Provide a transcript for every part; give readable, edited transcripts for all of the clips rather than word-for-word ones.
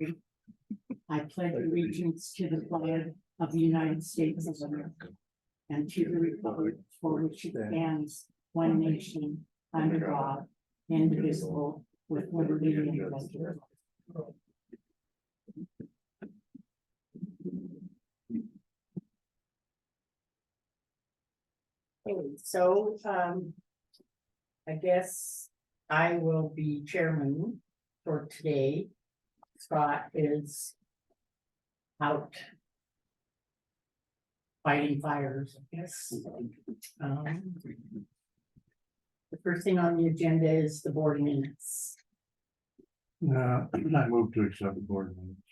I pledge allegiance to the flag of the United States of America and to the republic for which it stands, one nation, under God, indivisible, with liberty and justice. Okay, so, I guess I will be chairman for today. Scott is out fighting fires, I guess. The first thing on the agenda is the board minutes. I move to accept the board minutes.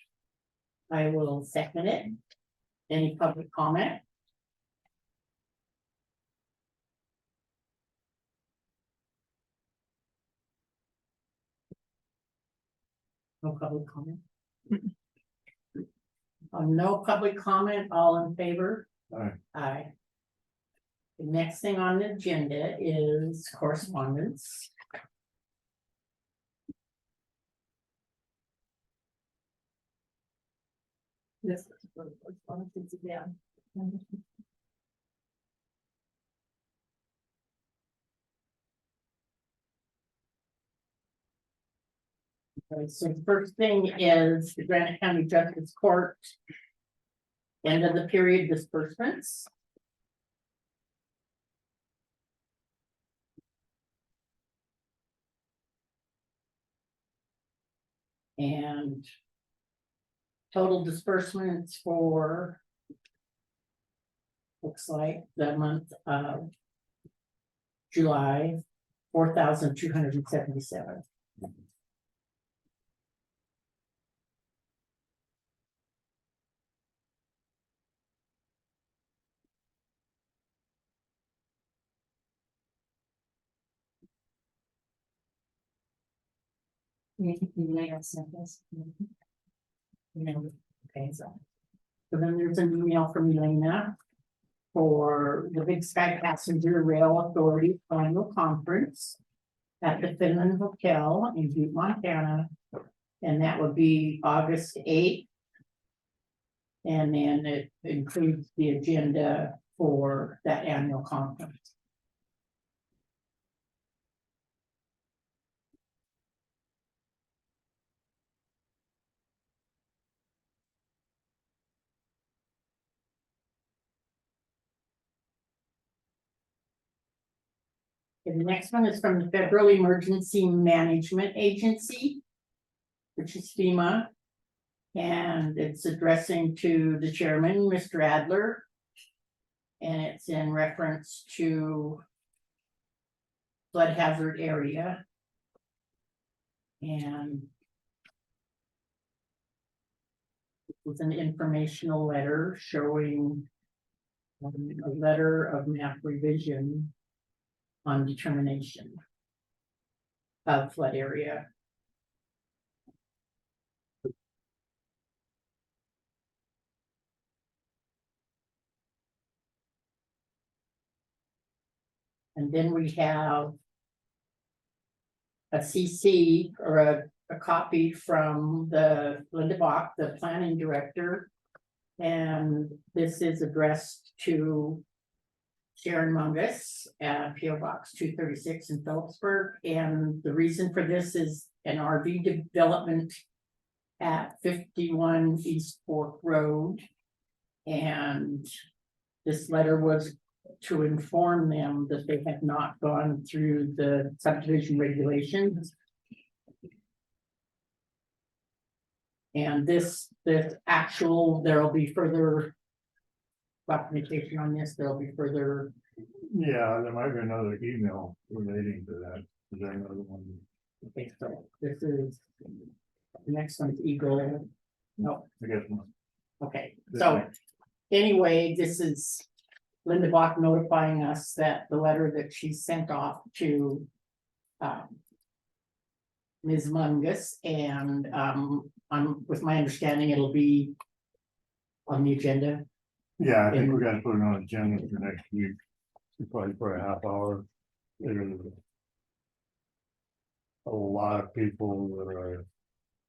I will second it. Any public comment? No public comment. No public comment, all in favor? Aye. Aye. The next thing on the agenda is correspondence. This is for the correspondence again. Okay, so the first thing is the Granite County Justice Court. End of the period disbursements. And total disbursements for looks like the month of July, 4,277. You may have sent this. No, okay, so then there's an email from Elena for the Big Sky Passenger Rail Authority final conference at the Finland Hotel in Butte, Montana, and that would be August 8th. And then it includes the agenda for that annual conference. And the next one is from the Federal Emergency Management Agency, which is FEMA. And it's addressing to the chairman, Mr. Adler. And it's in reference to flood hazard area. And it was an informational letter showing a letter of map revision on determination of flood area. And then we have a CC or a copy from the Linda Bach, the planning director. And this is addressed to Sharon Mungus at PO Box 236 in Phillipsburg. And the reason for this is an RV development at 51 East Fork Road. And this letter was to inform them that they had not gone through the subdivision regulations. And this actual, there will be further documentation on this, there'll be further. Yeah, there might be another email relating to that. Is there another one? Okay, so this is, the next one's Eagle. No, I guess not. okay, so anyway, this is Linda Bach notifying us that the letter that she sent off to Ms. Mungus, and with my understanding, it'll be on the agenda. Yeah, I think we're gonna put it on agenda for next week. Probably for a half hour. There's a lot of people that are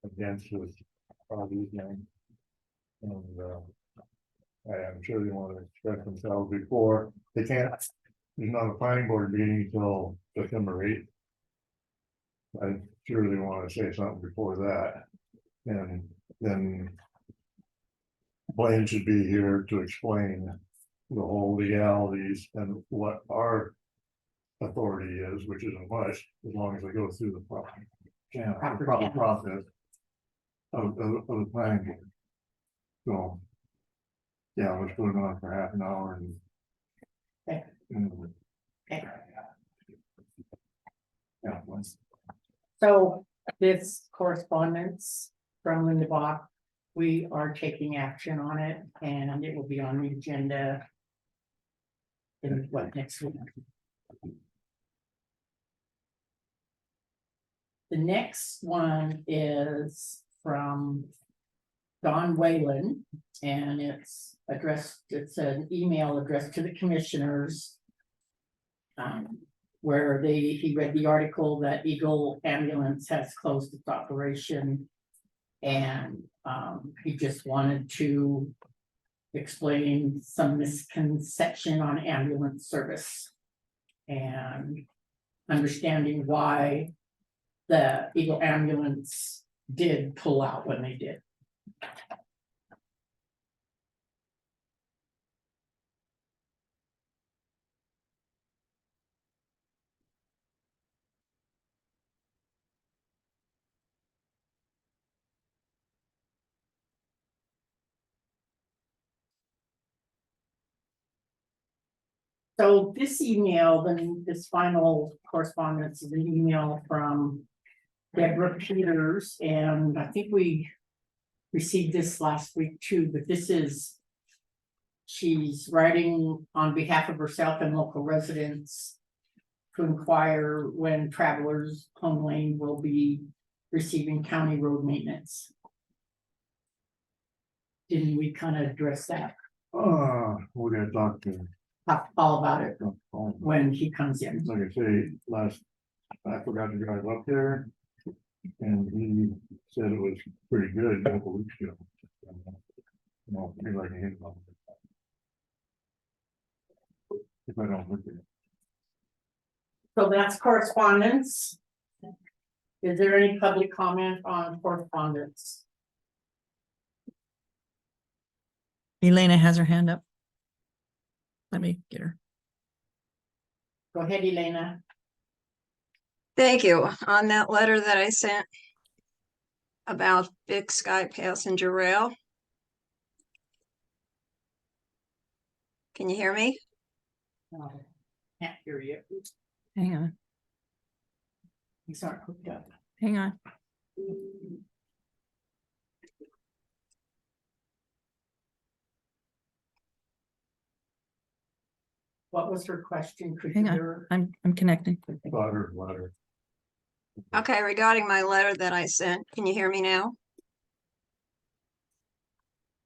against this probably again. And, I'm sure they want to express themselves before, they can't, there's not a planning board meeting until September 8th. I'm sure they want to say something before that, and then Blaine should be here to explain the whole legalities and what our authority is, which isn't much, as long as they go through the proper Proper process of the planning board. So, yeah, let's put it on for half an hour and. Okay. and- Okay. Yeah, once, So this correspondence from Linda Bach, we are taking action on it and it will be on the agenda in what, next week? The next one is from Don Whalen, and it's it's an email addressed to the commissioners. Where he read the article that Eagle Ambulance has closed its operation. And he just wanted to explain some misconception on ambulance service. And understanding why the Eagle Ambulance did pull out when they did. So this email, then this final correspondence is an email from Deborah Peters, and I think we received this last week too, but this is. She's writing on behalf of herself and local residents to inquire when Travelers Home Lane will be receiving county road maintenance. Didn't we kind of address that? we're gonna talk to. Talk all about it when he comes in. Like I say, I forgot to drive up there. And he said it was pretty good a couple weeks ago. Well, maybe I can hit on it. If I don't look at it. So that's correspondence. Is there any public comment on correspondence? Elena has her hand up. Let me get her. Go ahead, Elena. Thank you. On that letter that I sent about Big Sky Passenger Rail. Can you hear me? No, can't hear you. Hang on, These aren't hooked up. hang on. What was her question? Could you Hang on. hear? I'm connecting. Butter. Okay, regarding my letter that I sent, can you hear me now?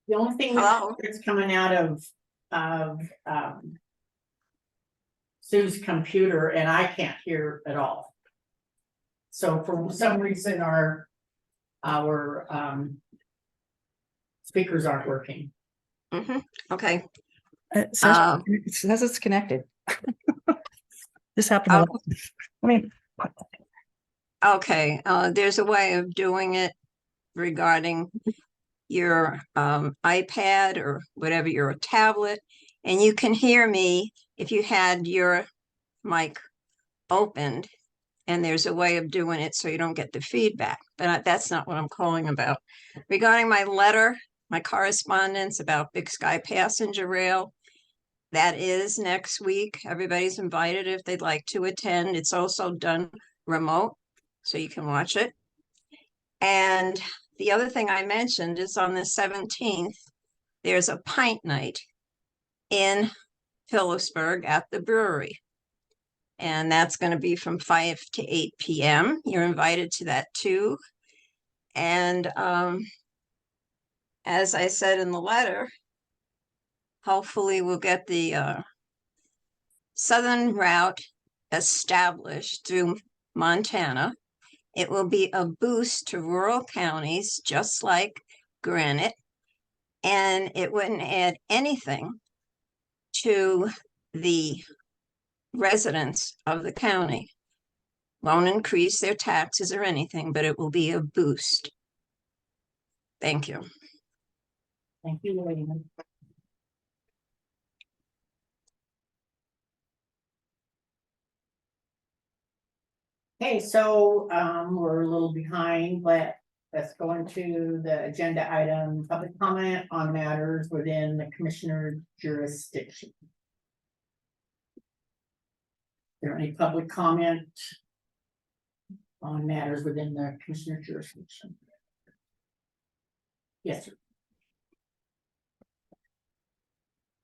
The only thing Hello? that's coming out of Sue's computer, and I can't hear at all. So for some reason, our speakers aren't working. Okay. It says it's connected. This happened. Oh. I mean, Okay, there's a way of doing it regarding your iPad or whatever, your tablet, and you can hear me if you had your mic opened, and there's a way of doing it so you don't get the feedback, but that's not what I'm calling about. Regarding my letter, my correspondence about Big Sky Passenger Rail, that is next week. Everybody's invited if they'd like to attend. It's also done remote, so you can watch it. And the other thing I mentioned is on the 17th, there's a pint night in Phillipsburg at the brewery. And that's going to be from 5 to 8 p.m. You're invited to that too. And as I said in the letter, hopefully we'll get the southern route established through Montana. It will be a boost to rural counties, just like granite, and it wouldn't add anything to the residents of the county. Won't increase their taxes or anything, but it will be a boost. Thank you. Thank you, Raymond. Okay, so, we're a little behind, but let's go into the agenda item, public comment on matters within the commissioner jurisdiction. Is there any public comment on matters within the commissioner jurisdiction? Yes, sir.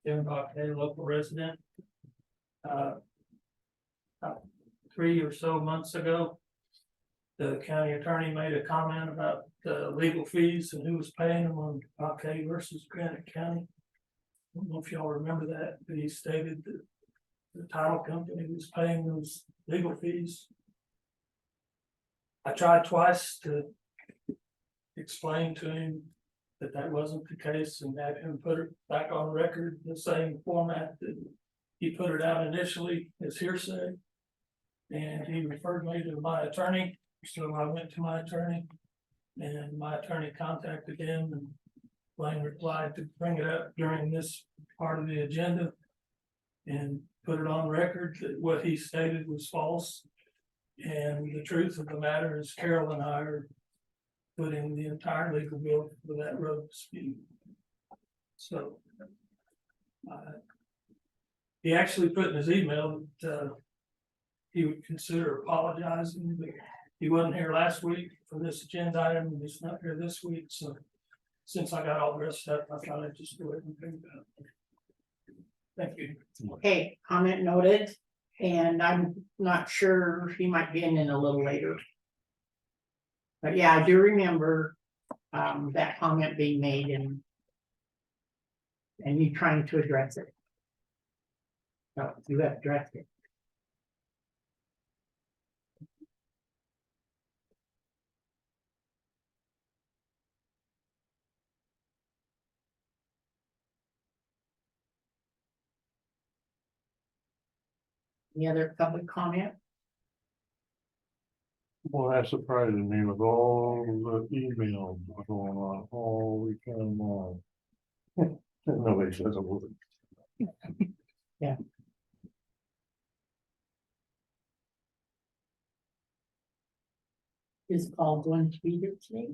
Jim Buckhead, local resident. About 3 or so months ago, the county attorney made a comment about the legal fees and who was paying them on Buckhead versus Granite County. I don't know if y'all remember that, but he stated that the title company was paying those legal fees. I tried twice to explain to him that that wasn't the case and have him put it back on record, the same format that he put it out initially as hearsay. And he referred me to my attorney, so I went to my attorney. And my attorney contacted him and Blaine replied to bring it up during this part of the agenda. And put it on record that what he stated was false. And the truth of the matter is Carol and I are putting the entire legal bill for that road dispute. So. He actually put in his email that he would consider apologizing, but he wasn't here last week for this agenda item, and he's not here this week, so. Since I got all the rest of that, I thought I'd just go ahead and bring that up. Thank you. Okay, comment noted, and I'm not sure, he might be in a little later. But yeah, I do remember, that comment being made and you trying to address it. So you have addressed it. Any other public comment? Well, that surprises me with all the emails going on, holy come on. Nobody says a word. Is Paul going to be here today?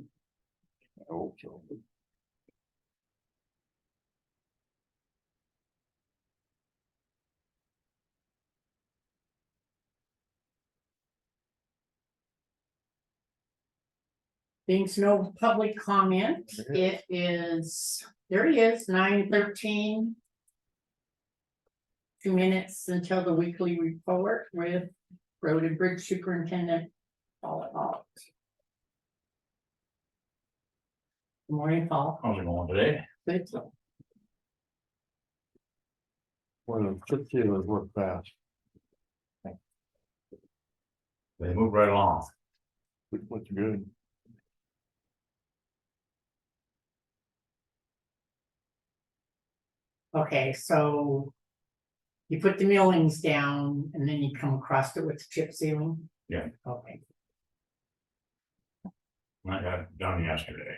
I hope so. Thanks, no public comment. It is, there he is, 9:13. 2 minutes until the weekly report with Road and Bridge Superintendent Paul Hall. Good morning, Paul. How's it going today? Good. Well, the chip sealers work fast, They move right along. which is good. Okay, so you put the millings down and then you come across it with chip sealing? Yeah. Okay, I got it done yesterday.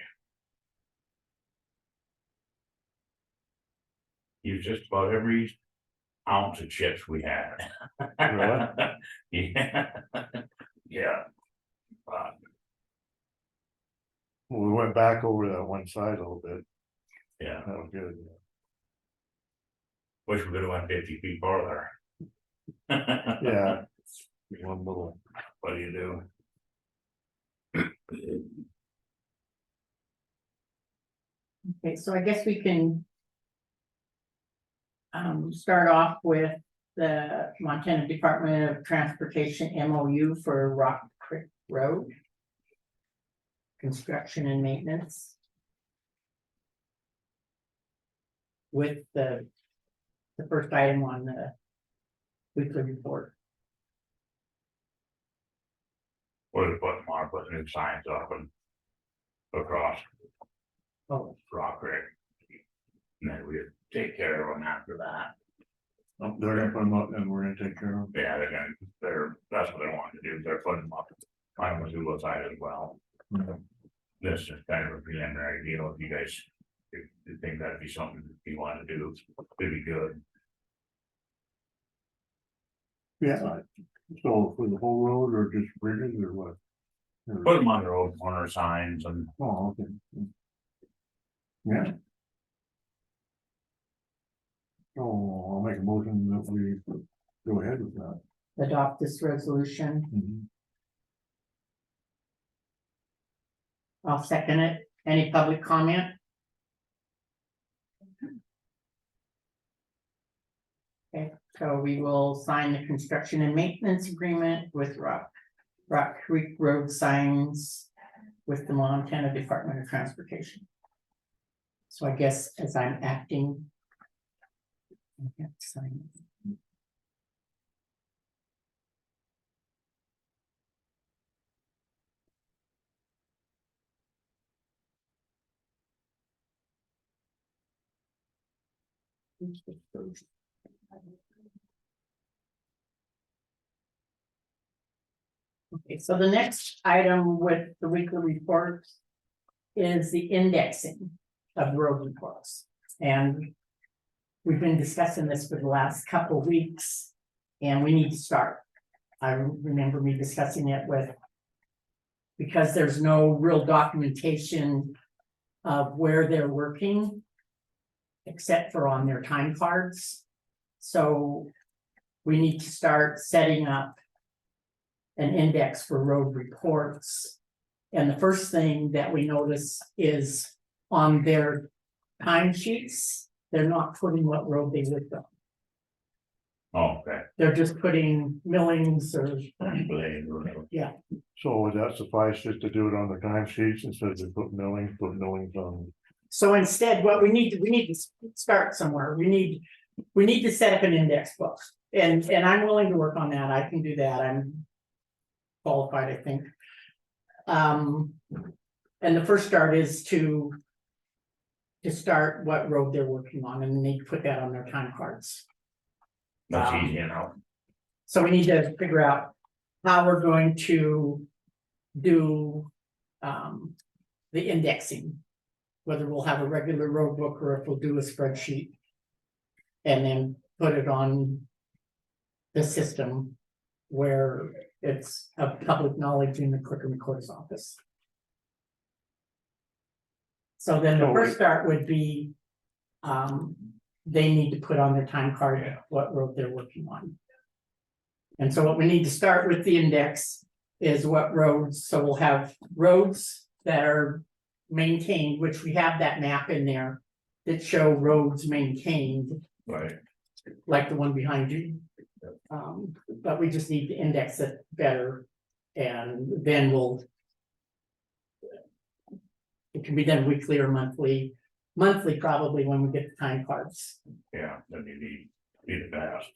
Used just about every ounce of chips we had. Really? Yeah. Yeah. Well, we went back over that one side a little bit, Yeah, that was good. wish we could have went 50 feet farther. Yeah. One little, What do you do? okay, so I guess we can start off with the Montana Department of Transportation MOU for Rock Creek Road. Construction and maintenance. With the first item on the weekly report. What did put them on, put new signs up and across. Oh, Rock Creek. And then we take care of them after that. They're gonna put them up and we're gonna take care of them. Yeah, that's what they want to do, they're putting them up on Missoula side as well. This is kind of a preliminary deal, if you guys, if you think that'd be something you want to do, it'd be good. Yeah, so for the whole road or just bridges or what? Put them on the road corner signs and Oh, okay. Yeah. So I'll make a motion that we go ahead with that. adopt this resolution. Mhm. I'll second it. Any public comment? Okay, so we will sign the construction and maintenance agreement with Rock Creek Road Signs with the Montana Department of Transportation. So I guess as I'm acting. I have to sign it. Okay, so the next item with the weekly reports is the indexing of road reports. And we've been discussing this for the last couple of weeks, and we need to start. I remember me discussing it with, because there's no real documentation of where they're working, except for on their time cards. So we need to start setting up an index for road reports. And the first thing that we notice is on their time sheets, they're not putting what road they lived on. oh, okay. They're just putting millings or, Blade or whatever. So would that suffice just to do it on the time sheets instead of put millings on? so instead, what we need to start somewhere. We need to set up an index book. And I'm willing to work on that. I can do that. I'm qualified, I think. And the first start is to start what road they're working on, and then they put that on their time cards. That's easy enough. So we need to figure out how we're going to do the indexing. Whether we'll have a regular road book or if we'll do a spreadsheet. And then put it on the system where it's of public knowledge in the clerk and recorder's office. So then the first start would be, they need to put on their time card what road they're working on. And so what we need to start with the index is what roads, so we'll have roads that are maintained, which we have that map in there that show roads maintained, Right. like the one behind you. But we just need to index it better, and then it can be done weekly or monthly probably when we get the time cards. Yeah, then you need, be the best,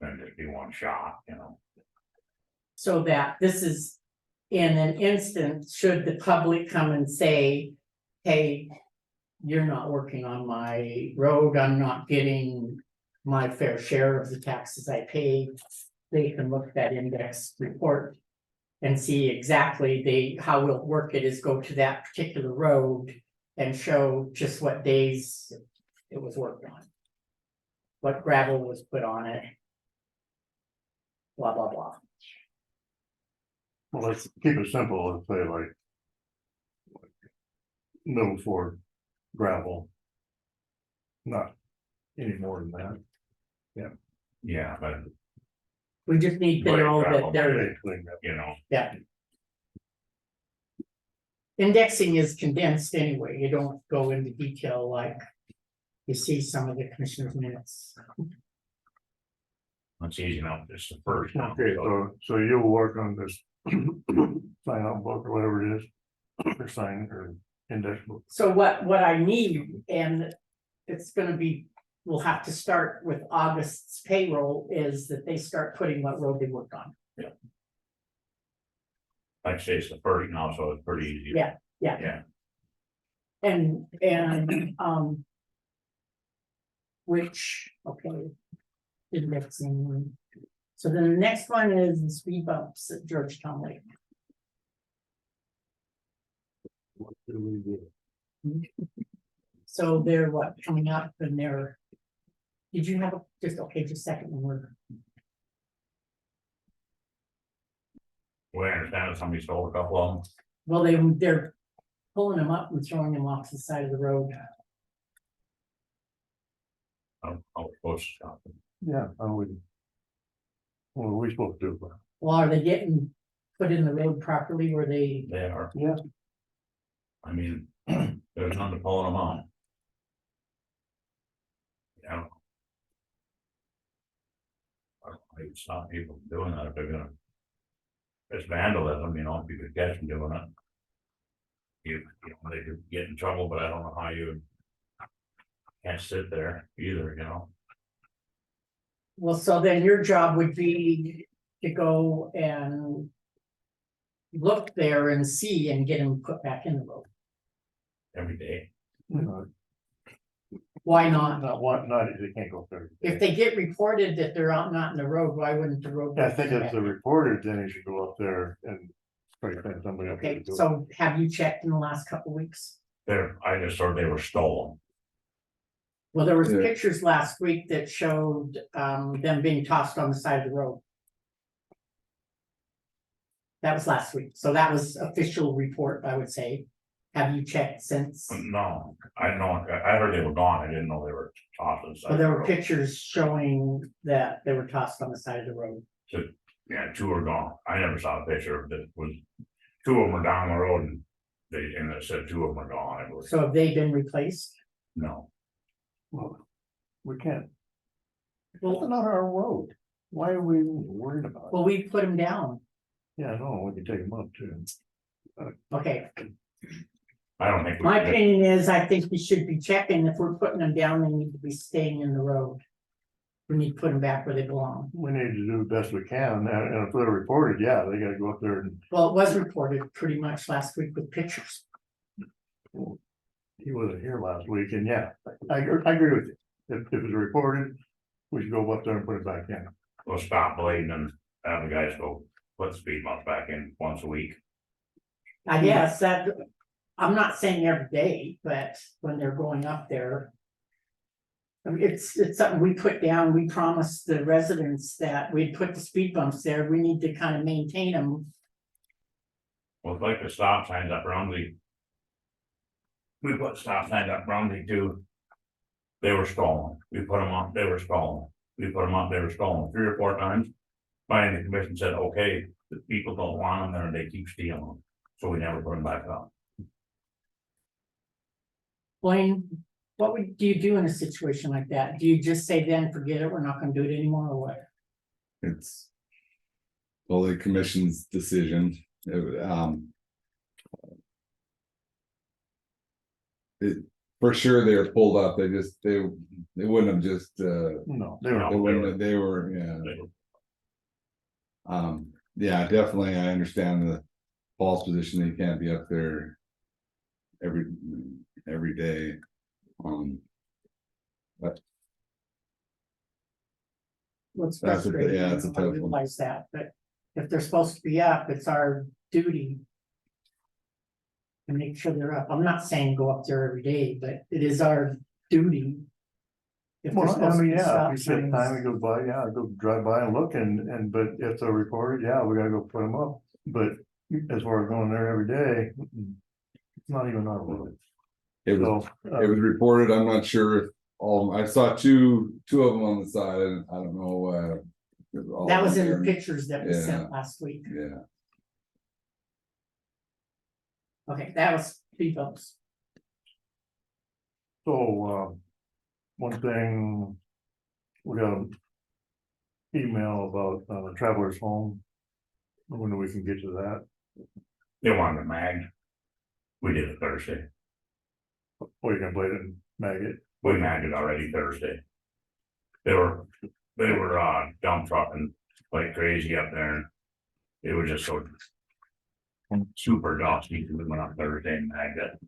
then just be one shot, you know. So that this is in an instance, should the public come and say, hey, you're not working on my road, I'm not getting my fair share of the taxes I pay, they can look at that index report and see exactly how we'll work it is go to that particular road and show just what days it was worked on. What gravel was put on it. Blah, blah, blah. Well, let's keep it simple, let's say like. Middle for gravel. Not any more than that. Yeah, but We just need to Right, know gravel. that they're, Basically, you know, yeah. Indexing is condensed anyway, you don't go into detail like you see some of the commissioner's minutes. it's easy enough, it's the first one. Okay, so you'll work on this. Sign out book or whatever it is. Or sign or index book. So what I need, and it's gonna be, we'll have to start with August's payroll, is that they start putting what road they worked on. Like I say, it's the first now, so it's pretty easy. Yeah. Yeah, and. Which, okay. Indexing. So then the next one is the speed bumps at Georgetown Lake. What do we do? So they're what, coming up and they're. Did you have just a second word? We understand that somebody stole a couple of them. Well, they're pulling them up and throwing them off the side of the road. I'll post something. Yeah, I would. What are we supposed to do? Well, are they getting put in the road properly where they, They are. Yeah. I mean, there's none to pull them on. Yeah. I would stop people from doing that if they're gonna. It's vandalism, you know, if you could catch them doing it. They could get in trouble, but I don't know how you. Can't sit there either, you know. well, so then your job would be to go and. Look there and see and get them put back in the road. Every day. Why not? Not, they can't go through. If they get reported that they're not in the road, why wouldn't the road? I think if they're reported, then you should go up there and try to send somebody up there to Okay, do it. so have you checked in the last couple weeks? I just heard they were stolen. Well, there was Yeah. pictures last week that showed them being tossed on the side of the road. That was last week, so that was official report, I would say. Have you checked since? No, I know, I heard they were gone, I didn't know they were tossed inside. Well, there the were road. pictures showing that they were tossed on the side of the road. Yeah, two are gone, I never saw a picture that was, two of them were down the road and it said two of them are gone, I believe. So have they been replaced? No, Well, we can't, it's Well, not our road. Why are we worried about it? well, we put them down. Yeah, no, we can take them up too. Okay, I don't think. we my could- opinion is, I think we should be checking. If we're putting them down, they need to be staying in the road. We need to put them back where they belong. We need to do the best we can, and if they're reported, yeah, they gotta go up there and, Well, it was reported pretty much last week with pictures. he wasn't here last week, and yeah, I agree with you. If it's reported, we should go up there and put it back in. We'll stop blading and have the guys go put the speed bumps back in once a week. I guess that, I'm not saying every day, but when they're going up there. I mean, it's something we put down, we promised the residents that we'd put the speed bumps there, we need to kind of maintain them. Well, it's like the stop signs up Rumsey. We put stop signs up Rumsey too. They were stolen, we put them up, they were stolen, we put them up, they were stolen 3 or 4 times. Finally, the commission said, okay, the people don't want them there and they keep stealing them, so we never put them back up. Blaine, what do you do in a situation like that? Do you just say then, forget it, we're not gonna do it anymore, or what? It's. Well, the commission's decision, for sure they were pulled up, they wouldn't have just, No, they were. they were, yeah. They were- Yeah, definitely, I understand the Paul's position, they can't be up there. Every day. What's That's a- frustrating, yeah, it's a I tough one. realize that, but if they're supposed to be up, it's our duty. To make sure they're up, I'm not saying go up there every day, but it is our duty. If they're Well, I supposed to mean, be yeah, stop if you set signs. time, we go by, yeah, go drive by and look and, but if they're reported, yeah, we gotta go put them up. But as far as going there every day, it's not even our road. It was, So, it was reported, I'm not sure if all, I saw two of them on the side, and I don't know, if all That of was in them the are- pictures that was sent last week, Yeah, okay, that was speed bumps. so, one thing. We got an email about, Travelers Home. I wonder we can get to that, They wanted a mag. We did it Thursday, or you can play it in Maggot. we magged it already Thursday. They were dump trucking like crazy up there. And it was just so. Super dusty, we went up Thursday and magged it.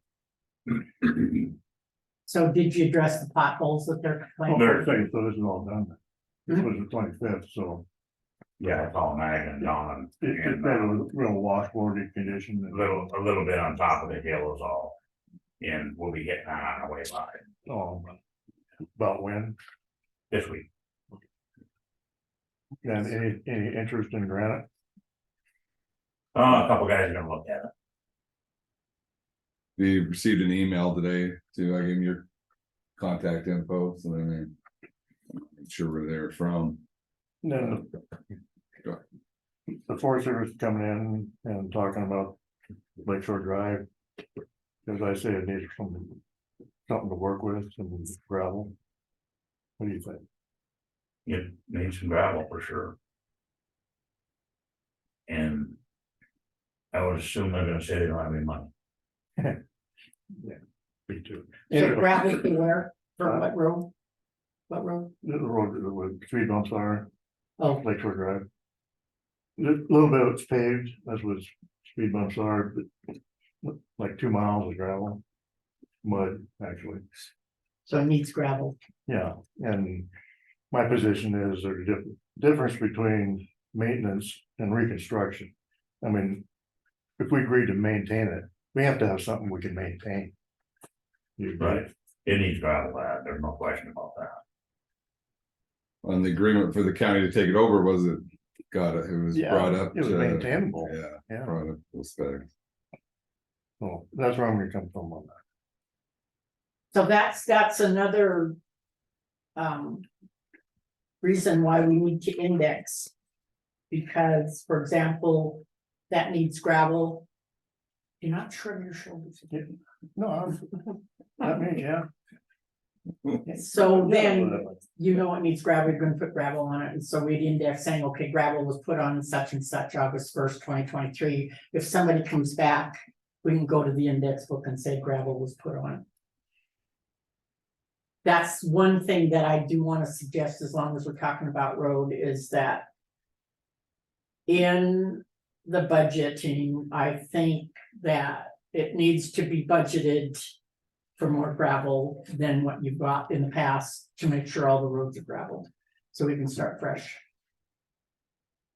So did you address the potholes that they're Well, complaining? they're saying, so this is all done. This Hmm? was the 25th, so Yeah, it's all mag and Don it's and got a real washboardy condition. a little bit on top of the hill is all. And we'll be getting that on our way by Oh, about when, this week. and any interest in granite? A couple guys are gonna look at it. We received an email today too. I gave him your contact info, so then I'm sure where they're from. Then the Forest Service coming in and talking about Lakeshore Drive. As I say, it needs something to work with, some gravel. What do you think? It needs some gravel for sure. And I would assume they're gonna say they don't have any money. Me too. So gravel to where, for what road? What road? The road where the speed bumps are, Oh, Lakeshore Drive. A little bit of it's paved, as was speed bumps are, but like 2 miles of gravel. Mud, actually, so it needs gravel. yeah, and my position is there's a difference between maintenance and reconstruction. I mean, if we agree to maintain it, we have to have something we can maintain. You agree? Right. It needs gravel, there's no question about that. On the agreement for the county to take it over, was it, it was Yeah, brought up. it was to- maintainable. Yeah, Yeah, brought up those specs. so that's where I'm gonna come from on that. So that's another. Reason why we need to index. Because, for example, that needs gravel. You're not shrug your shoulders. No, that means, yeah. So then, you know it needs gravel, you're gonna put gravel on it, and so we'd index saying, okay, gravel was put on such and such August 1st, 2023. If somebody comes back, we can go to the index book and say gravel was put on it. That's one thing that I do wanna suggest, as long as we're talking about road, is that. In the budgeting, I think that it needs to be budgeted. For more gravel than what you've got in the past to make sure all the roads are gravelled, so we can start fresh.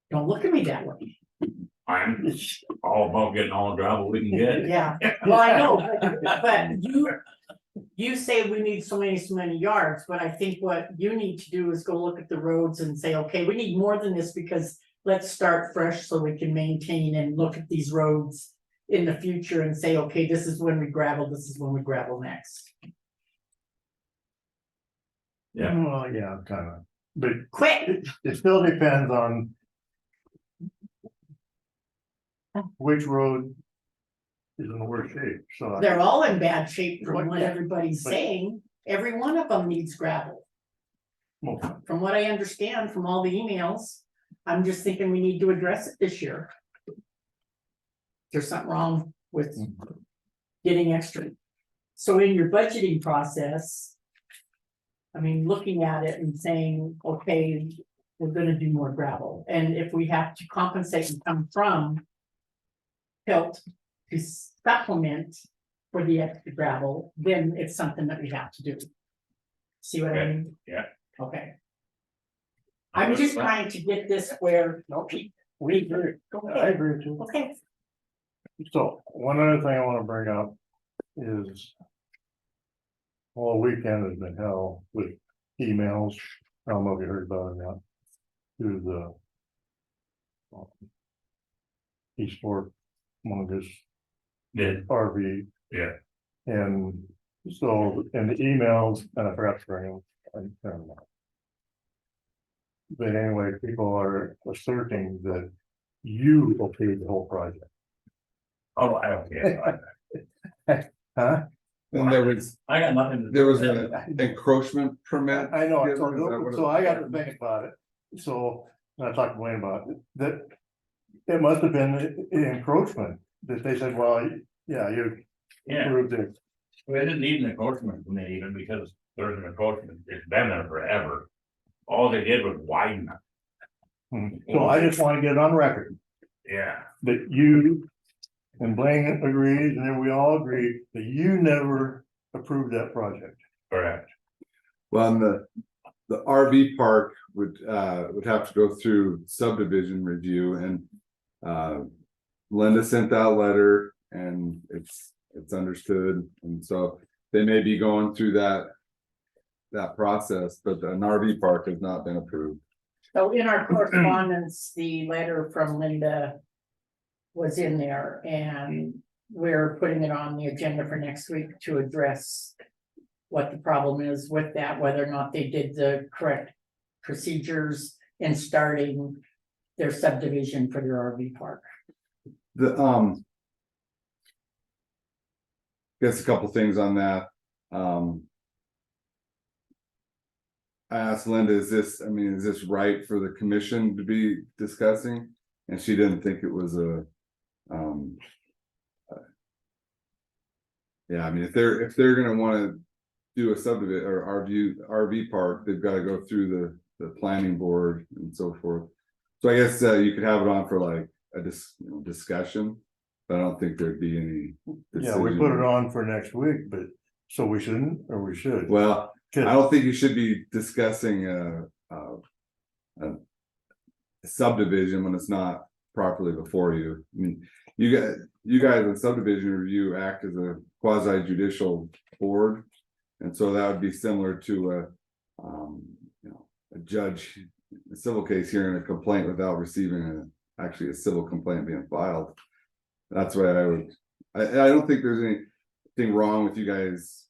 Don't look at me that way. I'm all about getting all the gravel we can get. Yeah, well, I know, but you say we need so many yards, but I think what you need to do is go look at the roads and say, okay, we need more than this because let's start fresh so we can maintain and look at these roads in the future and say, okay, this is when we gravel, this is when we gravel next. Yeah. Well, yeah, kind of, but Quick, it still depends on. Which road. Is in the worst shape, so. they're all in bad shape from what Yeah, everybody's but- saying, every one of them needs gravel. From what I understand from all the emails, I'm just thinking we need to address it this year. There's something wrong with getting extra. So in your budgeting process. I mean, looking at it and saying, okay, we're gonna do more gravel, and if we have to compensate and come from. Help to supplement for the extra gravel, then it's something that we have to do. See what I mean? Yeah. Okay. I'm just trying to get this where, okay, We agree, I agree too. okay, So, one other thing I wanna bring up is. All weekend has been hell with emails, I don't know if you heard about it or not. To the. East Fork, Mungus Yeah, RV. Yeah. And so, in the emails, and I forgot to bring them, I don't know. But anyway, people are asserting that you okayed the whole project. oh, I don't care. Huh? And I got nothing to do. there was with an encroachment permit. I know, Is that what so it- I got to think about it, so, and I talked to Wayne about it, that. It must have been an encroachment, that they said, well, yeah, you Yeah, approved it. we didn't need an enforcement permit even because there's an enforcement, it's been there forever. All they did was widen it. So I just want to get it on record, Yeah, that you and Blaine agrees, and then we all agree that you never approved that project. Correct. Well, and the RV park would have to go through subdivision review and. Linda sent that letter and it's understood, and so they may be going through that process, but an RV park has not been approved. So in our correspondence, the letter from Linda was in there, and we're putting it on the agenda for next week to address what the problem is with that, whether or not they did the correct procedures in starting their subdivision for their RV park. Guess a couple things on that. I asked Linda, is this right for the commission to be discussing? And she didn't think it was yeah, I mean, if they're gonna wanna do a subdivision or RV park, they've gotta go through the planning board and so forth. So I guess you could have it on for like a discussion, but I don't think there'd be any. Yeah, we put it on for next week, but so we shouldn't, or we should? Well, I don't think you should be discussing a subdivision when it's not properly before you. I mean, you guys in subdivision review act as a quasi judicial board, and so that would be similar to a judge, a civil case hearing a complaint without receiving actually a civil complaint being filed. That's why I don't think there's anything wrong with you guys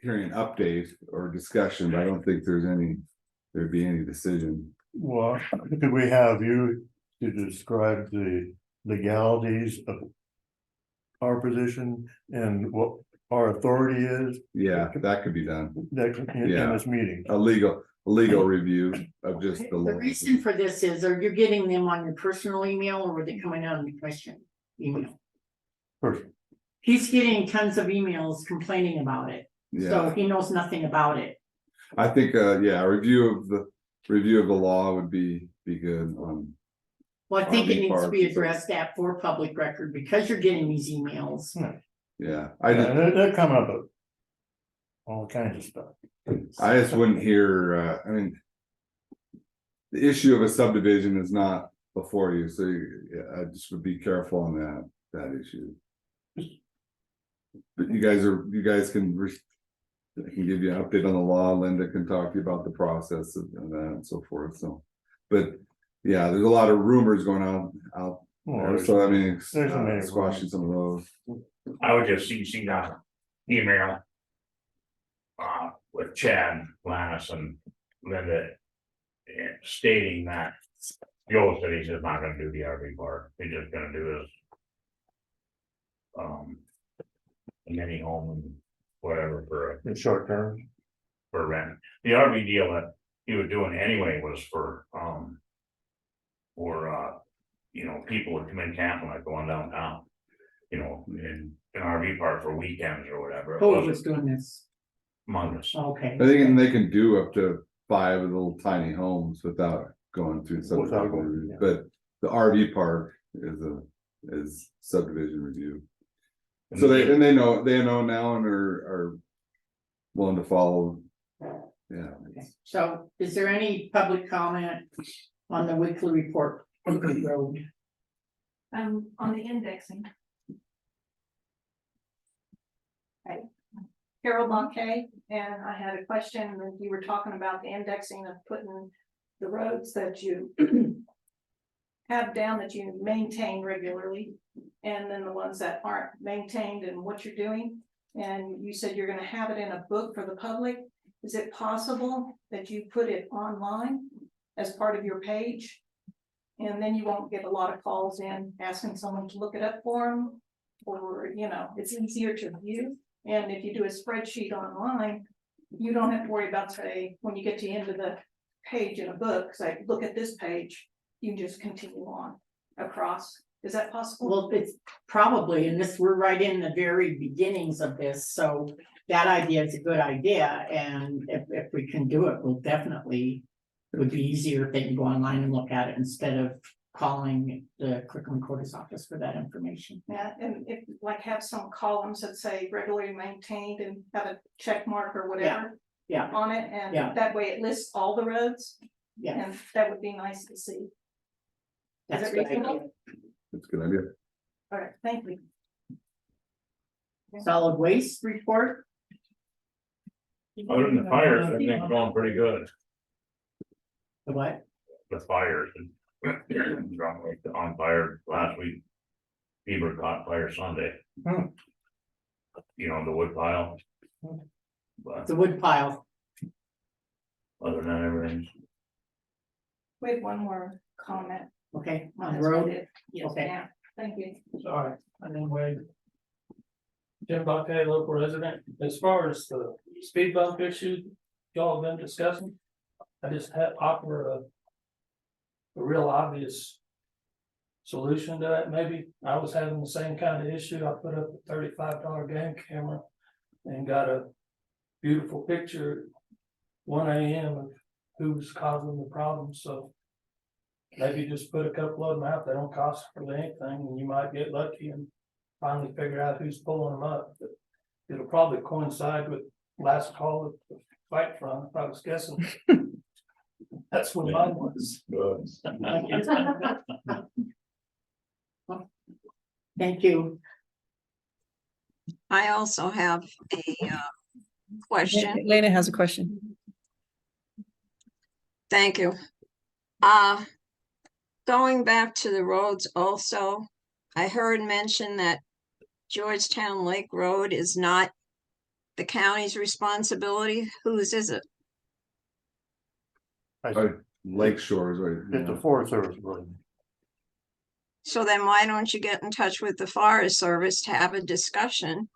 hearing an update or discussion, but I don't think there'd be any decision. Well, could we have you to describe the legalities of our position and what our authority is? Yeah, that could be done. In Yeah. this meeting. A legal review of just the The law. reason for this is, are you getting them on your personal email, or are they coming out on the commission email? First, He's getting tons of emails complaining about it, so Yeah, he knows nothing about it. I think a review of the law would be good. Well, I think it RV needs to parks be and stuff. addressed at for public record, because you're getting these emails. Yeah, they're coming up with all kinds of stuff. I just wouldn't hear, I mean. The issue of a subdivision is not before you, so I just would be careful on that issue. But you guys can give you an update on the law. Linda can talk to you about the process and that and so forth, so. But yeah, there's a lot of rumors going on out there, so I mean, There's many squashing some of those. I would just CC that email. With Chad Lannis and Linda. Stating that Joel said he's just not gonna do the RV park, he's just gonna do his. A mini home and whatever for In short term. rent. The RV deal that he was doing anyway was for people would come in camping like going downtown. In an RV park for weekends or whatever. It Who wasn't was doing this? among us. Okay. I think they can do up to 5 little tiny homes without going through Without subdivision going, review, yeah. but the RV park is subdivision review. So they know now and are willing to follow. Yeah. Okay. So is there any public comment on the weekly report on the road? On the indexing. Hi, Carol Bonquet, and I had a question, and you were talking about the indexing of putting the roads that you have down that you maintain regularly, and then the ones that aren't maintained and what you're doing. And you said you're gonna have it in a book for the public. Is it possible that you put it online as part of your page? And then you won't get a lot of calls in asking someone to look it up for them, or, it's easier to view. And if you do a spreadsheet online, you don't have to worry about, say, when you get to the end of the page in a book, say, look at this page, you can just continue on across. Is that possible? Well, it's probably, and we're right in the very beginnings of this, so that idea is a good idea, and if we can do it, we'll definitely. It would be easier if they can go online and look at it instead of calling the Kirkland Court's office for that information. Yeah, and if like have some columns that say regularly maintained and have a check mark or whatever. yeah. On it, and Yeah. that way it lists all the roads, Yeah, and that would be nice to see. that's it a good reasonable? idea. It's a good idea. All right, thank you. Solid waste report, Other than the fires, everything's going pretty good. the what? The fires and on fire last week. Beaver caught fire Sunday. Hmm. You know, the wood pile. But The wood pile. other than that, everything's, We have one more comment. Okay, on the That's road. right, it- Yes, Okay. yeah, thank you. Sorry, I didn't wait. Jim Buckeye, local resident, as far as the speed bump issue y'all have been discussing, I just had offer a real obvious solution to that, maybe. I was having the same kind of issue. I put up a $35 game camera and got a beautiful picture at 1 AM of who's causing the problem, so maybe just put a couple of them out. They don't cost really anything, and you might get lucky and finally figure out who's pulling them up. But it'll probably coincide with last call at the fight front, if I was guessing. That's when mine was. Thank you. I also have a question. Elena has a question. Thank you. Going back to the roads also, I heard mention that Georgetown Lake Road is not the county's responsibility. Whose is it? Lake Shores, right? It's a Forest Service road. So then why don't you get in touch with the Forest Service to have a discussion?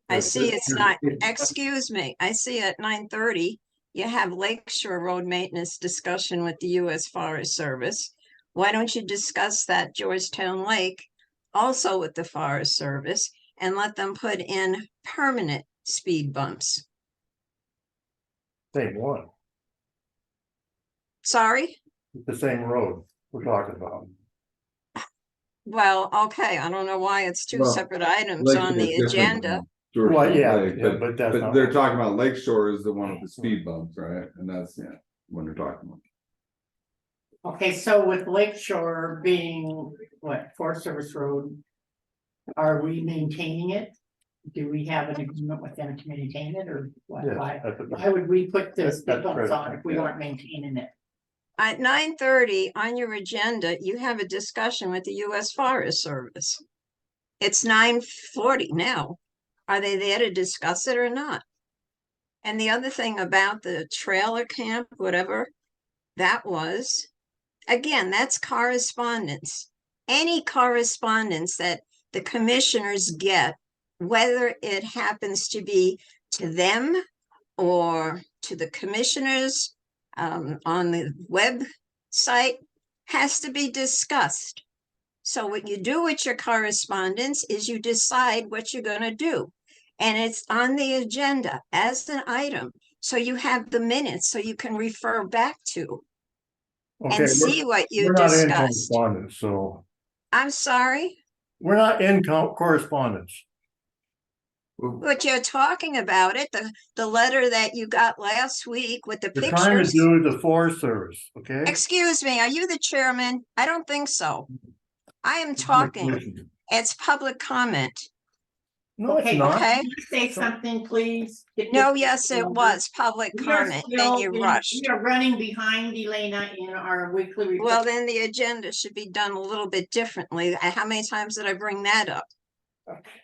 I see it's not, excuse me, I see at 9:30, you have Lakeshore Road Maintenance discussion with the US Forest Service. Why don't you discuss that Georgetown Lake also with the Forest Service and let them put in permanent speed bumps? Same one, Sorry? it's the same road we're talking about. Well, okay, I don't know why it's two Well, separate items Lake on Shore the is different agenda. than Georgetown Well, yeah, Lake, yeah, but that's But not- they're talking about Lake Shore is the one with the speed bumps, right? And that's, yeah, when they're talking about. Okay, so with Lake Shore being what, Forest Service Road, are we maintaining it? Do we have an agreement with them to maintain it, or what? Yes, Why, that's why would we put the That's speed bumps correct, on if we yeah. aren't maintaining it? At 9:30 on your agenda, you have a discussion with the US Forest Service. It's 9:40 now. Are they there to discuss it or not? And the other thing about the trailer camp, whatever that was, again, that's correspondence. Any correspondence that the commissioners get, whether it happens to be to them or to the commissioners on the website, has to be discussed. So what you do with your correspondence is you decide what you're going to do. And it's on the agenda as an item. So you have the minutes so you can refer back to Okay, and see what you we're not in discussed. correspondence, so I'm sorry, we're not in correspondence. but you're talking about it, the letter that you got last week with the We're trying to pictures. do the Forest Service, okay? Excuse me, are you the chairman? I don't think so. I am talking. It's public comment. No, it's Okay, not. Okay. Can you say something, please? Get No, this- yes, it was public We are comment, then still you in- rushed. We are running behind Elena in our weekly report. Well, then the agenda should be done a little bit differently. How many times did I bring that up?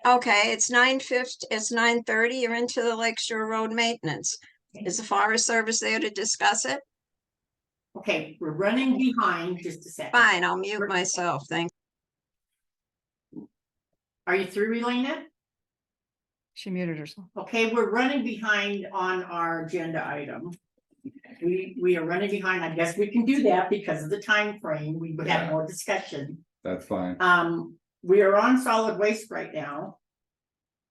Okay, it's 9:50, it's 9:30, you're into the Lakeshore Road maintenance. Is the Forest Service there to discuss it? Okay, we're running behind, just a second. Fine, I'll mute myself, thank. Are you through, Elena? She muted herself. Okay, we're running behind on our agenda item. We are running behind. I guess we can do that because of the time frame. We would have Yeah. more discussion. That's fine. We are on solid waste right now.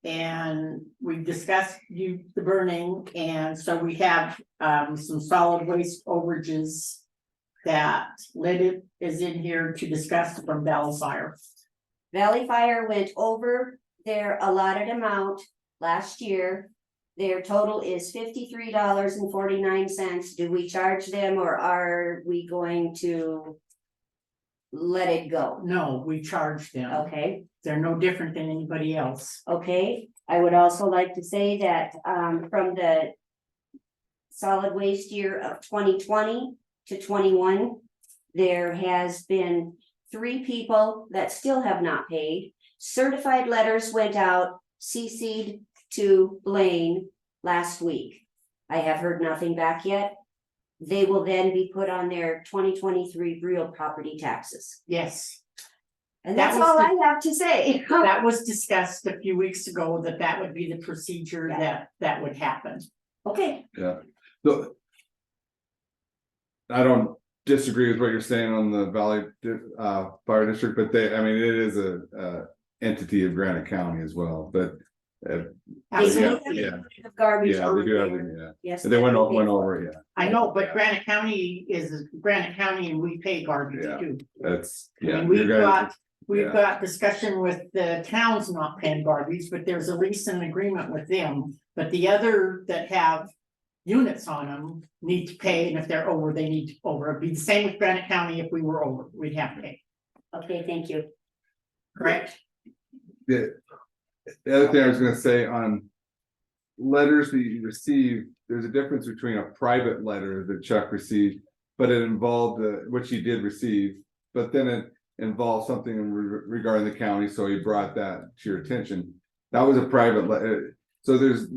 And we've discussed the burning, and so we have some solid waste overages that Lydia is in here to discuss from Valley Fire. Valley Fire went over their allotted amount last year. Their total is $53.49. Do we charge them or are we going to let it go? No, we charge them. Okay, They're no different than anybody else. okay. I would also like to say that from the solid waste year of 2020 to 21, there has been 3 people that still have not paid. Certified letters went out, CC'd to Blaine last week. I have heard nothing back yet. They will then be put on their 2023 real property taxes. Yes, And That that's was all the- I have to say. that was discussed a few weeks ago, that would be the procedure Yeah. that would happen. Okay, Yeah. So I don't disagree with what you're saying on the Valley Fire District, but I mean, it is a entity of Granite County as well, but. They Absolutely. Yeah, garbage. yeah, on they do there. everything, yeah. Yes. They went over, yeah, I know, but Granite County is Granite County and we pay garbage Yeah. too. that's, I yeah. mean, we've you guys- got, we've yeah. got discussion with the towns not paying garbage, but there's a lease and agreement with them. But the other that have units on them need to pay, and if they're over, they need to over. It'd be the same with Granite County. If we were over, we'd have to pay, Okay, thank you. correct? The other thing I was gonna say on letters that you receive, there's a difference between a private letter that Chuck received, but it involved, which he did receive, but then it involved something regarding the county, so he brought that to your attention. That was a private letter, so if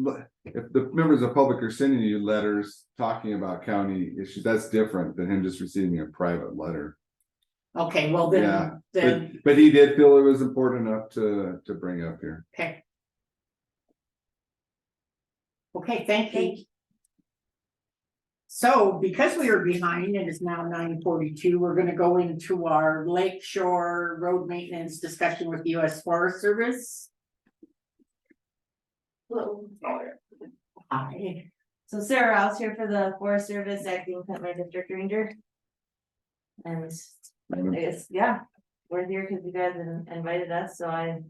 the members of the public are sending you letters talking about county issues, that's different than him just receiving a private letter. Okay, well Yeah, then, But he did feel it was important enough to bring up here. okay. Okay, thank you. So because we are behind, it is now 9:42, we're gonna go into our Lake Shore Road Maintenance discussion with the US Forest Service. Hello. Hi. So Sarah Rouse here for the Forest Service, acting Cutler District Ranger. And I guess, yeah, we're here because you guys invited us, so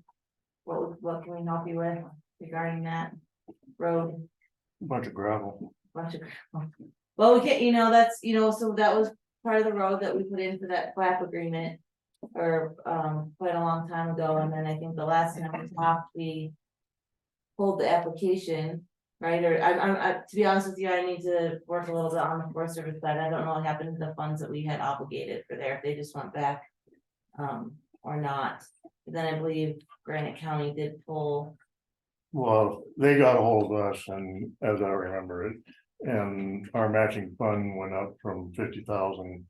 what can we help you with regarding that road? Bunch of gravel. Bunch of. Well, we get, that's, so that was part of the road that we put in for that flap agreement. Or quite a long time ago, and then I think the last time we talked, we pulled the application, right? Or I to be honest with you, I need to work a little bit on the Forest Service side. I don't know what happened to the funds that we had obligated for there, if they just went back. Or not. Then I believe Granite County did pull. Well, they got a hold of us and as I remember it, and our matching fund went up from 50,000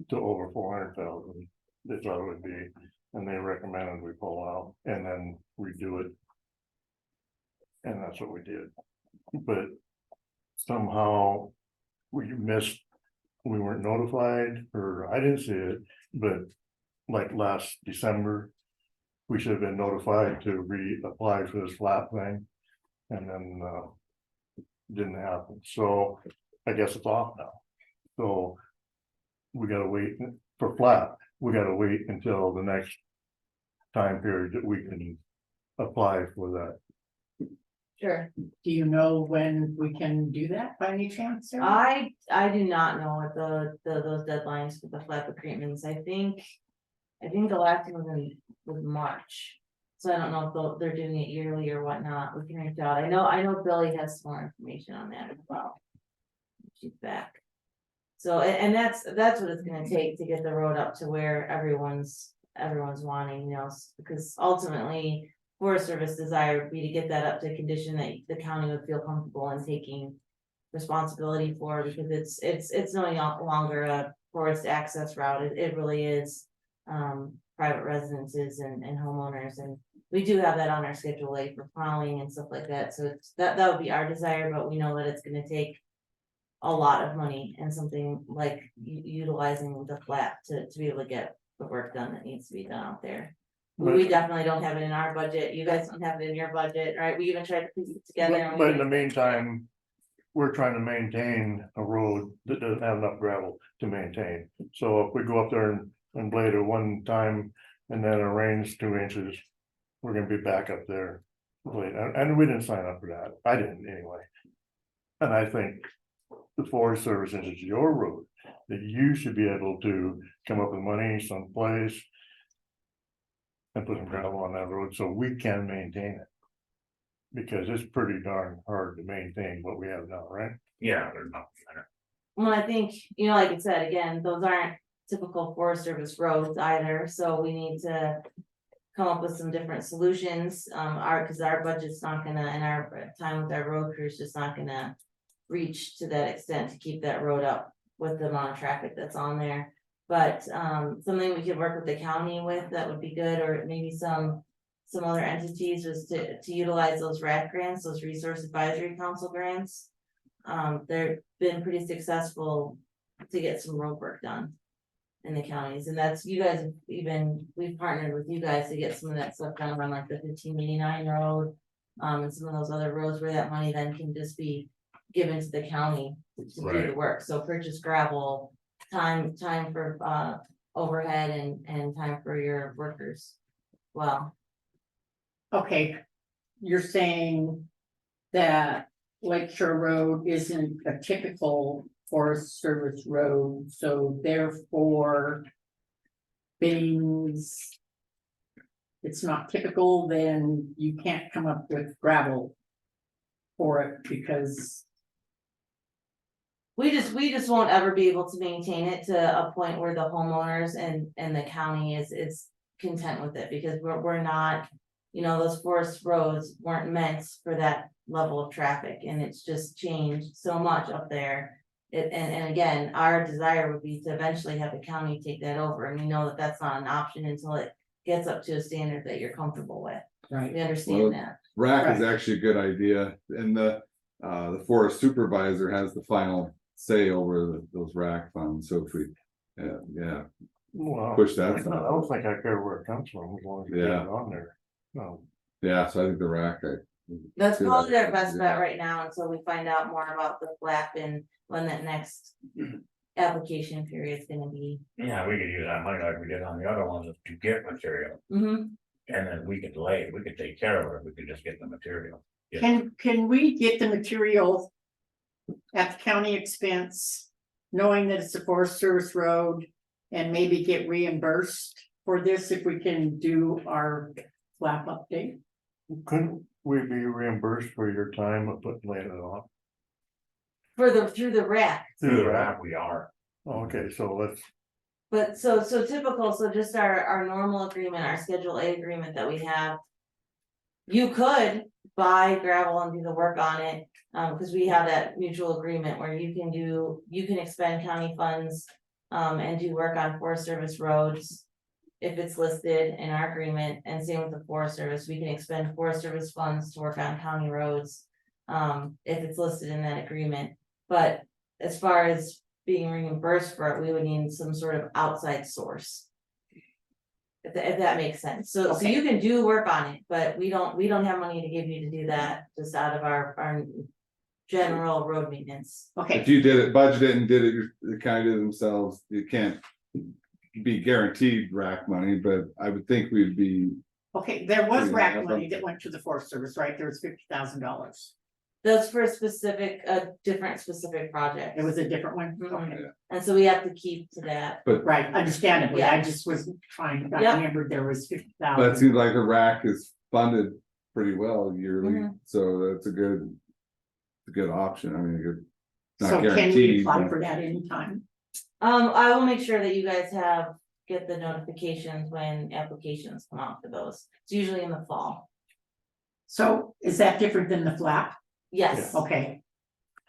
to over 400,000. They thought it would be, and they recommended we pull out and then redo it. And that's what we did. But somehow we weren't notified, or I didn't see it, but like last December. We should have been notified to reapply for this flat thing. And then didn't happen, so I guess it's off now. So we gotta wait for flat, we gotta wait until the next time period that we can apply for that. Sure. Do you know when we can do that by any chance, Sarah? I do not know what those deadlines for the flap agreements, I think the last one was March. So I don't know if they're doing it yearly or whatnot, we can reach out, I know Billy has some more information on that as well. She's back. So, and that's what it's gonna take to get the road up to where everyone's wanting, because ultimately. Forest Service desire would be to get that up to a condition that the county would feel comfortable in taking responsibility for, because it's no longer a forest access route, it really is. Private residences and homeowners, and we do have that on our schedule, like for plowing and stuff like that, so that would be our desire, but we know that it's gonna take. A lot of money and something like utilizing the flat to be able to get the work done that needs to be done out there. We definitely don't have it in our budget, you guys don't have it in your budget, right? We even tried to piece it together. and we But in the didn't- meantime, we're trying to maintain a road that doesn't have enough gravel to maintain. So if we go up there and blade it one time and then it rains 2 inches, we're gonna be back up there. Blade, and we didn't sign up for that. I didn't anyway. And I think the Forest Service, since it's your road, that you should be able to come up with money someplace and put some gravel on that road so we can maintain it. Because it's pretty darn hard to maintain what we have now, right? Yeah, there's nothing better. Well, I think, you know, like I said, again, those aren't typical Forest Service roads either, so we need to. Come up with some different solutions, cause our budget's not gonna, and our time with our road crew is just not gonna. Reach to that extent to keep that road up with the amount of traffic that's on there. But something we could work with the county with that would be good, or maybe some other entities was to utilize those RAC grants, those Resource Advisory Council grants. They've been pretty successful to get some road work done in the counties, and that's, you guys have even, we've partnered with you guys to get some of that stuff done around like the 1589 road. And some of those other roads where that money then can just be given to the county to do the Right. work, so purchase gravel, time for overhead and time for your workers. Well, Okay, you're saying that Lakeshore Road isn't a typical Forest Service road, so therefore. Things. It's not typical, then you can't come up with gravel. For it because, we just won't ever be able to maintain it to a point where the homeowners and the county is content with it, because we're not. You know, those forest roads weren't meant for that level of traffic, and it's just changed so much up there. And again, our desire would be to eventually have the county take that over, and we know that that's not an option until it gets up to a standard that you're comfortable with. right, We understand that. RAC is Right. actually a good idea, and the forest supervisor has the final say over those RAC funds, so if we. Yeah, Well, Push that. I don't think I care where it comes from, as long as you get Yeah. it on there. No, yeah, so I think the RAC. That's Good probably our idea. best bet right now until we find out more about the flap and when that next application period is gonna be. Yeah, we could use that money like we did on the other ones to get material, Mhm. and then we could delay it, we could take care of it, we could just get the material. Yeah. can we get the material? At the county expense, knowing that it's a Forest Service road. And maybe get reimbursed for this if we can do our flap update. couldn't we be reimbursed for your time of putting laying it on? Through the rack. Through the wrap, we are. Okay, so let's, But so typical, so just our normal agreement, our Schedule A agreement that we have. You could buy gravel and do the work on it, cause we have that mutual agreement where you can expend county funds. And do work on Forest Service roads. If it's listed in our agreement, and same with the Forest Service, we can expend Forest Service funds to work on county roads. If it's listed in that agreement, but as far as being reimbursed for it, we would need some sort of outside source. If that makes sense, so Okay. you can do work on it, but we don't have money to give you to do that, just out of our general road maintenance. Okay, If you did it, budget it and did it, the county did it themselves, you can't. Be guaranteed RAC money, but I would think we'd be, okay, there was Yeah, rack but- money that went to the Forest Service, right? There was $50,000. That's for a different specific project. It was a different one, Mhm. okay, And so we have to keep to that. right, understandably, I Yeah. just was trying, I Yep. remembered there was but it 50,000. seems like the RAC is funded pretty well yearly, Mhm. so that's a good. A good option, I mean, a good. Not So can we guaranteed, apply but- for that anytime? I will make sure that you guys get the notifications when applications come out for those. It's usually in the fall. So is that different than the flap? Yes. Okay.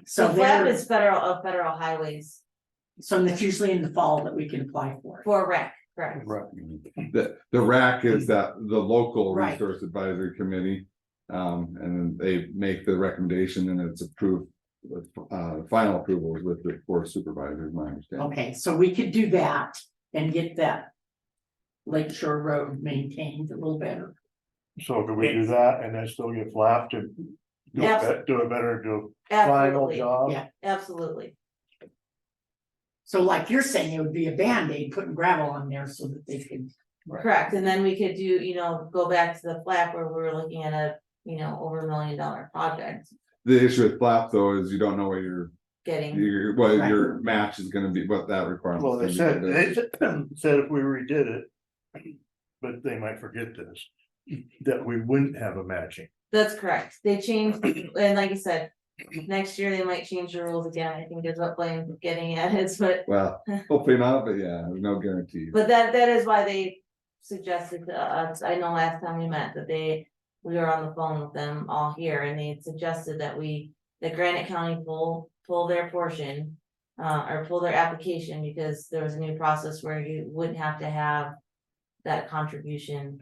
So So flap there, is federal highways so that's usually in the fall that we can apply for it. for rec, correct? right, The RAC is the local Right. resource advisory committee. And then they make the recommendation and it's approved. With final approvals with the board of supervisors, my understanding. Okay, so we could do that and get that Lakeshore Road maintained a little better. so could we do that and then still get flapped and Do it better, do a final Absolutely, job. Yeah. absolutely. So like you're saying, it would be a Band-Aid, putting gravel on there so that they could. Correct, and then we could do, go back to the flap where we were looking at a, over $1 million project The issue with flap though is you don't know what getting. what your match is gonna be, what that requirement. Well, they said if we redid it, but they might forget this, that we wouldn't have a matching. That's correct, they changed, and like I said, next year they might change the rules again, I think is what Blaine getting at is, but. Well, hopefully not, but yeah, there's no guarantee. But that is why they suggested to us, I know last time we met that we were on the phone with them all here and they had suggested that that Granite County pull their portion. Or pull their application because there was a new process where you wouldn't have to have that contribution,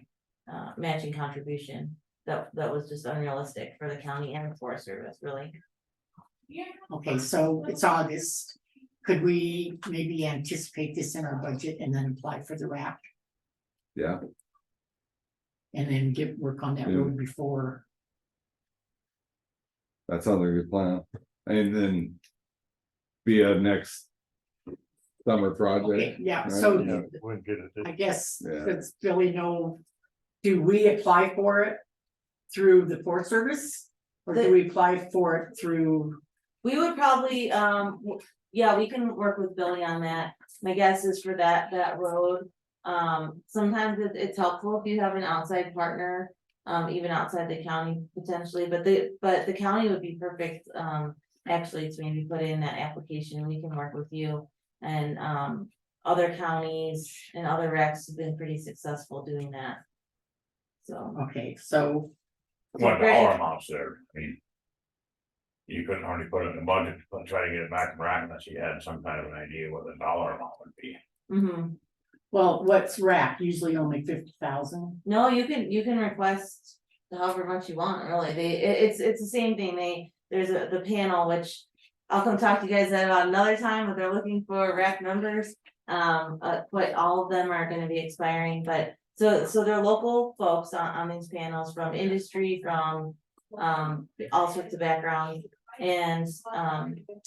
matching contribution. That was just unrealistic for the county and the Forest Service, really. Okay, so it's August. Could we maybe anticipate this in our budget and then apply for the RAP? Yeah, And then work on that Yeah. road before? that sounds like a good plan. And then be a next summer Okay, project. yeah, right? so Yeah. Wouldn't get it. I guess, Yeah. does Billy know, do we apply for it through the Forest Service? Or do we apply for it through, We would probably, yeah, we can work with Billy on that. My guess is for that road. Sometimes it's helpful if you have an outside partner, even outside the county potentially, but the county would be perfect, actually, to maybe put in that application, we can work with you. And, other counties and other recs have been pretty successful doing that. So, okay, so, What Great. dollar amounts there, I mean. You couldn't hardly put it in the budget, but try to get it back from rack unless you had some kind of an idea what the dollar amount would be. mhm. well, what's RAP, usually only 50,000? No, you can request however much you want, really, it's the same thing, there's the panel, which. I'll come talk to you guys about another time, but they're looking for rec members, but all of them are gonna be expiring, but. So they're local folks on these panels from industry, from, all sorts of backgrounds. And,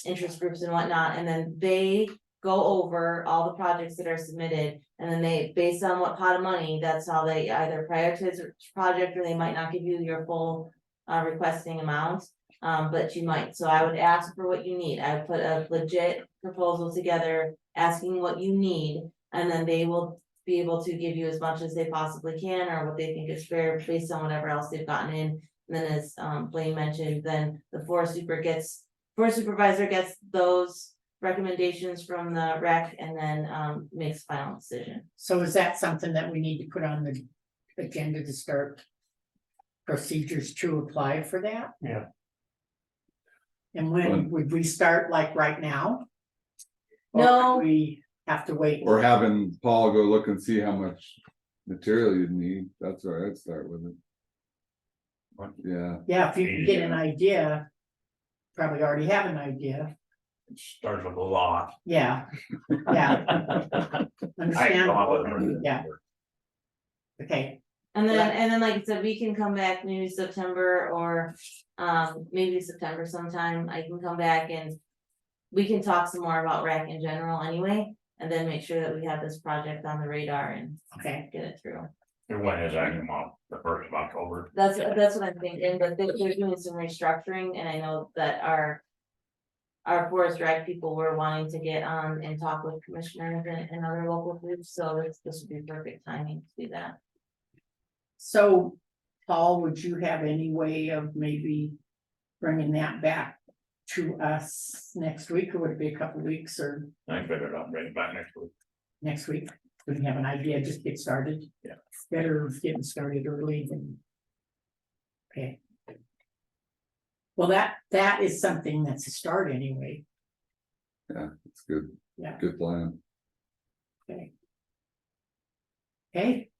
interest groups and whatnot, and then they go over all the projects that are submitted. And then they, based on what pot of money, that's how they either prioritize a project, or they might not give you your full, requesting amount. But you might, so I would ask for what you need, I would put a legit proposal together, asking what you need. And then they will be able to give you as much as they possibly can, or what they think is fair, based on whatever else they've gotten in. And then as, Blaine mentioned, then the forest supervisor gets those recommendations from the rec and then, makes final decision. So is that something that we need to put on the agenda to start procedures to apply for that? Yeah. And when would we start, like right now? Or No. would we have to wait? Or having Paul go look and see how much material you'd need, that's where I'd start with it. Yeah, Yeah, if you can get an idea, probably already have an idea, It starts with a lot. yeah, yeah. I Understand, come up with a- yeah. Okay, And Yeah. then, like I said, we can come back maybe September or, maybe September sometime, I can come back and. We can talk some more about rec in general anyway, and then make sure that we have this project on the radar and okay, get it through. And when is that come up? The first of October? That's what I'm thinking, but they're doing some restructuring, and I know that our forest rec people were wanting to get on and talk with commissioners and other local groups, so this would be perfect timing to do that. so, Paul, would you have any way of maybe bringing that back to us next week, or would it be a couple weeks, or I figured I'll bring it back next week. next week? We can have an idea, just get started. Yeah. Better getting started early than. Okay. Well, that is something that's a start anyway, yeah, it's good. Yeah. Good plan. okay. Okay,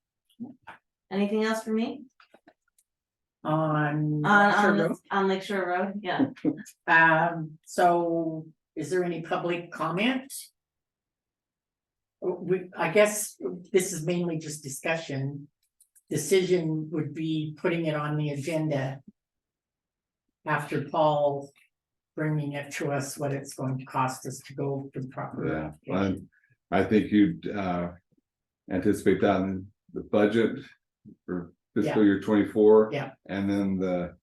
Anything else for me? on. On Lake Shore Road, yeah. So is there any public comment? I guess this is mainly just discussion. Decision would be putting it on the agenda after Paul bringing it to us, what it's going to cost us to go to the proper. Yeah, I think you'd anticipate that in the budget for fiscal year 24. Yeah. And then the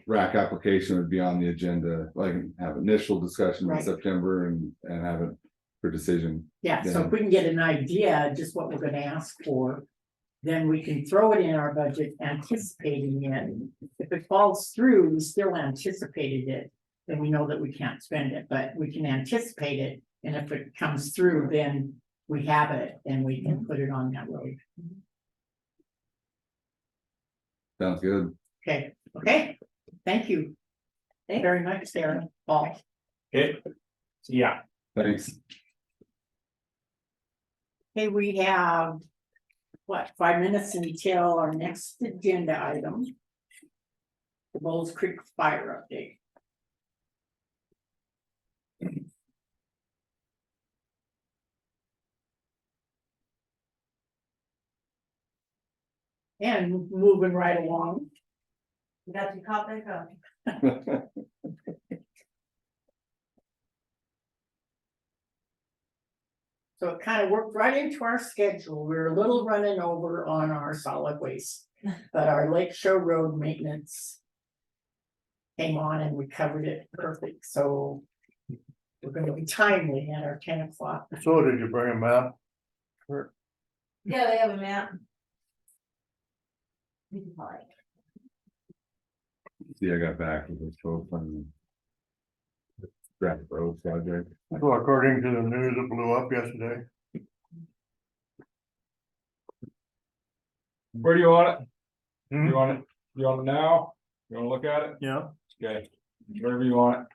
rack application would be on the agenda, like have initial discussion in Right. September and have it for decision. Yeah, so Yeah. if we can get an idea, just what we're gonna ask for, then we can throw it in our budget anticipating it. If it falls through, we still anticipated it, then we know that we can't spend it, but we can anticipate it. And if it comes through, then we have it and we can put it on that road. Sounds good. Okay, thank you. Very much, Sarah, Paul. Yeah. Thanks. Okay, we have, what, 5 minutes until our next agenda item. The Bowles Creek Fire Update. And moving right along. You got your copy, copy. So it kind of worked right into our schedule. We were a little running over on our solid waste, but our Lake Show Road maintenance came on and we covered it perfect, so we're gonna be timely at our 10 o'clock. So did you bring a map? Yeah, they have a map. You can find it. See, I got back with this whole fun. Rapid road project. So according to the news, it blew up yesterday. Where do you want it? Hmm? You want it? You want it now? You wanna look at it? Yeah. Okay, wherever you want it.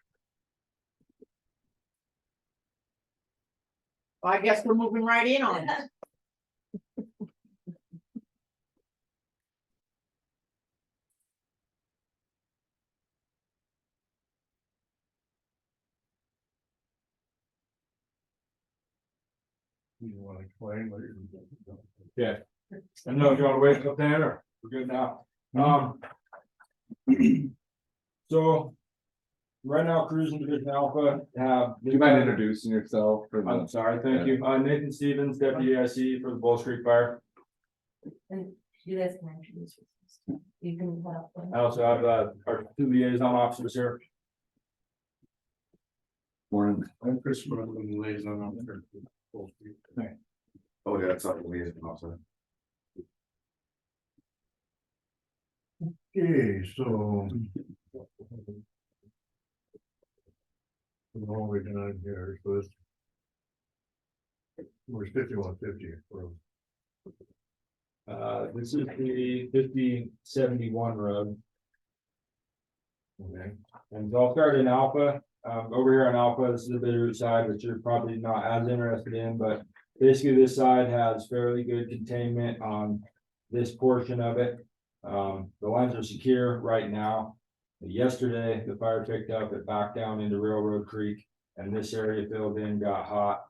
Well, I guess we're moving right in on it. You wanna explain what you're? Yeah. I know, you wanna wait up there or we're good now? So. Right now, Cruising Division Alpha have. Do you mind introducing yourself? For I'm the, sorry, thank you. Nathan Stevens, Deputy IC for the Bowles Creek Fire. And you guys can introduce yourselves. You can have one. I also have our 2 liaison officers here. morning. I'm Chris Merlin, liaison officer. Oh, yeah, that's not the liaison also. Okay, so. What we're doing here, so this. We're 5150 for. This is the 5071 road. Okay. And I'll start in Alpha, over here on Alpha, this is the Bitterroot side, which you're probably not as interested in, but basically this side has fairly good containment on this portion of it. The lines are secure right now. Yesterday, the fire picked up, it backed down into Railroad Creek, and this area filled in, got hot.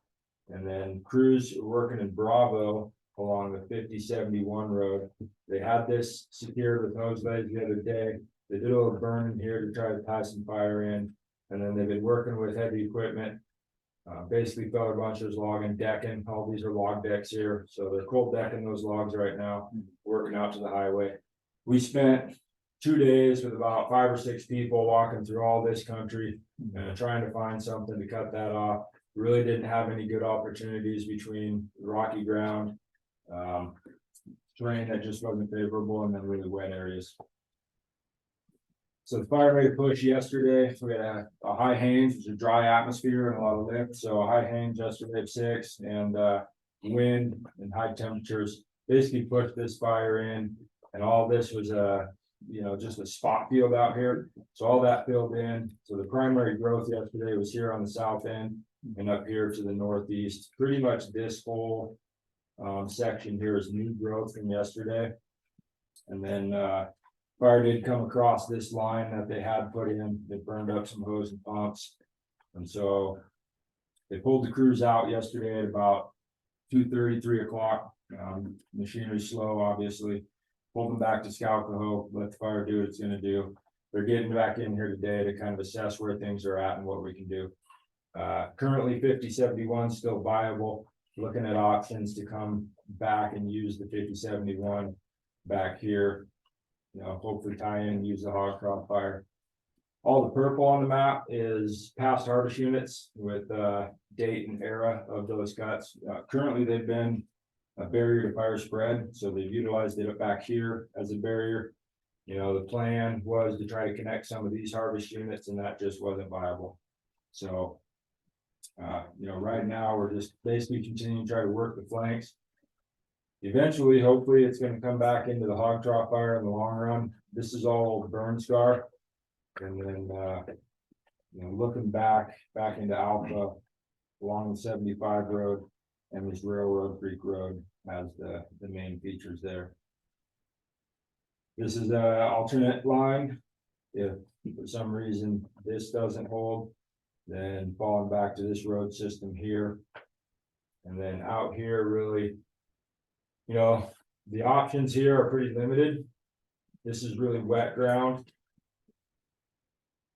And then crews working in Bravo along the 5071 road. They had this secured with hose legs the other day. They did a little burning here to try to tie some fire in, and then they've been working with heavy equipment. Basically filled a bunch of log and decking. All these are log decks here, so they're cold decking those logs right now, working out to the highway. We spent 2 days with about 5 or 6 people walking through all this country and trying to find something to cut that off. Really didn't have any good opportunities between rocky ground, terrain that just wasn't favorable, and then really wet areas. So the fire made a push yesterday. So we had a high Haines, which is a dry atmosphere and a lot of lift. So a high Haines yesterday of 6 and wind and high temperatures basically pushed this fire in. And all this was just a spot field out here. So all that filled in. So the primary growth yesterday was here on the south end and up here to the northeast. Pretty much this whole section here is new growth from yesterday. And then fire did come across this line that they had put in. They burned up some hose and pumps. And so they pulled the crews out yesterday at about 2:30, 3 o'clock. Machinery slow, obviously. Pulled them back to Scalcoho, let the fire do what it's gonna do. they're getting back in here today to kind of assess where things are at and what we can do. Currently 5071 still viable, looking at options to come back and use the 5071 back here. You know, hopefully tie in, use the hog crop fire. All the purple on the map is past harvest units with date and era of those cuts. Currently, they've been a barrier to fire spread, so they've utilized it back here as a barrier. You know, the plan was to try to connect some of these harvest units, and that just wasn't viable. So, you know, right now, we're just basically continuing to try to work the flanks. Eventually, hopefully, it's gonna come back into the hog trough fire in the long run. This is all burn scar. And then, you know, looking back into Alpha along the 75 road and this Railroad Creek Road has the main features there. This is a alternate line. If for some reason this doesn't hold, then falling back to this road system here. And then out here, really, you know, the options here are pretty limited. This is really wet ground.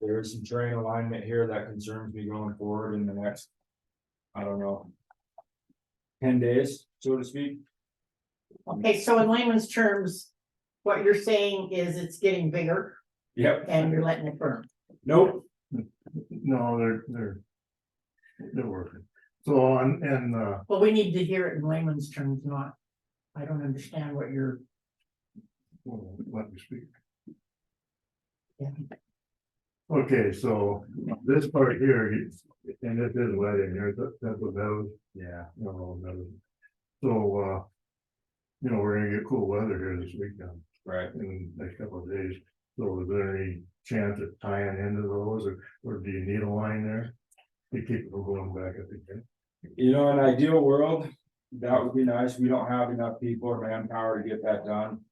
There is some terrain alignment here that concerns me going forward in the next, I don't know, 10 days, so to speak. Okay, so in layman's terms, what you're saying is it's getting bigger Yep. and you're letting it burn. Nope. No, they're working. So, and Well, we need to hear it in layman's terms, not, I don't understand what you're. well, let me speak. Yeah. Okay, so this part here, and it is wet in here, that's what that was. Yeah. No, no. So, you know, we're gonna get cool weather here this weekend, Right. in the next couple of days. So is there any chance of tying into those, or do you need a line there? To keep them going back up again? You know, in an ideal world, that would be nice. We don't have enough people or manpower to get that done.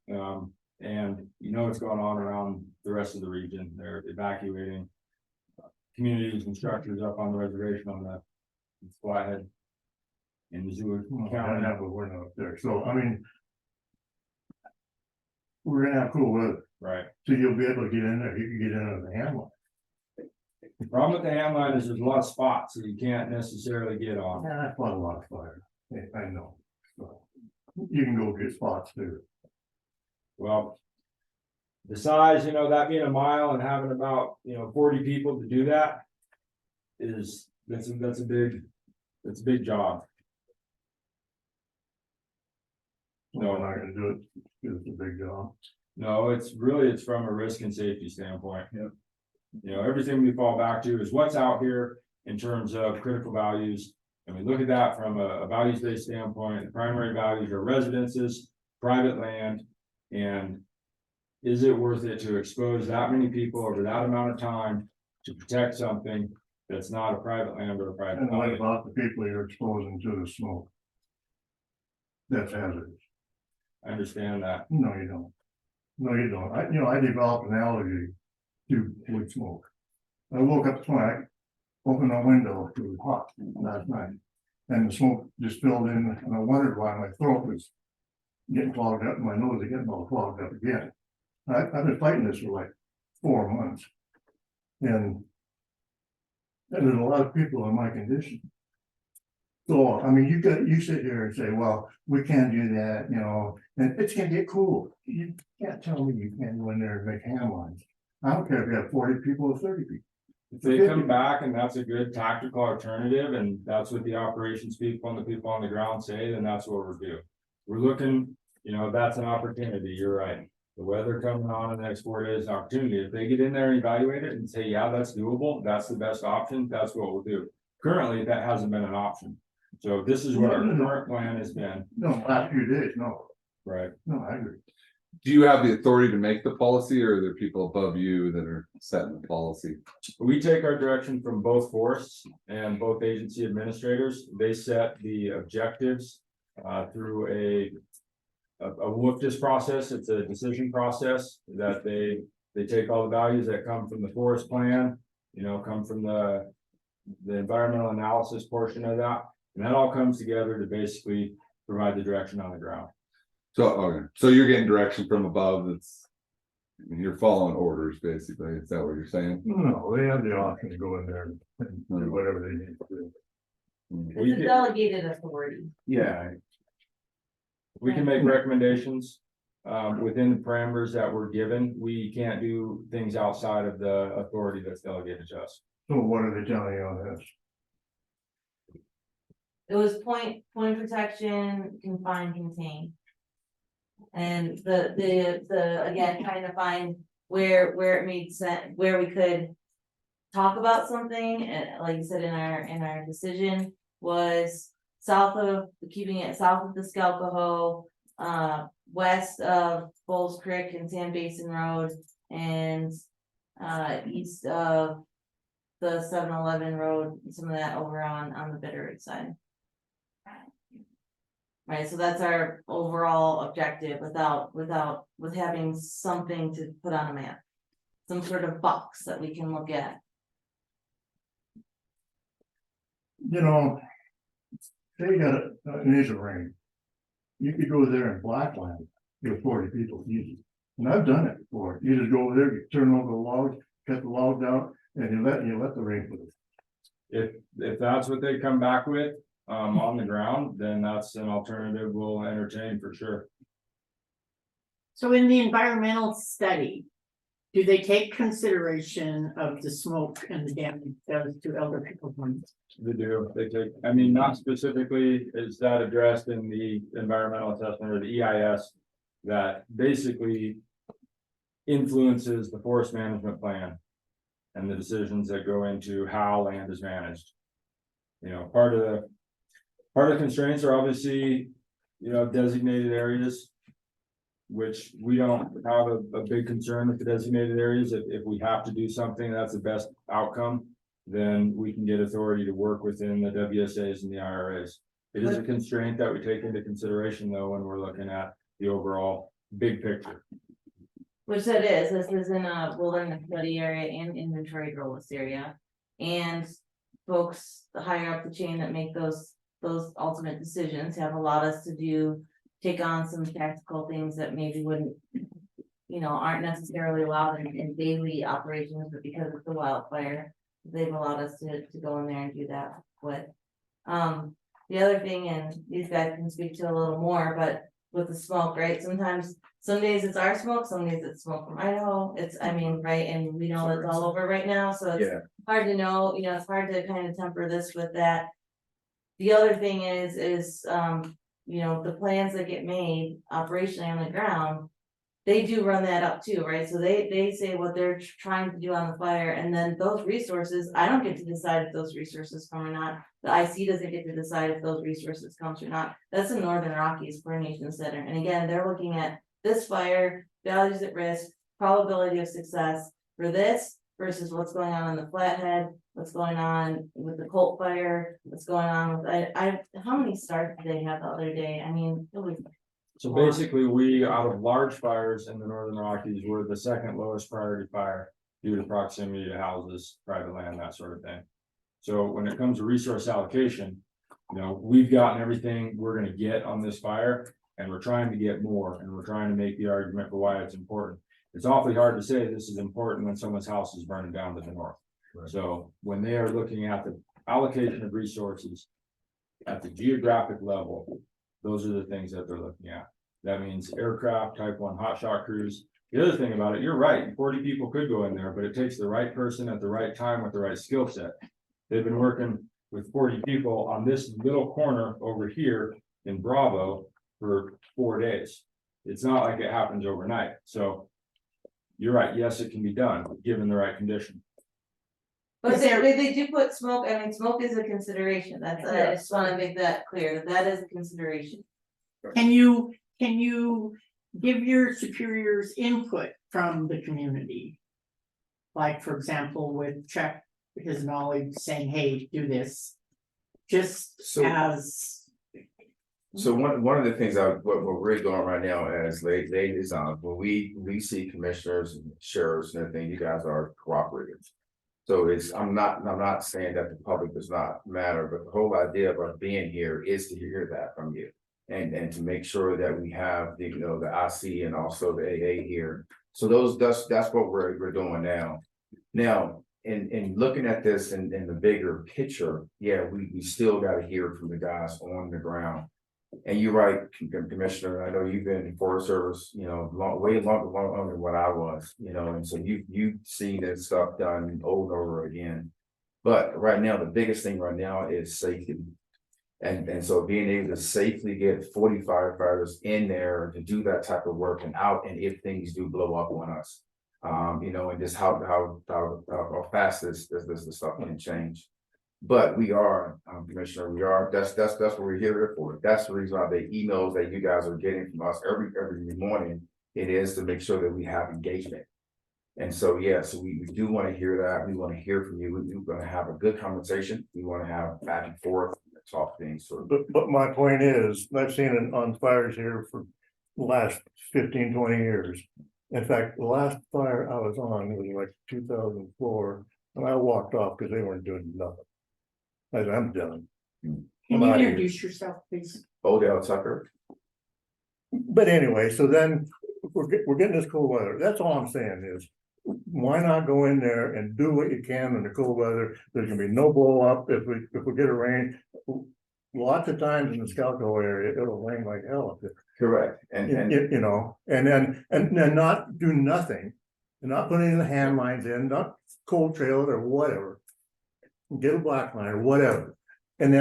And you know what's going on around the rest of the region. They're evacuating communities and structures up on the reservation on the Flathead in Missoula County. Yeah, but we're not up there, so I mean. We're gonna have cool weather, Right. so you'll be able to get in there, you can get in on the handle. The problem with the hand line is there's a lot of spots that you can't necessarily get on. Yeah, that's quite a lot of fire, I know. So, you can go get spots too. Well, the size, you know, that being a mile and having about, 40 people to do that that's a big job. No, I'm not gonna do it, it's a big job. No, it's from a risk and safety standpoint. Yep. You know, everything we fall back to is what's out here in terms of critical values. And we look at that from a values-based standpoint. The primary values are residences, private land, and is it worth it to expose that many people over that amount of time to protect something that's not a private land or a private And what property? about the people you're exposing to the smoke? That's hazardous. I understand that. No, you don't. No, you don't. I developed an allergy to wood smoke. I woke up tonight, opened my window, it was hot last night. And the smoke just filled in, and I wondered why my throat was getting clogged up, and my nose is getting all clogged up again. I've been fighting this for like 4 months. And there's a lot of people in my condition. So, I mean, you sit here and say, well, we can't do that, and it's gonna get cool. You can't tell me you can't go in there and make ham lines. I don't care if you have 40 people or 30 people. If they come back and that's a good tactical alternative, and that's what the operations people and the people on the ground say, then that's what we're doing. We're looking, that's an opportunity, you're right. The weather coming on in the next 4 days, is an opportunity. If they get in there and evaluate it and say, yeah, that's doable, that's the best option, that's what we'll do. Currently, that hasn't been an option. So this is what our current plan has been. No, last few days, no, Right. no, I agree. Do you have the authority to make the policy, or are there people above you that are setting the policy? We take our direction from both forests and both agency administrators. They set the objectives through a WFDS process. It's a decision process that they take all the values that come from the forest plan, come from the environmental analysis portion of that. And that all comes together to basically provide the direction on the ground. So, okay, so you're getting direction from above, that's I mean, you're following orders, basically, is that what you're saying? No, they have the option to go in there and do whatever they need to do. We It's a can, delegated authority. yeah. We can make recommendations, within the parameters that we're given. We can't do things outside of the authority that's delegated to us. So what are they telling you on this? It was point protection, confine, contain. And again, trying to find where it made sense, where we could. Talk about something, and like you said, in our decision was keeping it south of the Scalcoho. West of Bowles Creek and Sand Basin Road, and east of the 7-Eleven road, some of that over on the Bitterroot side. Right, so that's our overall objective with having something to put on a map. Some sort of box that we can look at. You know. They got an inch of rain. You could go there in Blackland with 40 people easy. And I've done it before. You just go over there, you turn over the log, cut the log down, and you let the rain put it. If that's what they come back with, on the ground, then that's an alternative we'll entertain for sure. So in the environmental study, do they take consideration of the smoke and the damage it does to elder people's homes? They do, they take, I mean, not specifically, is that addressed in the environmental assessment or the EIS? That basically influences the forest management plan. And the decisions that go into how land is managed. You know, part of the constraints are obviously, designated areas. Which we don't have a big concern with the designated areas. If we have to do something, that's the best outcome. Then we can get authority to work within the WSAs and the IRAs. It is a constraint that we take into consideration though, when we're looking at the overall big picture. Which it is, this is in a wilderness study area and inventory role list area. And folks higher up the chain that make those ultimate decisions have allowed us to take on some tactical things that maybe wouldn't, aren't necessarily allowed in daily operations, but because of the wildfire, they've allowed us to go in there and do that with. The other thing, and these guys can speak to a little more, but with the smoke, right? Some days it's our smoke, some days it's smoke from Idaho. Right, and we know it's all over right now, so it's hard to know, it's hard to kind of temper this with that. The other thing is, the plans that get made operationally on the ground, they do run that up too, right? So they say what they're trying to do on the fire, and then those resources, I don't get to decide if those resources come or not. The IC doesn't get to decide if those resources comes or not. That's in Northern Rockies Coordination Center. And again, they're looking at this fire, values at risk, probability of success for this versus what's going on in the Flathead, what's going on with the Colt fire, what's going on with, how many starts did they have the other day? I mean, it was. So basically, we, out of large fires in the Northern Rockies, were the second lowest priority fire due to proximity to houses, private land, that sort of thing. So when it comes to resource allocation, we've gotten everything we're gonna get on this fire, and we're trying to get more, and we're trying to make the argument for why it's important. It's awfully hard to say this is important when someone's house is burning down to the north. Right. So when they are looking at the allocation of resources at the geographic level, those are the things that they're looking at. That means aircraft, type 1 hotshot crews. The other thing about it, you're right, 40 people could go in there, but it takes the right person at the right time with the right skill set. They've been working with 40 people on this little corner over here in Bravo for 4 days. It's not like it happens overnight. So you're right, yes, it can be done, given the right condition. But they do put smoke, smoke is a consideration, I just wanna make that clear, that is a consideration. Can you give your superiors input from the community? Like, for example, with Chuck, his knowledge saying, hey, do this, just as. So one of the things what we're really doing right now as ladies when we see commissioners and sheriffs and everything, you guys are cooperative. So I'm not saying that the public does not matter, but the whole idea of us being here is to hear that from you. And to make sure that we have the IC and also the AA here So that's what we're doing now. Now, in looking at this in the bigger picture, yeah, we still gotta hear from the guys on the ground. And you're right, Commissioner, I know you've been in Forest Service, way longer than what I was, and so you've seen this stuff done over and over again. But right now, the biggest thing right now is safety. And so being able to safely get 40 firefighters in there to do that type of work and out, and if things do blow up on us. And just how fast this stuff can change. But we are, Commissioner, that's what we're here for. That's the reason why the emails that you guys are getting from us every morning, it is to make sure that we have engagement. And so, yeah, so we do want to hear that. We want to hear from you. We're going to have a good conversation. We want to have back and forth, talk things. So, But my point is, I've seen it on fires here for the last 15, 20 years. In fact, the last fire I was on was like 2004, and I walked off because they weren't doing nothing. I said, I'm done. Can I'm you outta here. introduce yourself, please? Odell Tucker. But anyway, so then we're getting this cold weather. That's all I'm saying is, why not go in there and do what you can in the cold weather? There's gonna be no blow up if we get a rain. Lots of times in the Scalco area, it'll rain like hell up there. Correct. And And then not do nothing, and not put any of the hand lines in, not cold trail it or whatever. Get a black line or whatever, and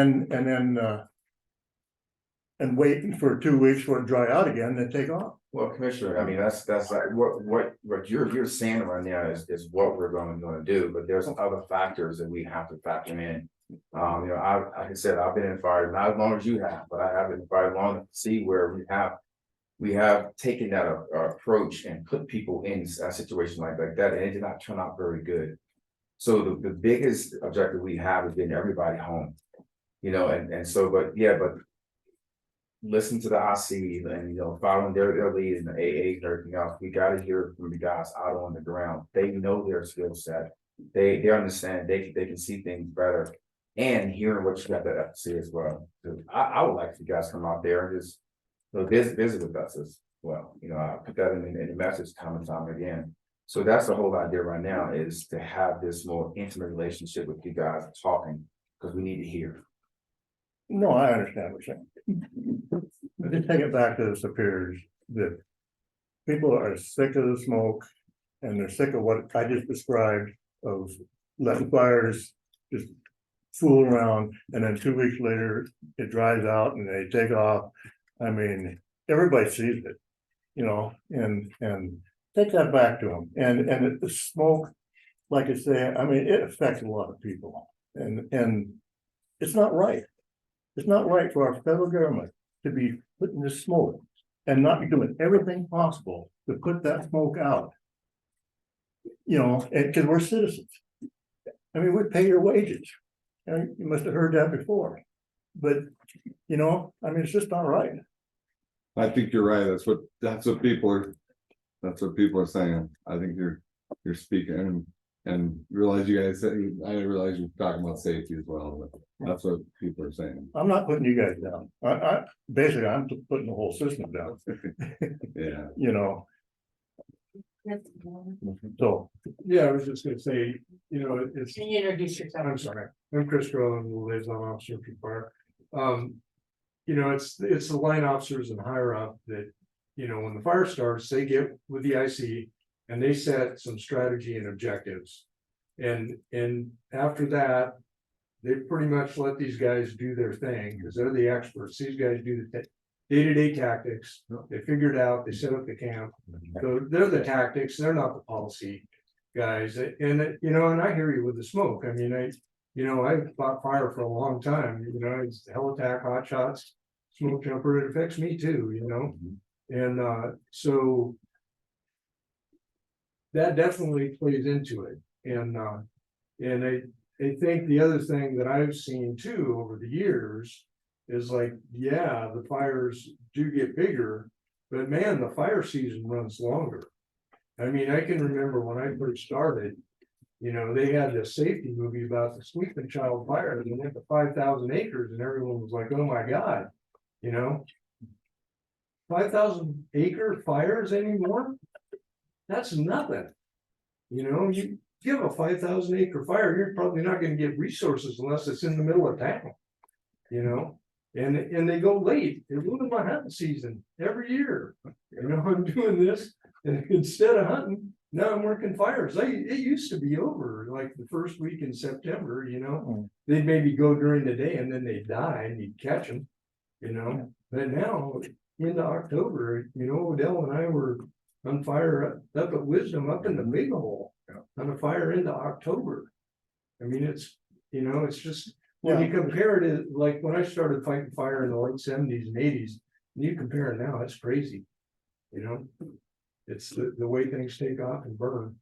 wait for 2 weeks for it to dry out again, then take off. well, Commissioner, I mean, that's like what you're saying right now is what we're going to do, but there's other factors that we have to factor in. Like I said, I've been in fire not as long as you have, but I have been in fire long enough to see where we have taken that approach and put people in a situation like that, and it did not turn out very good. So the biggest objective we have is getting everybody home, and so, but listen to the IC and, following their lead and the AA and everything else. We got to hear from the guys out on the ground. They know their skill set. They understand, they can see things better, and hearing what you got to say as well. So I would like for you guys to come out there and just visit with us as well. I put that in the message time and time again. So that's the whole idea right now, is to have this more intimate relationship with you guys talking, because we need to hear. No, I understand what you're saying. But just take it back to the superiors, that people are sick of the smoke, and they're sick of what I just described, of letting fires just fool around, and then 2 weeks later, it dries out and they take off. I mean, everybody sees it, and take that back to them. And the smoke, like I say, I mean, it affects a lot of people, and it's not right. It's not right for our federal government to be putting this smoke and not be doing everything possible to put that smoke out. Because we're citizens. I mean, we pay your wages. And you must have heard that before. But, I mean, it's just not right. I think you're right. That's what people are saying. I think you're speaking and realize you guys say, I realize you're talking about safety as well, but that's what people are saying. I'm not putting you guys down. Basically, I'm putting the whole system down. Yeah. So, Yeah, I was just gonna say, it's, Can you introduce yourself? I'm sorry, I'm Chris Grow, I'm the liaison officer for fire. It's the line officers and higher up that, when the fire starts, they get with the IC and they set some strategy and objectives. And after that, they pretty much let these guys do their thing, because they're the experts. These guys do the day-to-day tactics. They figure it out, they set up the camp. So they're the tactics, they're not the policy guys. And I hear you with the smoke. I mean, I fought fire for a long time, it's hell attack, hot shots, smoke jumper, it affects me too, And so that definitely plays into it. And I think the other thing that I've seen too over the years is like, yeah, the fires do get bigger, but man, the fire season runs longer. I mean, I can remember when I first started, they had this safety movie about the Sleeping Child fire, and they went to 5,000 acres, and everyone was like, oh my God, 5,000 acre fires anymore? that's nothing. You know, you give a 5,000 acre fire, you're probably not gonna get resources unless it's in the middle of town. You know, and they go late, they ruin my hunting season every year. You know, I'm doing this, and instead of hunting, now I'm working fires. It used to be over like the first week in September, you know. They'd maybe go during the day and then they'd die and you'd catch them, you know. But now, into October, you know, Odell and I were on fire up at Wisdom, up in the Big Hole, on a fire into October. I mean, it's, you know, it's just, when you compare it to, like, when I started fighting fire in the late 70s and 80s, you compare it now, it's crazy. You know, it's the way things take off and burn.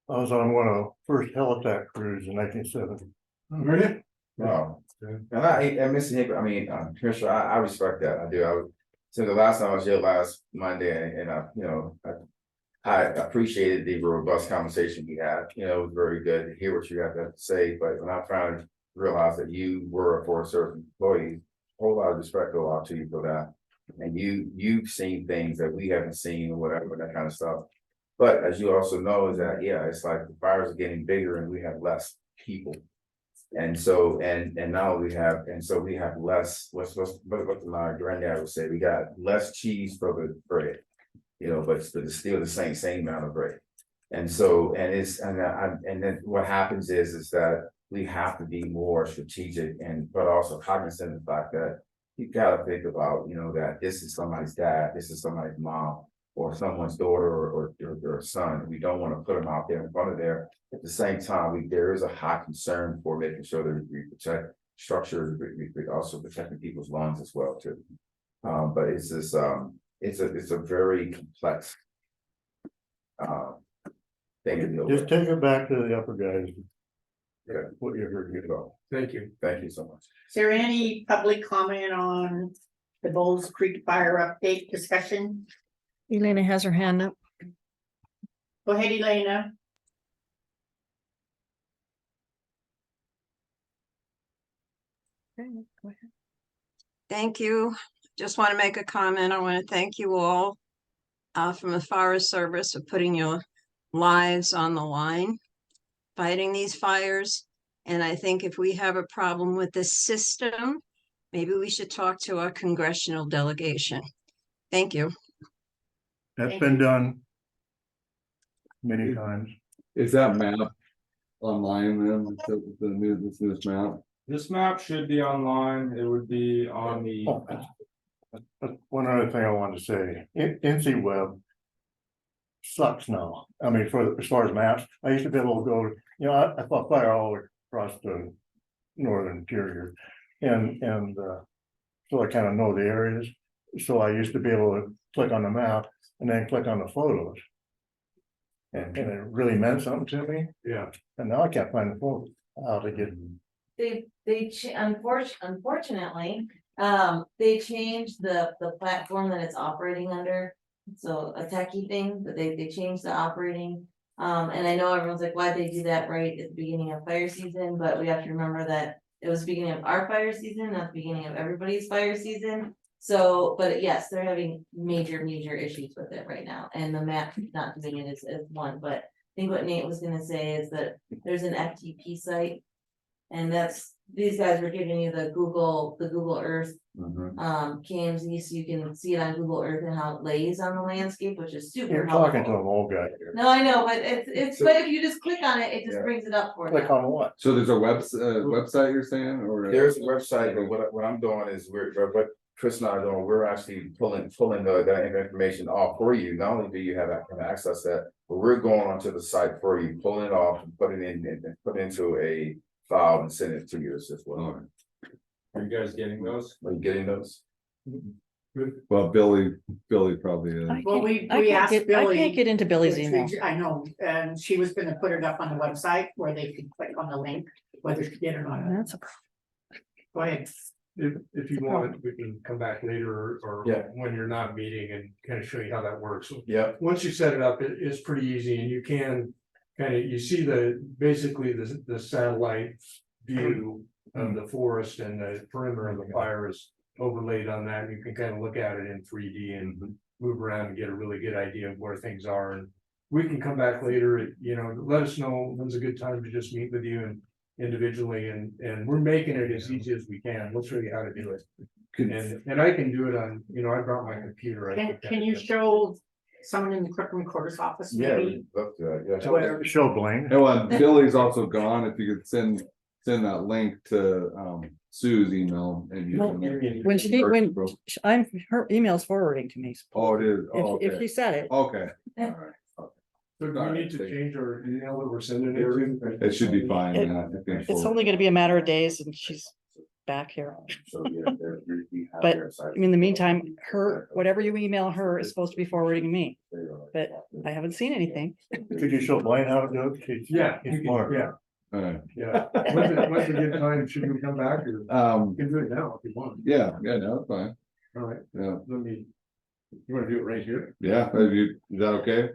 I was on one of the first Helitack crews in 1970. Really? Wow. And Mr. Hinkle, I mean, Commissioner, I respect that, I do, since the last time I was here last Monday, and you know, I appreciated the robust conversation we had, you know, it was very good to hear what you had to say, but when I finally realized that you were a Forest Service employee, a whole lot of respect go out to you for that. And you've seen things that we haven't seen or whatever, that kind of stuff. But as you also know, is that, yeah, it's like the fires are getting bigger and we have less people. And so, and now we have less, what my granddad would say, we got less cheese for the bread. You know, but it's still the same amount of bread. And so, and then what happens is that we have to be more strategic but also cognizant of the fact that you gotta think about, you know, that this is somebody's dad, this is somebody's mom, or someone's daughter or son. We don't want to put them out there in front of there. At the same time, there is a high concern for making sure that we protect structures, we also protecting people's lungs as well too. But it's this, it's a very complex thing to deal Just with. take it back to the upper guys. Yeah. What you heard me about. Thank you. Thank you so much. Is there any public comment on the Bowles Creek fire update discussion? Elena has her hand up. Go ahead, Elena. Okay, go ahead. Thank you. Just want to make a comment. I want to thank you all from the Forest Service for putting your lives on the line, fighting these fires. And I think if we have a problem with this system, maybe we should talk to our congressional delegation. Thank you. That's been done many times. Is that map online then, this newest map? This map should be online, it would be on the. Oh, that's one other thing I wanted to say, NC Web sucks now. I mean, as far as maps, I used to be able to go, you know, I fought fire all across the northern interior. And so I kind of know the areas. So I used to be able to click on the map and then click on the photos. And it really meant something to me. Yeah. And now I can't find the photos, how to get. Unfortunately, they changed the platform that it's operating under. So a techie thing, but they changed the operating. And I know everyone's like, why'd they do that right at the beginning of fire season? But we have to remember that it was the beginning of our fire season, not the beginning of everybody's fire season. So, but yes, they're having major issues with it right now, and the map not doing it is one, but I think what Nate was gonna say is that there's an FTP site. And these guys were giving you the Google Earth cams, and so you can see it on Google Earth and how it lays on the landscape, which is super You're helpful. talking to an old guy here. No, I know, but but if you just click on it, it just brings it up for you. Click on what? So there's a website you're saying, or? There's a website, but what I'm doing is what Chris and I are doing, we're actually pulling that information off for you. Not only do you have access to that, but we're going onto the site for you, pulling it off and putting it in and put it into a file and send it to you as well. Are you guys getting those? Are you getting those? Well, Billy probably is. Well, we I asked can't Billy. get into Billy's email. I know, and she was gonna put it up on the website where they could click on the link, whether she did or not. That's a Go ahead. If you want, we can come back later or Yeah. when you're not meeting and kind of show you how that works. Yeah. Once you set it up, it's pretty easy and you can kind of, you see basically the satellite view of the forest and the perimeter of the fire is overlaid on that. You can kind of look at it in 3D and move around and get a really good idea of where things are. And we can come back later, you know, let us know when's a good time to just meet with you and individually, and we're making it as easy as we can. We'll show you how to do it. And I can do it on, you know, I brought my computer. Can you show someone in the clerk recorder's office Yeah, maybe? we'd love to, yeah. Where- Show Blaine. And well, Billy's also gone, if you could send that link to, Sue's email and you Well, can. When her email's forwarding to me. Oh, it is, oh, If she okay, said it, okay, So do we need to change our email that we're sending it to? it should be fine, It- yeah, I think. it's only gonna be a matter of days and she's back here. So, yeah, we have But, their site. In the meantime, whatever you email her is supposed to be forwarding to me, but I haven't seen anything. Could you show Blaine how to do it? Yeah, He's more. yeah, Alright, yeah. When's a good time? Should we come back or? We can do it now if you want. yeah, no, it's fine, All right, yeah, let me. You wanna do it right here? yeah, is that okay?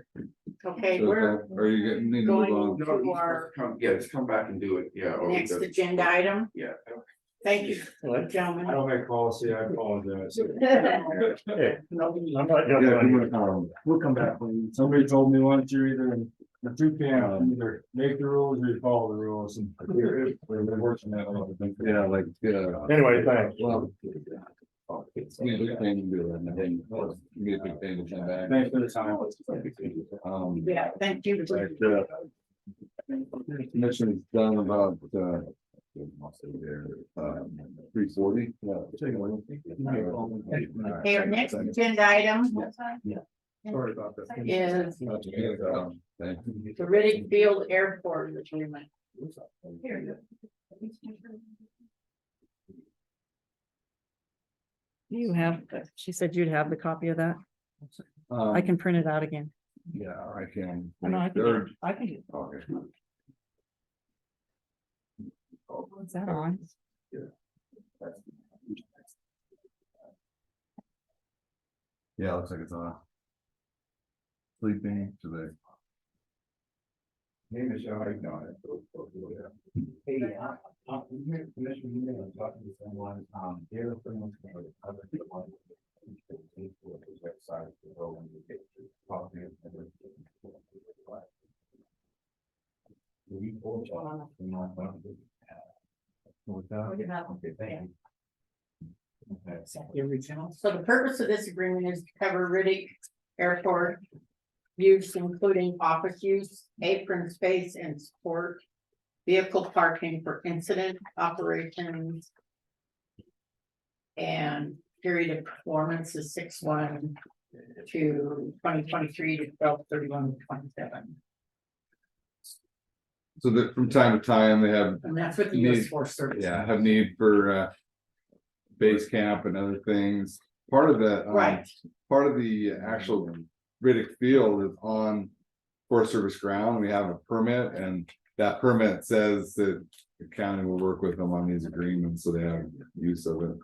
Okay, So, we're Are you getting, need to move on? going to our Just come back and do it, yeah. or we next could- agenda item. Yeah. Thank you, I gentlemen. don't make policy, I apologize. Hey, No, I'm not. Yeah, We'll come back. Somebody told me once you're either, the two can, either make the rules or you follow the rules and. We're working that a little bit. yeah, like, Anyway, thanks. well. It's a big thing to do, and then, be a big thing to come back. Thanks for the time. Yeah, thank you. Commission's done about, 340. Okay, our next agenda item Sorry about that. is Thank you. the Riddick Field Airport agreement. You have, she said you'd have the copy of that. I Um, can print it out again. yeah, I can. Oh, no, I They're- can, I can. Okay. Is that on? Yeah, looks like it's on. Sleeping today. Hey, Michelle, how you doing? Hey, I'm here, Commissioner, I'm talking to someone, they're pretty much gonna have other people. Website to go and get your copy of everything. We both are in my phone. With that? Okay, thank you. Okay. So the purpose of this agreement is to cover Riddick Airport use, including office use, apron space and support, vehicle parking for incident operations, and period of performance is 6/1 to 2023 to 12/31/27. So that from time to time, they have, And that's what the Need- US Force Service. yeah, have need for, base camp and other things. Part of the, Right. part of the actual Riddick Field is on Forest Service ground. We have a permit, and that permit says that the county will work with them on these agreements, so they have use of it.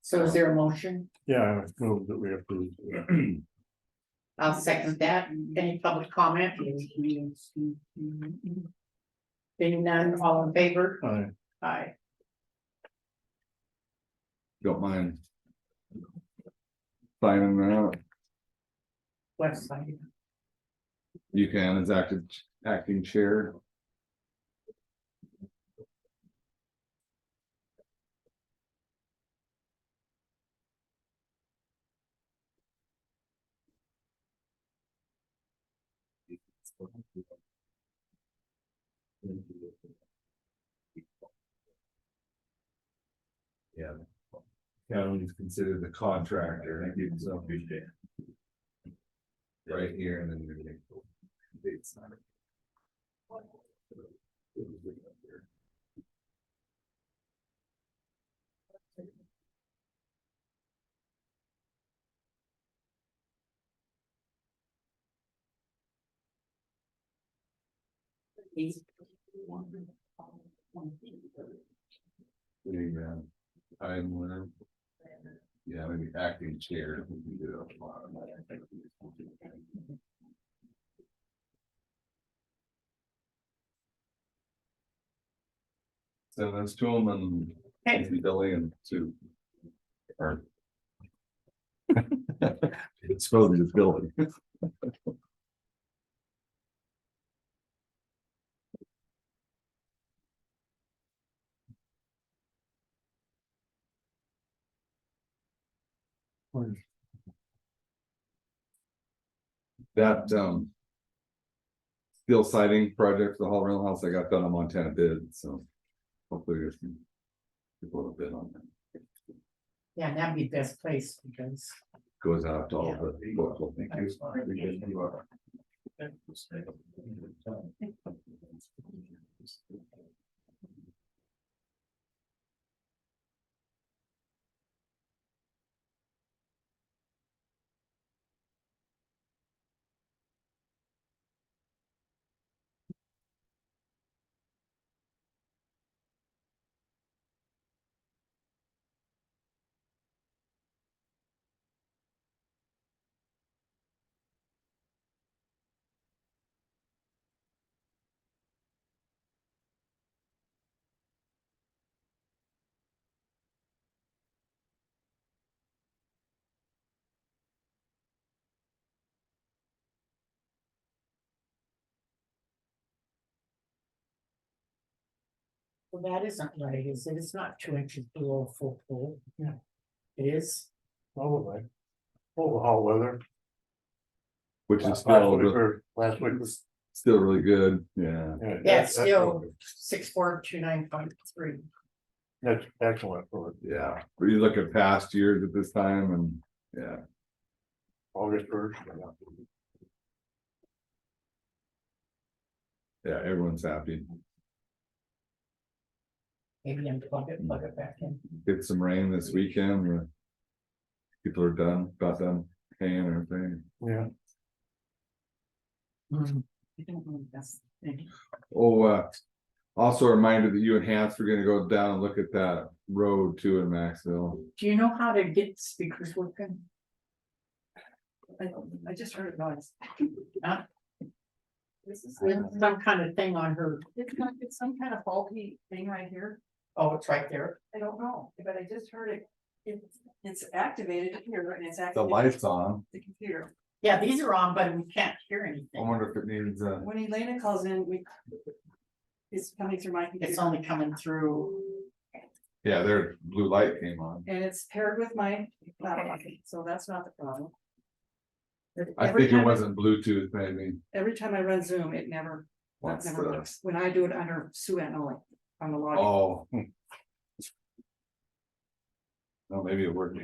So is there a motion? Yeah, I move that we approve. I'll second that. Any public comment? Being none, all in favor? Aye. Aye. Don't mind. Signing that, West side. you can, as acting chair. Yeah. County is considered the contractor, I give some. Right here and then. Dates on it. The, I'm winner. Yeah, maybe acting chair. We can do it tomorrow. So that's to them and maybe Billy and Sue. Or. It's supposed to be Billy. That, steel siding project for the Hall Rental House, I got done on Montana bid, so hopefully there's some people have bid on that. Yeah, that'd be best place because Goes out to all the local. Thank you. well, that isn't right, is it? It's not 2 inches below full pool. Yeah. It is. Probably. Oh, the hot weather. Which is Last still, week or last week was. still really good, yeah. Yeah, it's still 64293. That's excellent for Yeah, but you look at past years at this time and, yeah, August 1st. yeah, everyone's happy. Maybe unplug it back in. Get some rain this weekend, people are done, about done paying and everything. Yeah. I don't know if that's the thing. Oh, also a reminder that you and Hans are gonna go down and look at that road too in Maxville. Do you know how to get speakers working? I just heard it noise. Huh? This is, There's some kind of thing on her, it's some kind of faulty thing right here. oh, it's right there. I don't know, but I just heard it. It's activated here and it's The activated. light's on, The computer. Yeah, these are on, but we can't hear I anything. wonder if it needs, When Elena calls in, it's coming through my It's computer only coming through. yeah, their blue light came on. and it's paired with my laptop, so that's not the problem. I Every think it time wasn't Bluetooth maybe. Every time I run Zoom, it never, that What's never the- works. When I do it under Suet only, on the login. Oh. Well, maybe it worked.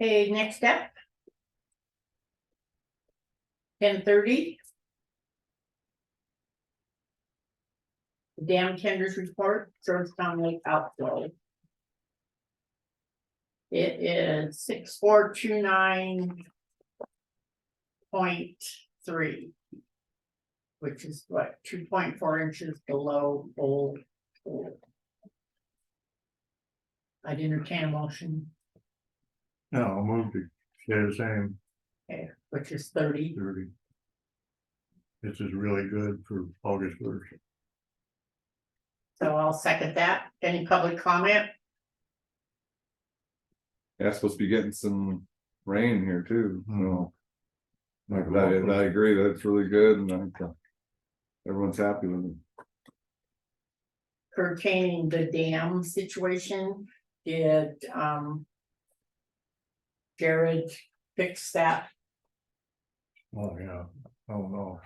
Okay, next step. 10:30. Dam tenders report, Georgetown Lake outflow. It is 6429.3. Which is what, 2.4 inches below old. I'd entertain a motion, No, I'll move to stay the same, okay, which is 30. 30. This is really good for August 1st. So I'll second that. Any public comment? Yeah, supposed to be getting some rain here too, so. Like I agree, that's really good and I think everyone's happy with it. Pertaining the dam situation, did Jared fix that? Oh, yeah, oh, no.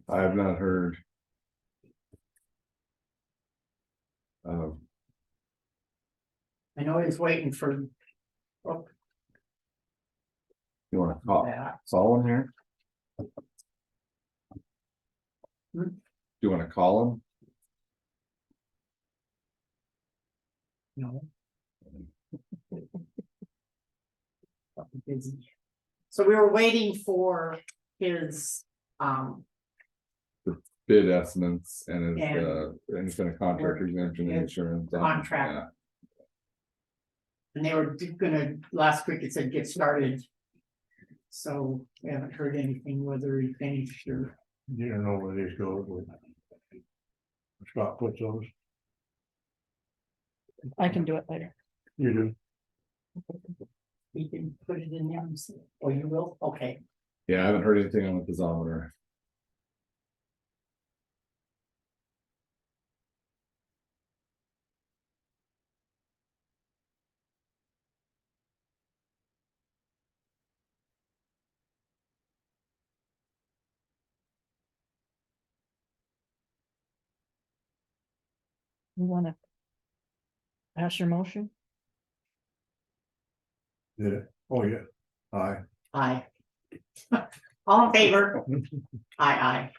I have not heard. I know he's waiting for You wanna call that. Solomon here? Hmm? Do you wanna call him? No. Busy. So we were waiting for his bid estimates and his, And- independent contractor exemption and insurance. Contract. Yeah. And they were gonna, last week it said get started. So we haven't heard anything whether he finished or, You don't know where these go with. Scott puts those, I can do it later. you do, he can put it in there and say, oh, you will, okay. Yeah, I haven't heard anything on the piezometer. You wanna pass your motion? did it, oh, yeah, aye. Aye. All in favor? Aye, aye.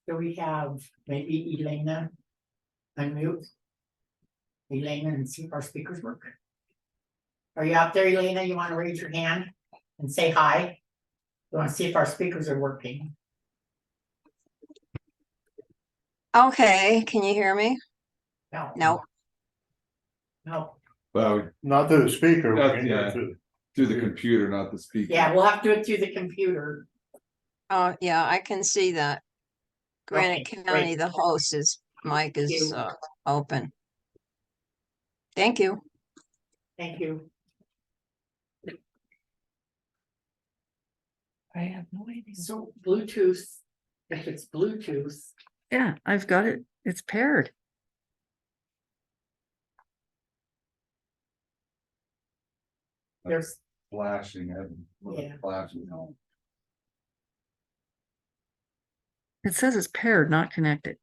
So we have maybe Elena. Unmute. Elena, and see if our speakers work. Are you out there, Elena? You want to raise your hand and say hi? We want to see if our speakers are working. Okay, can you hear me? No. No. No. Well, Not to the speaker, we can Yeah. hear it through the computer, not the speaker. Yeah, we'll have to do it through the computer. Oh, yeah, I can see that. Granite Okay, County, great. the host's mic is you. open. Thank you. Thank you. I have no idea. So Bluetooth, if it's Bluetooth, Yeah, I've got it. It's paired. there's, Flashing, Yeah. flashing. It says it's paired, not connected.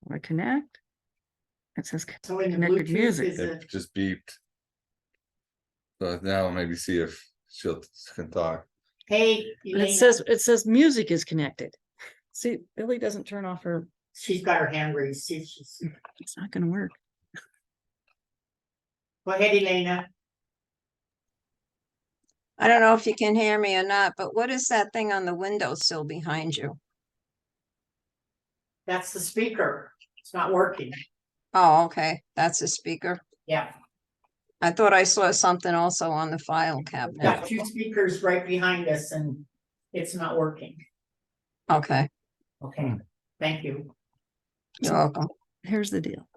When I connect, it says so in the connected Bluetooth music. is a, It just beeped. So now maybe see if she'll can talk. hey, And Elena, it says music is connected. See, Billy doesn't turn off her, she's got her hand raised, see if she's, it's not gonna work. go ahead, Elena. I don't know if you can hear me or not, but what is that thing on the windowsill behind you? That's the speaker. It's not working. Oh, okay, that's a speaker. Yeah, I thought I saw something also on the file cabinet. got two speakers right behind us and it's not working. Okay, Okay, thank you. you're welcome. Here's the deal.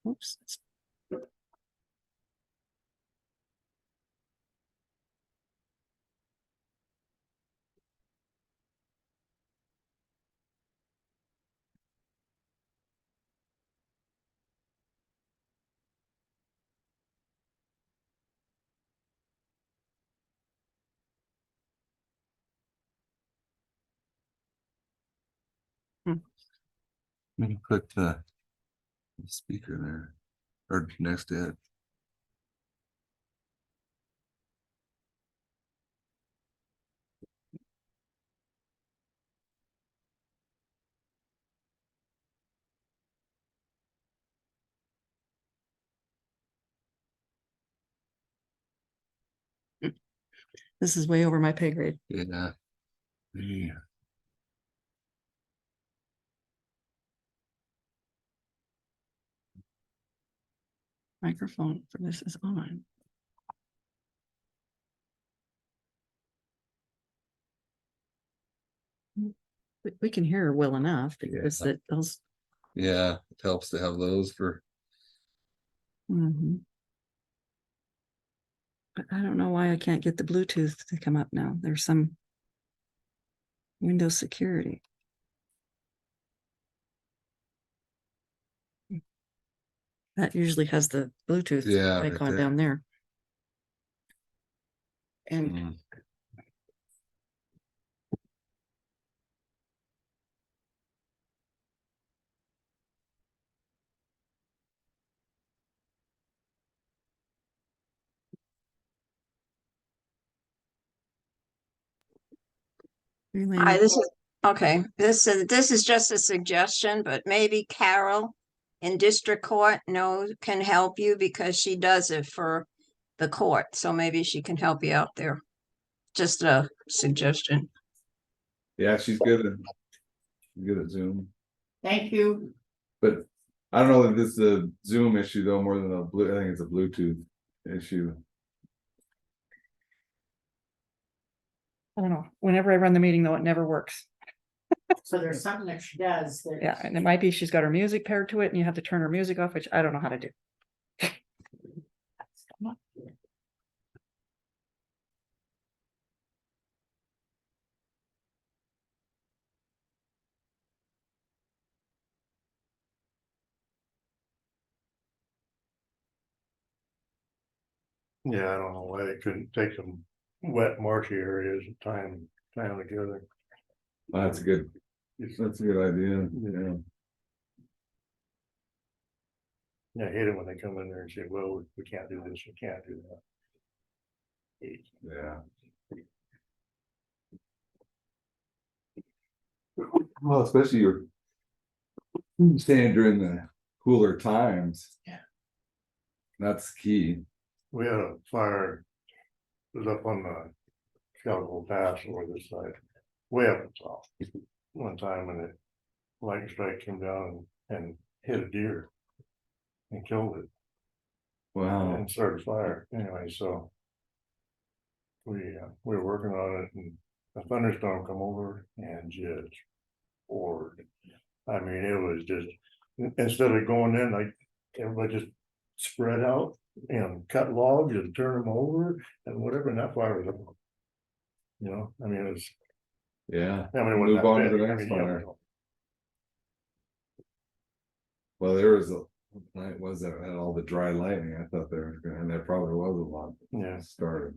Oops. Maybe put the speaker there or next to it. This is way over my pay grade. Yeah. Yeah. Microphone for this is on. We can hear her well enough because Yeah. that those. Yeah, it helps to have those for. Mhm. But I don't know why I can't get the Bluetooth to come up now. There's some Windows security. That usually has the Bluetooth Yeah, right icon there. down there. And Mm. Hi, this is, okay, this is just a suggestion, but maybe Carol in district court can help you because she does it for the court, so maybe she can help you out there. Just a suggestion. Yeah, she's good at Zoom, Thank you. but I don't know that this is a Zoom issue though, more than I think it's a Bluetooth issue. I don't know. Whenever I run the meeting though, it never works. So there's something that she does that. Yeah, and it might be she's got her music paired to it and you have to turn her music off, which I don't know how to do. Yeah, I don't know why they couldn't take some wet marshy areas and tie them together. That's good. That's a good idea. Yeah. Yeah, I hate it when they come in there and say, well, we can't do this, we can't do that. Yeah. Well, especially you're staying during the cooler times. Yeah. That's key. We had a fire. It was up on the Scoutable Pass over this side, way up in south. One time when it lightning strike came down and hit a deer. And killed it. Wow. And started fire anyway, so. We were working on it and a thunderstorm come over and just poured. I mean, it was just, instead of going in, like, everybody just spread out and cut logs and turn them over and whatever, and that fire was up. You know, I mean, it was, Yeah. I mean, it Move wasn't on that to the big. I next mean, fire. Well, there was a night was that had all the dry lightning. I thought there was gonna, and there probably was a lot. Yeah. Started.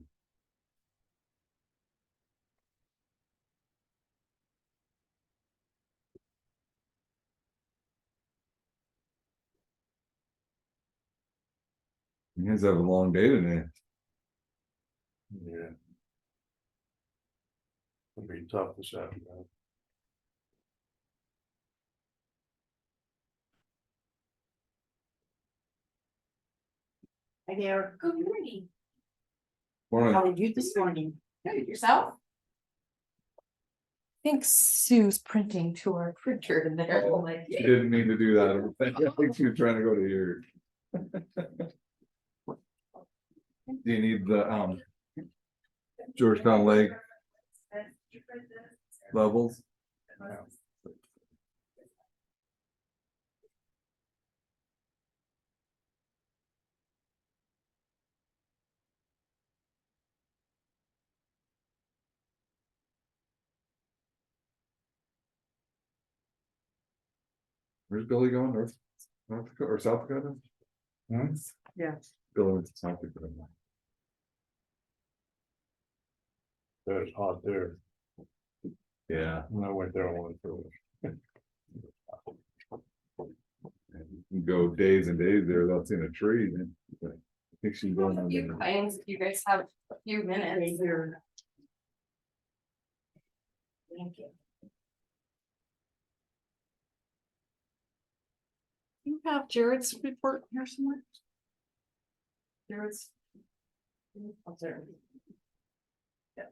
You guys have a long day today. Yeah. It'll be tough this afternoon. Hi there. Good morning. Morning. How are you this morning? Good, yourself? I think Sue's printing to our printer in there. I'm like, She didn't mean to do that. I think she was trying to go to here. Do you need the Georgetown Lake levels? Where's Billy going? North Dakota or South Dakota? Yeah. Billy went to South Dakota. It's hot there. Yeah. When I went there, I wanted to. You can go days and days there without seeing a tree. And I think she's going on there. Claims, if you guys have a few minutes. Thank you. You have Jared's report here somewhere? Jared's. Oh, there. Yeah.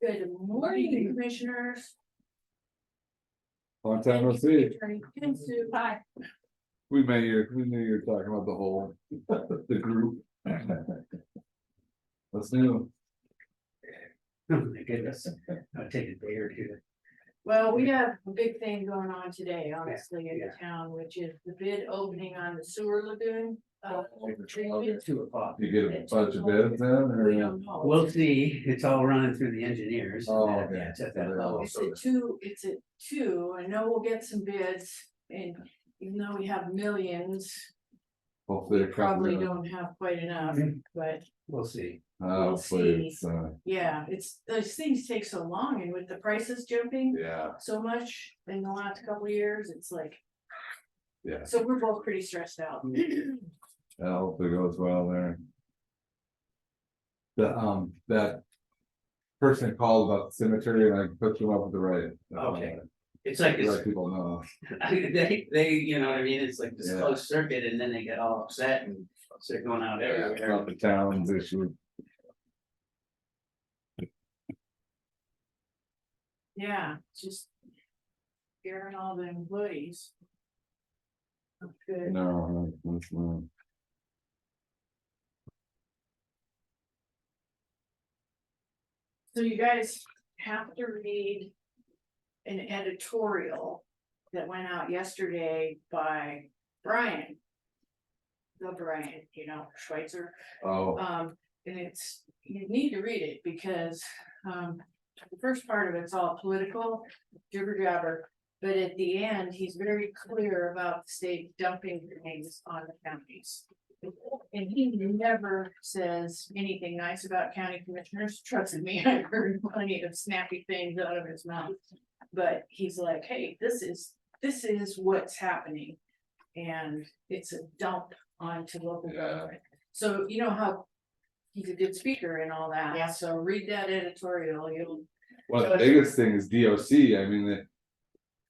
Good morning, commissioners. Long time no see. Attorney Kinsu, hi. We knew you were talking about the whole, the group. What's new? Oh my goodness, I'll take a day or two. Well, we have a big thing going on today, honestly, in the town, which is the bid opening on the sewer lagoon. Treatment. 2 o'clock. You get a bunch of bids in or? We don't know. We'll see, it's all running through the engineers. Oh, okay. Yeah, it's at that level. It's at two, I know we'll get some bids, and even though we have millions, Hopefully. we it comes probably in. don't have quite enough, but We'll see. Hopefully it's, yeah, it's, those things take so long, and with the prices jumping yeah, so much in the last couple of years, it's like. Yeah. So we're both pretty stressed out. that hopefully goes well there. That person called about the cemetery and I put them up with the right. Okay. It's like, Let people know. they, you know what I mean, it's like this Yeah. closed circuit and then they get all upset and start going out Yeah, everywhere. Not the town's issue. Yeah, just. Scaring all the employees. Good. No, that's not. So you guys have to read an editorial that went out yesterday by Brian. The Brian, Schweitzer. Oh, And it's, you need to read it because, the first part of it's all political, jibber jabber. But at the end, he's very clear about the state dumping things on the counties. And he never says anything nice about county commissioners. Trust me, I've heard plenty of snappy things out of his mouth. But he's like, hey, this is what's happening. And it's a dump onto local Yeah. government. So you know how he's a good speaker and all that. Yeah. So read that editorial, you'll. well, the biggest thing is DOC, I mean,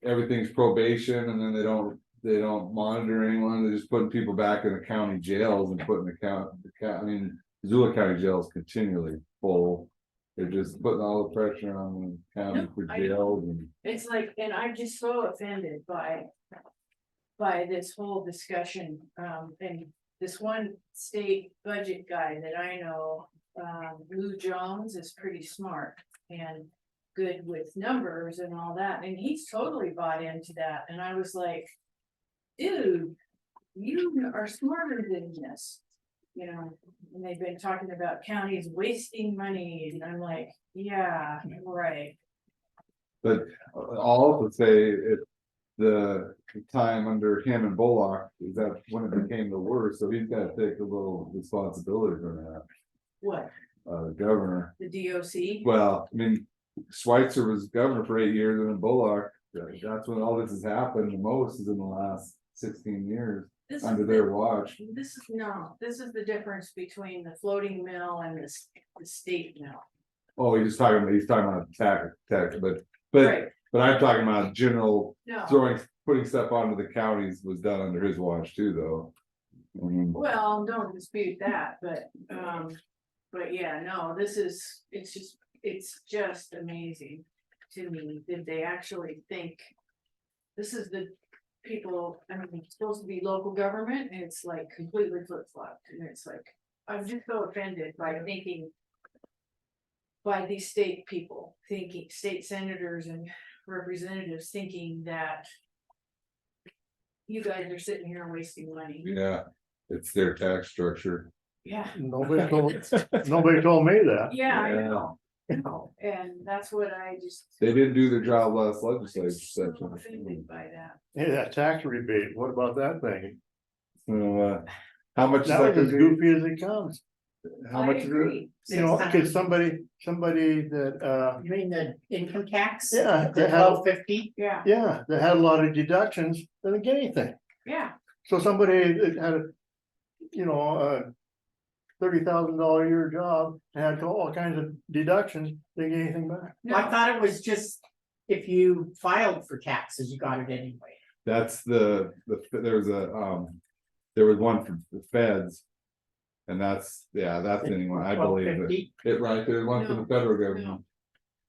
everything's probation and then they don't monitor anyone, they're just putting people back in the county jails and putting I mean, Missoula County jail is continually full. They're just putting all the pressure on the county No, for I know. jails and, It's like, and I'm just so offended by this whole discussion, and this one state budget guy that I know, Lou Jones is pretty smart and good with numbers and all that, and he's totally bought into that, and I was like, dude, you are smarter than this. And they've been talking about counties wasting money, and I'm like, yeah, right. but I'll also say if the time under him and Bullock is that when it became the worst, so he's gotta take a little responsibility for What, that, the governor. the DOC? Well, I mean, Schweitzer was governor for 8 years and then Bullock, that's when all this has happened the most is in the last 16 years This under is their watch. This is the difference between the floating mill and the state mill. Oh, he's talking about tax, but Right. I'm talking about general No, putting stuff onto the counties was done under his watch too, though. I mean, well, don't dispute that, but yeah, no, it's just amazing to me that they actually think. This is the people, I mean, it's supposed to be local government, and it's like completely flip-flopped, and it's like, I'm just so offended by thinking. By these state people thinking, state senators and representatives thinking that. You guys are sitting here wasting money. yeah, it's their tax structure. Yeah. Nobody told me that. Yeah, I Yeah. know, and that's what I just. They didn't do their job last I'm legislature so session. offended by that. Hey, that tax rebate, what about that thing? So, how much is That that was as gonna be? goofy as it comes. How I much is it? agree. Cause somebody that, You mean the income tax? Yeah, The they have- 1250? Yeah, yeah, that had a lot of deductions, didn't get anything. yeah, So somebody that had a $30,000 a year job, and had all kinds of deductions, didn't get anything back. I thought it was just if you filed for taxes, you got it anyway. That's there was one for the feds. And that's anyone, I believe it, 1250? right, there's one for the federal government.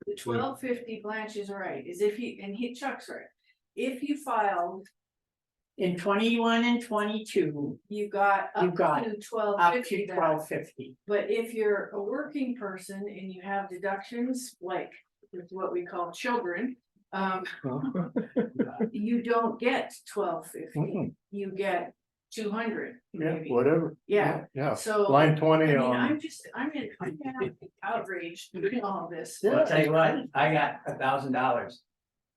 The 1250 Blanche is right, is if you, and he Chuck's right. If you filed, In 21 and 22, you got You up got to up 1250 to back. 1250. But if you're a working person and you have deductions, like with what we call children, you don't get 1250, Mm-mm. you get 200. Yeah, maybe. whatever. Yeah. Yeah, So. line I 20 mean, on, I'm outraged doing all this. Well, I'll tell you what, I got $1,000.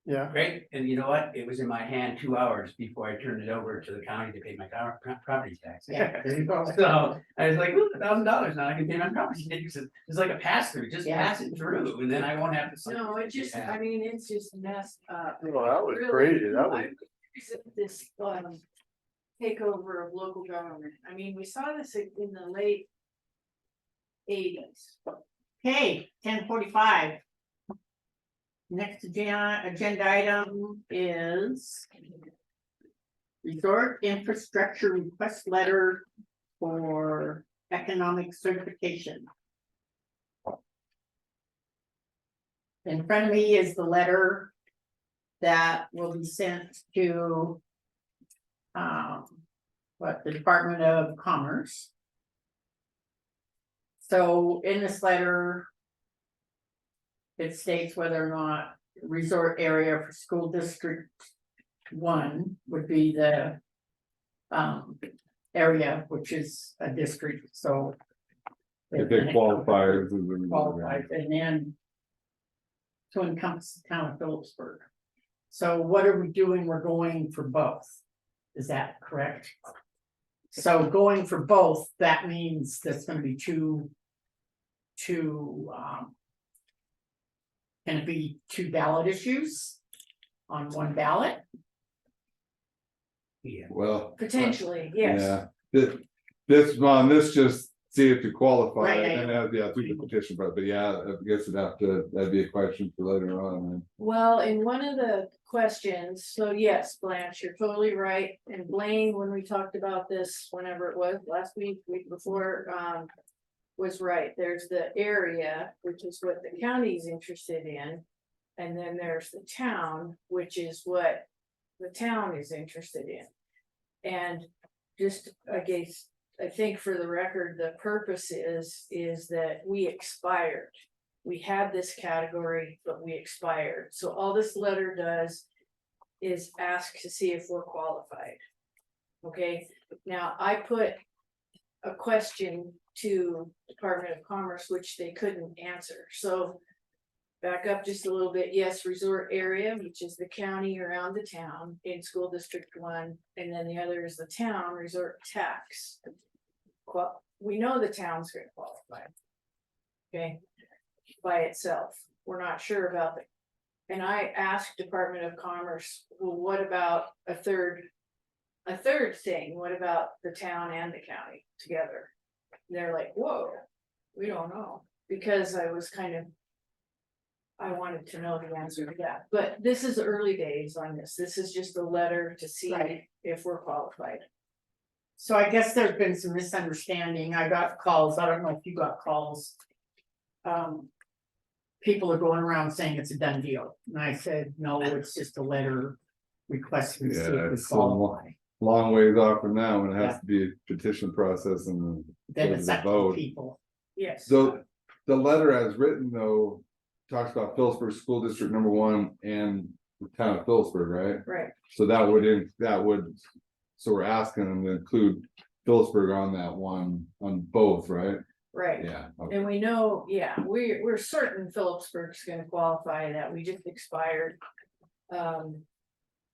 yeah, Great, and you know what? It was in my hand 2 hours before I turned it over to the county to pay my property tax. Yeah. there you go. So I was like, $1,000 now I can pay my property tax. It's like a pass through, just Yeah. pass it through and then I won't have to. No, it just, I mean, it's just messed up. Well, that was Really, crazy, that was. I'm curious if this, takeover of local government, I mean, we saw this in the late 80s. Okay, 10:45. Next agenda item is resort infrastructure request letter for economic certification. In front of me is the letter that will be sent to the Department of Commerce. So in this letter, it states whether or not resort area for school district 1 would be the area, which is a district, so. If it qualifies. Qualifies, and then to encompass the town of Phillipsburg. So what are we doing? We're going for both. Is that correct? So going for both, that means there's gonna be two, can it be 2 ballot issues on 1 ballot? Yeah. Well. Potentially, yes. Yeah, this just see if you qualify Right, and then, yeah, through the petition, but yeah, I guess that'd be a question for later on. Well, in one of the questions, so yes, Blanche, you're totally right, and Blaine, when we talked about this, whenever it was, last week, week before, was right, there's the area, which is what the county's interested in. And then there's the town, which is what the town is interested in. And just, I guess, I think for the record, the purpose is that we expired. We had this category, but we expired. So all this letter does is ask to see if we're qualified. Okay, now I put a question to Department of Commerce, which they couldn't answer. So back up just a little bit. Yes, resort area, which is the county around the town in school district 1, and then the other is the town resort tax. We know the town's gonna qualify. Okay, by itself. We're not sure about it. And I asked Department of Commerce, well, what about a third thing? What about the town and the county together? And they're like, whoa, we don't know, because I wanted to know the answer to that, but this is early days on this. This is just a letter to see Right. if we're qualified. So I guess there's been some misunderstanding. I got calls, I don't know if you got calls. People are going around saying it's a done deal, and I said, no, it's just a letter requesting to see Yeah, if we it's so long. qualify. Long ways off from now, when it has to be a petition process and Then go it's to the up to vote. people. Yes. So the letter as written though, talks about Phillipsburg School District number 1 and the town of Phillipsburg, right? Right, So so we're asking them to include Phillipsburg on that one, on both, right? right. Yeah. Okay. And we know, yeah, we're certain Phillipsburg's gonna qualify, that we just expired.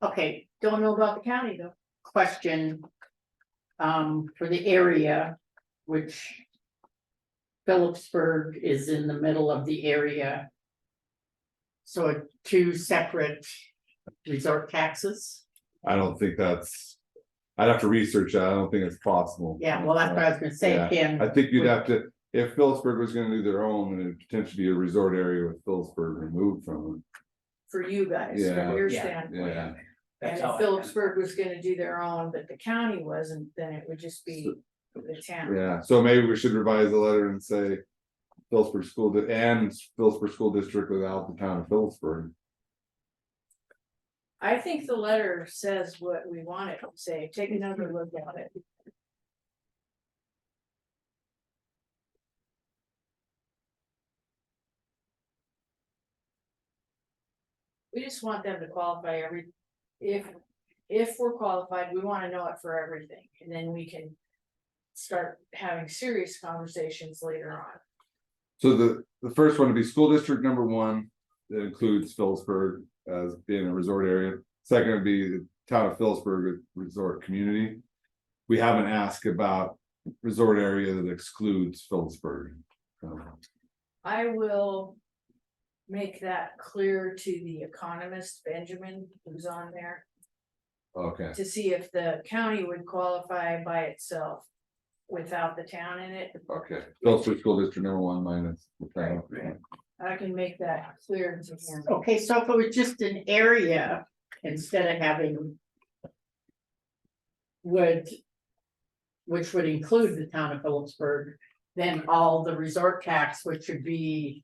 Okay, Don't know about the county though. question. For the area, which. Phillipsburg is in the middle of the area. So 2 separate resort taxes? I don't think I'd have to research that. I don't think it's possible. Yeah, well, that's what I was gonna say, Yeah. Ken. I think you'd have to, if Phillipsburg was gonna do their own, then it'd potentially be a resort area with Phillipsburg removed from For you guys, Yeah. from your Yeah. standpoint. Yeah. And That's if all. Phillipsburg was gonna do their own, but the county wasn't, then it would just be the it. town. Yeah, so maybe we should revise the letter and say. Phillipsburg and Phillipsburg School District without the town of Phillipsburg. I think the letter says what we want it to say. Take another look at it. We just want them to qualify if we're qualified, we wanna know it for everything, and then we can start having serious conversations later on. So the first one would be school district number 1, that includes Phillipsburg as being a resort area. Second would be the town of Phillipsburg resort community. We haven't asked about resort area that excludes Phillipsburg. I will make that clear to the economist Benjamin, who's on there, Okay, to see if the county would qualify by itself without the town in it. okay, Phillipsburg school district number 1 minus the town. I can make that clear to him. Okay, so if it was just an area, instead of having. Which would include the town of Phillipsburg, then all the resort tax, which would be.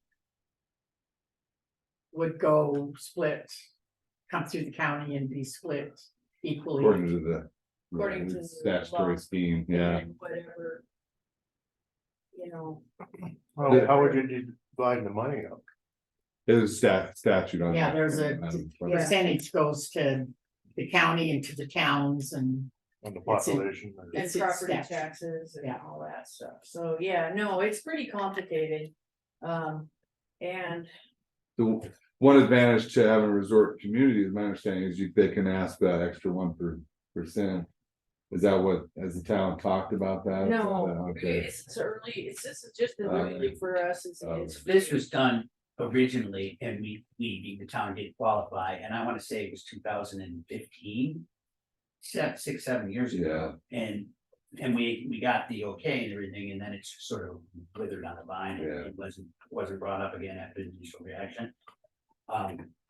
Would go split, come through the county and be split equally. According to the According to the statutory law. scheme, yeah. And whatever. You know, How would you divide the money up? There's a statute on. Yeah, that. there's a Yeah. percentage goes to the county and to the towns and. On the It's in- population? and It's in property statute. taxes and Yeah. all that stuff, so yeah, no, it's pretty complicated. And The one advantage to having a resort community, is my understanding, is they can ask that extra 1%. Is that what, has the town talked about that? no, Okay, it's early, this is just as early for us, it's. This was done originally, and we, being the town, did qualify, and I wanna say it was 2015. 6, 7 years ago, and we got the okay and everything, and then it's sort of withered on the vine, and Yeah. it wasn't brought up again after the initial reaction.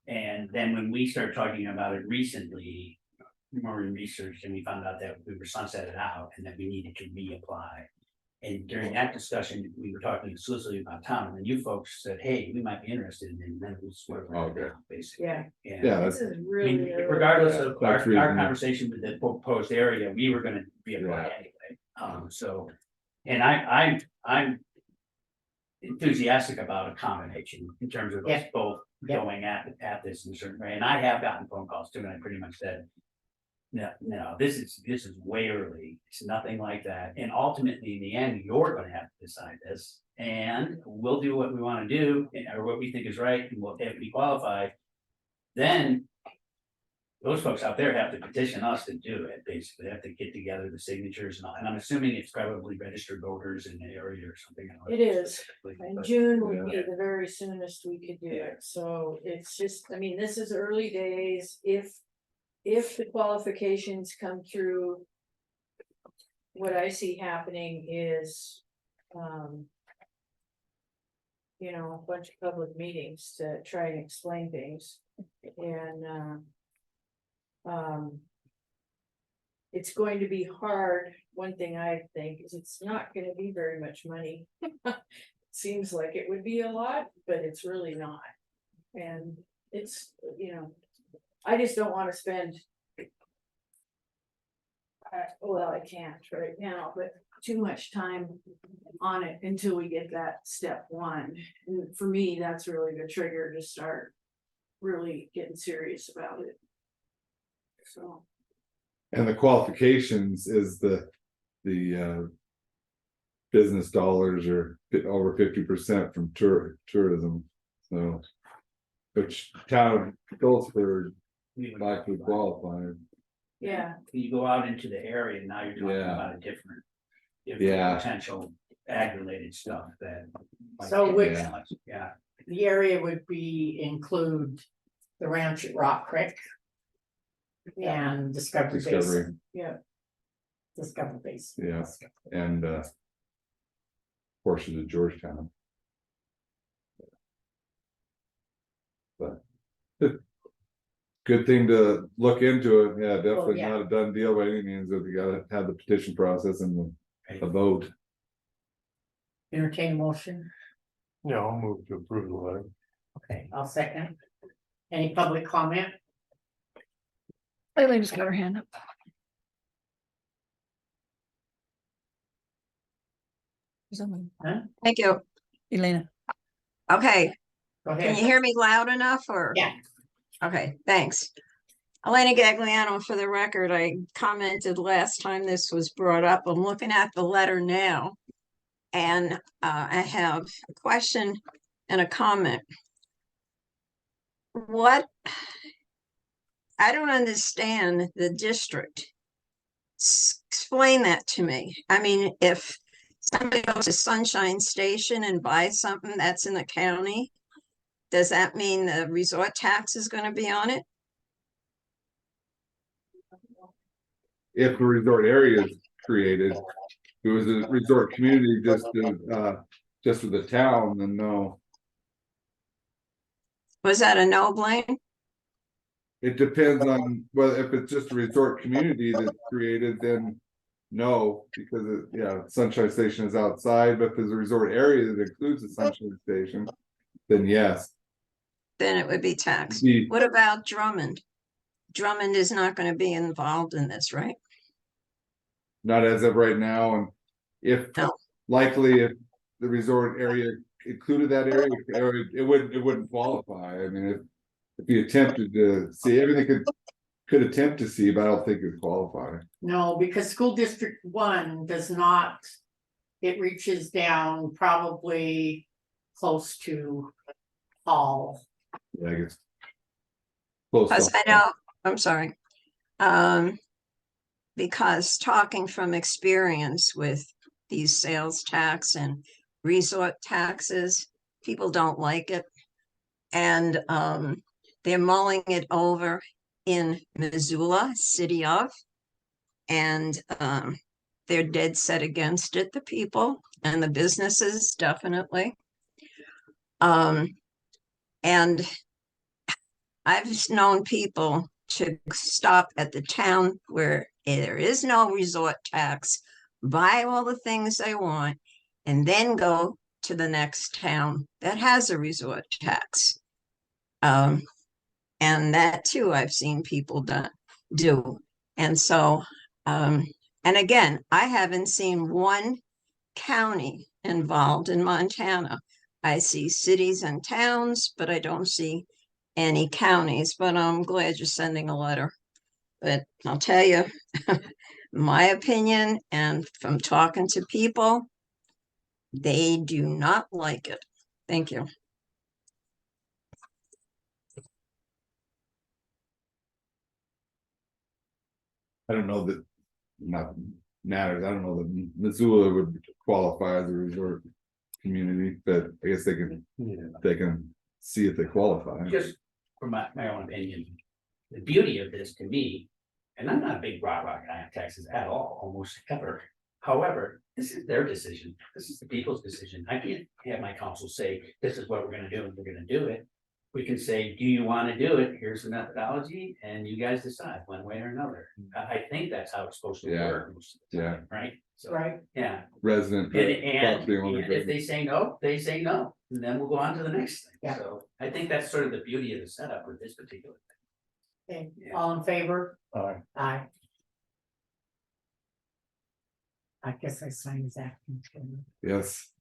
And then when we started talking about it recently, more in research, and we found out that we were sunsetted out and that we needed to reapply. And during that discussion, we were talking exclusively about town, and then you folks said, hey, we might be interested, and then it was sort of. Okay. Basically. Yeah. yeah, This that's, is I mean, really. early. regardless of our That's reasonable. conversation with the proposed area, we were gonna reapply Yeah. anyway, so. And I'm enthusiastic about a combination in terms of us Yeah. both Yeah. going at this in a certain way, and I have gotten phone calls too, and I pretty much said. No, this is way early, it's nothing like that, and ultimately, in the end, you're gonna have to decide this. And we'll do what we wanna do, or what we think is right, and we'll, if we qualify. Then. Those folks out there have to petition us to do it, basically, they have to get together the signatures and all, and I'm assuming it's probably registered voters in the area or something. I don't know It is. specifically, And but- June would be the very soonest we could do it, so it's just, I mean, this is early days, if the qualifications come through. What I see happening is, a bunch of public meetings to try and explain things, and, it's going to be hard, one thing I think is it's not gonna be very much money. Seems like it would be a lot, but it's really not. And it's, I just don't wanna spend. Well, I can't right now, but too much time on it until we get that step 1. And for me, that's really the trigger to start really getting serious about it. So, and the qualifications is the business dollars are over 50% from tourism, so. Which town of Phillipsburg We would likely qualify. yeah, You go out into the area, now you're talking Yeah. about a different. Yeah. Potential ag-related stuff that. might So be- which- Yeah, The area would include the ranch at Rock Creek. And Discovery Basin. Discovery, yeah. Discovery Basin. yeah, and portions of Georgetown. But good thing to look into it, yeah, definitely yeah. not a done deal by any means, if you gotta have the petition process and the vote. Entertain a motion. Yeah, I'll move to approve the letter. Okay, I'll second. Any public comment? Eileen just got her hand up. Thank you. Elena. Okay, Go can you ahead. hear me loud enough or? Yeah. Okay, thanks. Elena Gagliano, for the record, I commented last time this was brought up. I'm looking at the letter now. And I have a question and a comment. What? I don't understand the district. Explain that to me. I mean, if somebody goes to Sunshine Station and buys something that's in the county, does that mean the resort tax is going to be on it? If the resort area is created, if it was a resort community just with the town, then no. Was that a no, Blaine? It depends on whether, if it's just a resort community that's created, then no, because Sunshine Station is outside, but if there's a resort area that includes the Sunshine Station, then yes. Then it would be taxed. What about Drummond? Drummond is not going to be involved in this, right? Not as of right now, and if likely if the resort area included that area, it wouldn't qualify. I mean, if you attempted to see everything could attempt to see, but I don't think it would qualify. No, because school district 1 does not, it reaches down probably close to Hall. Yeah, I guess. Close Because enough. I know, I'm sorry. Because talking from experience with these sales tax and resort taxes, people don't like it. And they're mulling it over in Missoula, city of, and they're dead set against it, the people and the businesses, definitely. And I've known people to stop at the town where there is no resort tax, buy all the things they want, and then go to the next town that has a resort tax. And that too, I've seen people do. And so, and again, I haven't seen one county involved in Montana. I see cities and towns, but I don't see any counties, but I'm glad you're sending a letter. But I'll tell you, my opinion, and from talking to people, they do not like it. Thank you. I don't know that not matters. I don't know that Missoula would qualify as a resort community, but I guess they can see if they qualify. Just from my own opinion, the beauty of this to me, and I'm not a big rock guy on taxes at all, almost ever. However, this is their decision. This is the people's decision. I can't have my council say, this is what we're gonna do and we're gonna do it. We can say, do you wanna do it? Here's the methodology and you guys decide one way or another. I think that's how it's supposed to work. Most of the time, right? So, Right. yeah. Resident. And property owner if they say no, they say no, and then we'll go on to the next thing. Yeah. So I think that's sort of the beauty of the setup with this particular thing. Okay, Yeah. all in favor? Aye. Aye. I guess I signed that. Yes.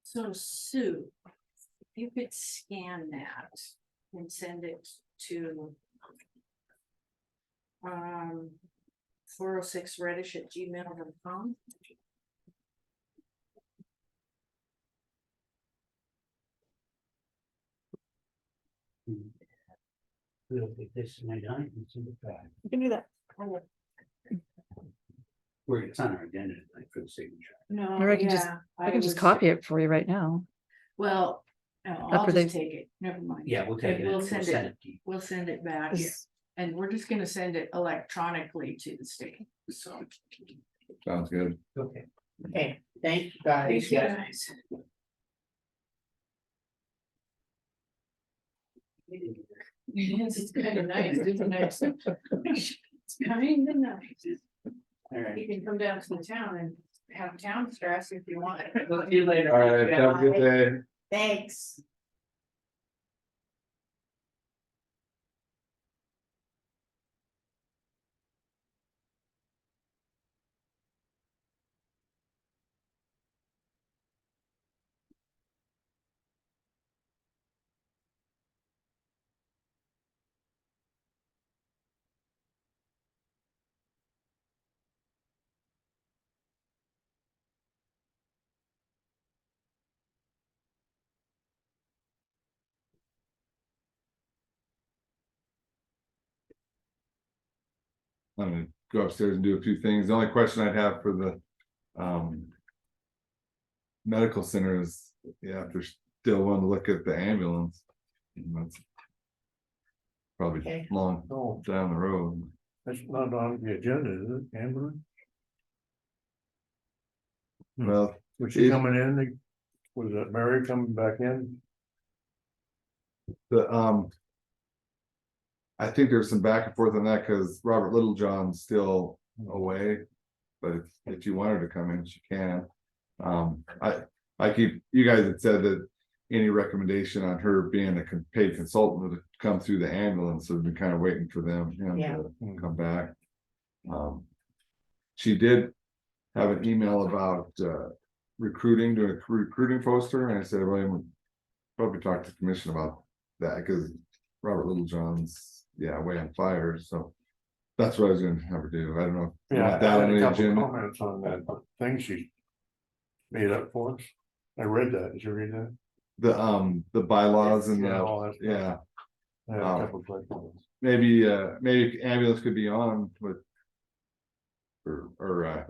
So Sue, if you could scan that and send it to 406reddish@gmail.com. We'll take this and I and send it back. You can do that. Where it's on our agenda like for the signature. No, Or I can just, I can just copy it for you right now. Well, I'll After they- just take it, never mind. Yeah, we'll take And it. we'll and send to it, you. we'll send it back, Is- and we're just gonna send it electronically to the state, so. Sounds good. Okay. Okay, thank you guys. Thank you guys. Yes, it's kind of nice, isn't it? It's kind of nice. All right. You can come down to the town and have town stress if you want. We'll see you later. All right, have a good day. Thanks. I'm gonna go upstairs and do a few things. The only question I'd have for the medical center is, yeah, if there's still want to look at the ambulance. That's probably Okay. long No, down the road. that's not on the agenda, is it, Ambulance? Well, Was she If- coming in? Was that Mary coming back in? the I think there's some back and forth on that because Robert Littlejohn's still away. But if you want her to come in, she can. I keep, you guys had said that any recommendation on her being a paid consultant would come through the ambulance, so we've been kind of waiting for them, you know, Yeah. to come back. She did have an email about recruiting, doing a recruiting poster, and I said, well, I'm probably talk to the commission about that, because Robert Littlejohn's, yeah, way on fire, so that's what I was gonna have her do. I don't know. if you Yeah, want I that had on a the couple agenda. comments on that thing she made up for us. I read that, did you read that? The bylaws and Yeah, all that stuff. yeah, I had a couple of questions. maybe ambulance could be on with. Or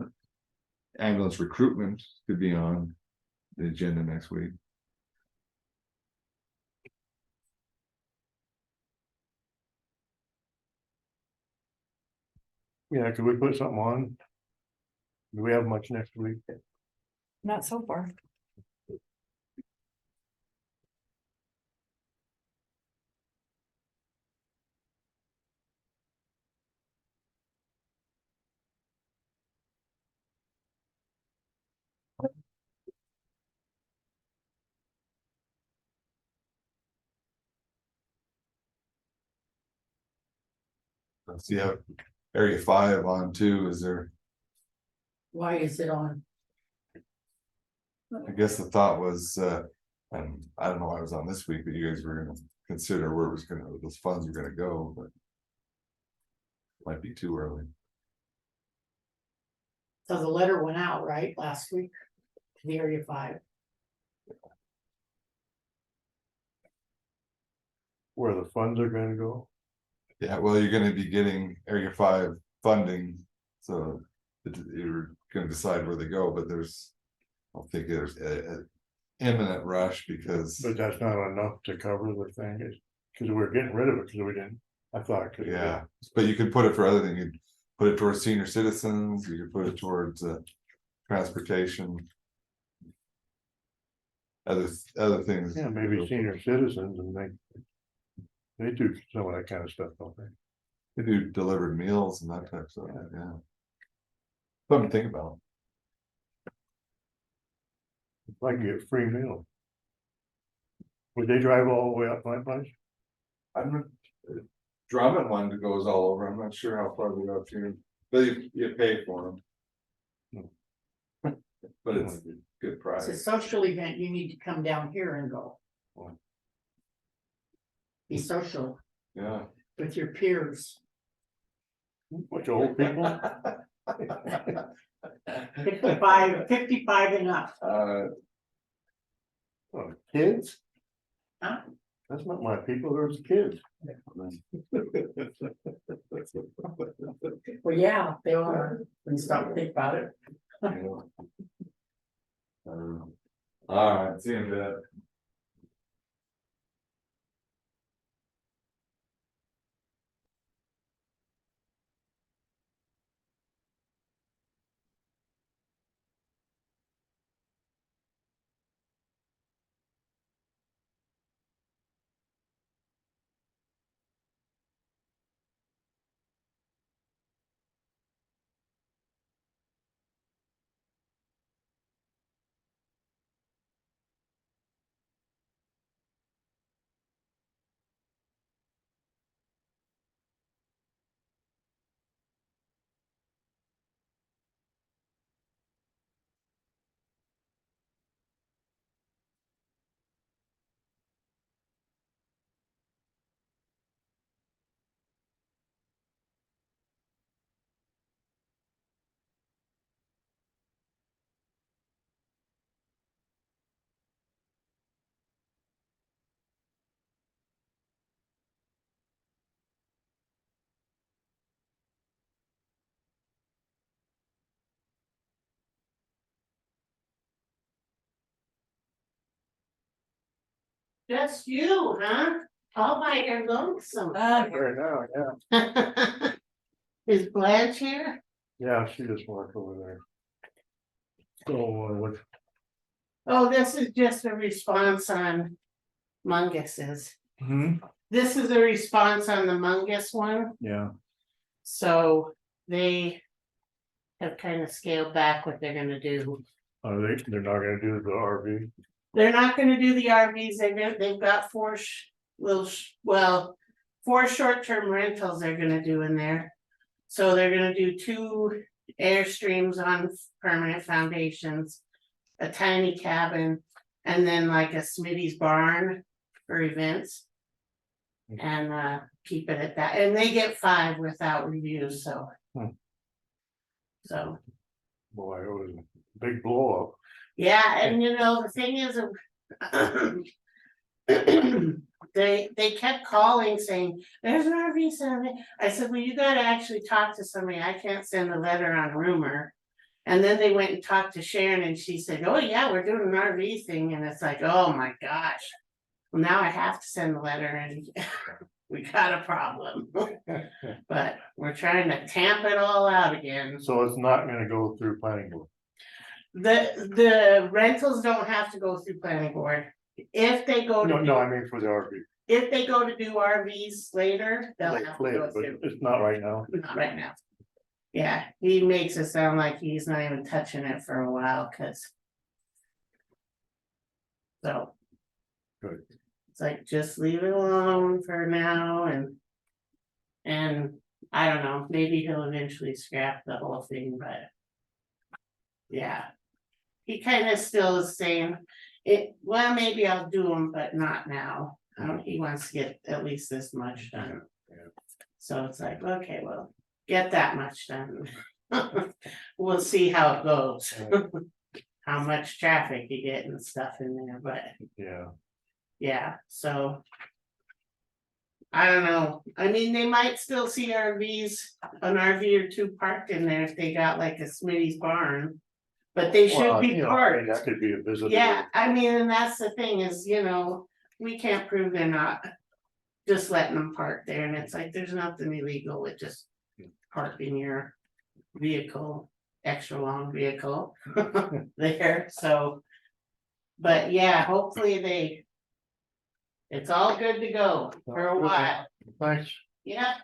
ambulance recruitment could be on the agenda next week. Yeah, could we put something on? Do we have much next week? Not so far. Let's see how area 5 on too, is there, Why is it on? I guess the thought was, and I don't know why I was on this week, but you guys were gonna consider where it was gonna, those funds were gonna go, but. Might be too early. So the letter went out, right, last week to the Area 5. Where the funds are gonna go? Yeah, well, you're gonna be getting area 5 funding, so you're gonna decide where they go, but there's. I don't think there's a imminent rush because, But that's not enough to cover the thing, is, cause we're getting rid of it, cause we didn't, I thought. 'cause we yeah, but you could put it for other things, you'd put it towards senior citizens, you could put it towards transportation. Other things. Yeah, maybe senior citizens and they do some of that kind of stuff, don't they? They do delivered meals and that type of stuff, yeah. Something to think about. If I can get free meal. Would they drive all the way up my place? I'm not, Drummond one that goes all over, I'm not sure how far they go up here, but you pay for them. But it's a good It's a price. social event, you need to come down here and go. Be social Yeah. with your peers. Bunch of old people? 55 and up. Oh, kids? Huh? That's not my people, there's kids. Well, yeah, they are, when you stop to think about it. All right, see you in a bit. Just you, huh? All by your lonesome. Right now, yeah. Is Blanche here? Yeah, she just walked over there. So, what, Oh, this is just a response on Mungus's. hmm, This is a response on the Mungus one, yeah, so they have kind of scaled back what they're gonna do. they're not gonna do the RV. They're not gonna do the RVs, they've got four short-term rentals they're gonna do in there. So they're gonna do 2 Airstreams on permanent foundations, a tiny cabin, and then like a Smitty's barn for events. And keep it at that, and they get 5 without reviews, so. Hmm. So, Boy, it was a big blow up. yeah, and you know, the thing is, they kept calling saying, there's an RV survey. I said, well, you gotta actually talk to somebody, I can't send a letter on rumor. And then they went and talked to Sharon and she said, oh yeah, we're doing an RV thing, and it's like, oh my gosh. Well, now I have to send a letter and we got a problem. But we're trying to tamp it all out again. So it's not gonna go through planning board. The rentals don't have to go through planning board. If they go to. No, I mean for the RV. If they go to do RVs later, they'll have to Later, go but through, it's not right now. not right now. Yeah, he makes it sound like he's not even touching it for a while, cause. So. Good. It's like, just leave it alone for now and I don't know, maybe he'll eventually scrap the whole thing, but. Yeah. He kind of still is saying, well, maybe I'll do them, but not now. He wants to get at least this much done. So it's like, okay, well, get that much done. We'll see how it goes. How much traffic you get and stuff in there, but. Yeah. Yeah, so. I don't know, I mean, they might still see RVs, an RV or 2 parked in there if they got like a Smitty's barn. But they should Well, be you know, parked. that could be a visitor. Yeah, I mean, and that's the thing is, you know, we can't prove they're not. Just letting them park there, and it's like, there's nothing illegal with just parking your vehicle, extra long vehicle there, so. But yeah, hopefully it's all good to go for a while, Thanks. yeah.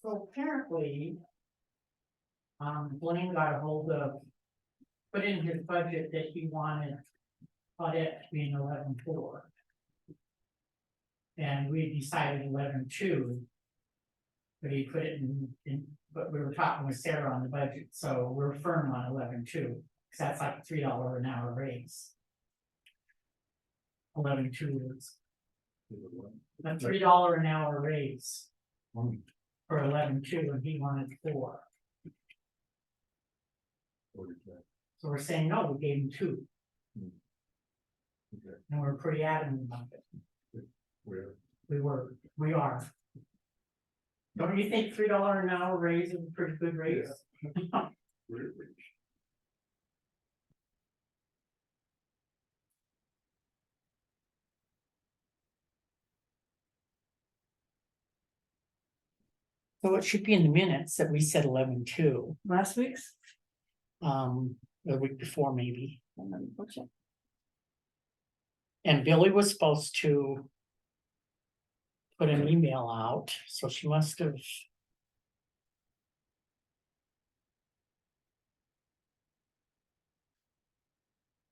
So apparently. Blaine got a hold of. Put in his budget that he wanted. Audit to be an 11.4. And we decided 11.2. But he put it in, but we were talking with Sarah on the budget, so we're firm on 11.2, because that's like a $3 an hour raise. 11.2 is. A $3 an hour raise. for 11-2, and he wanted 4. So we're saying, no, we gave him 2. And we're pretty adamant about it. We are. Don't you think $3 an hour raise is a pretty good raise? So it should be in the minutes that we said 11-2, Last week's? the week before maybe. And Billy was supposed to put an email out, so she must have.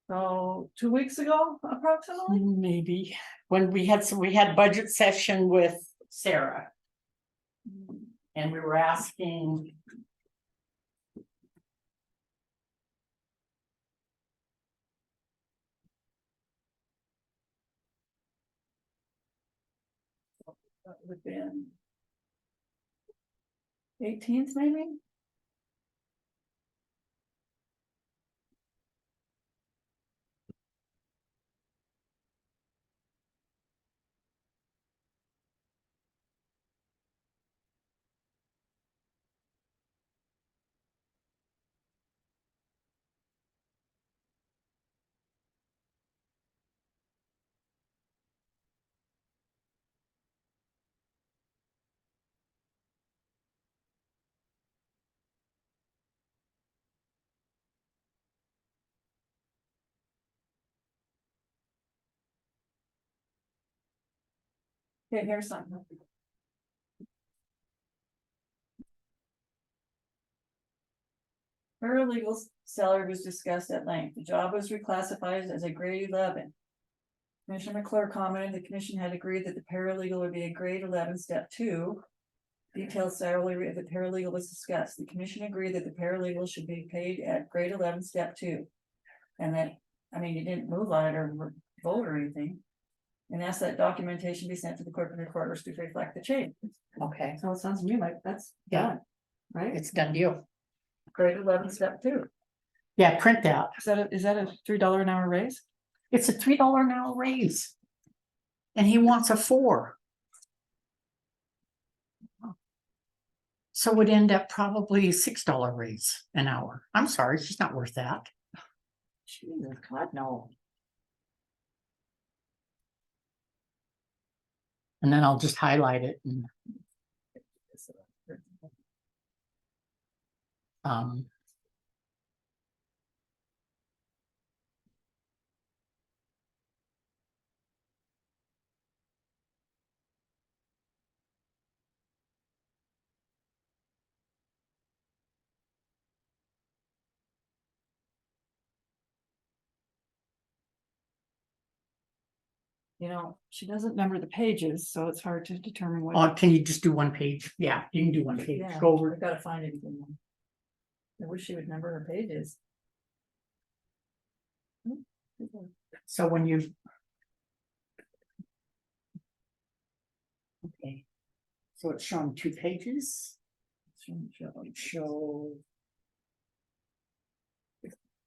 So 2 weeks ago approximately? Maybe, when we had budget session with Sarah. And we were asking. That would have been 18th maybe? Okay, here's something. Paralegal's salary was discussed at length. The job was reclassified as a grade 11. Commissioner McClure commented the commission had agreed that the paralegal would be a grade 11, step 2. Detailed salary of the paralegal was discussed. The commission agreed that the paralegal should be paid at grade 11, step 2. And that, I mean, you didn't move on it or vote or anything. And asked that documentation be sent to the clerk and recorders to reflect the change. Okay, So it sounds to me like that's Yeah. done, right? it's done deal. Grade 11, step 2. Yeah, print that. Is that a $3 an hour raise? It's a $3 an hour raise. And he wants a 4. So it would end up probably a $6 raise an hour. I'm sorry, she's not worth that. Jesus, God, no. And then I'll just highlight it and. You know, she doesn't number the pages, so it's hard to determine what. Oh, can you just do 1 page? Yeah, you can do 1 page. Yeah, Go over I've gotta find it again. I wish she would number her pages. So when you. Okay. So it's showing 2 pages. Show.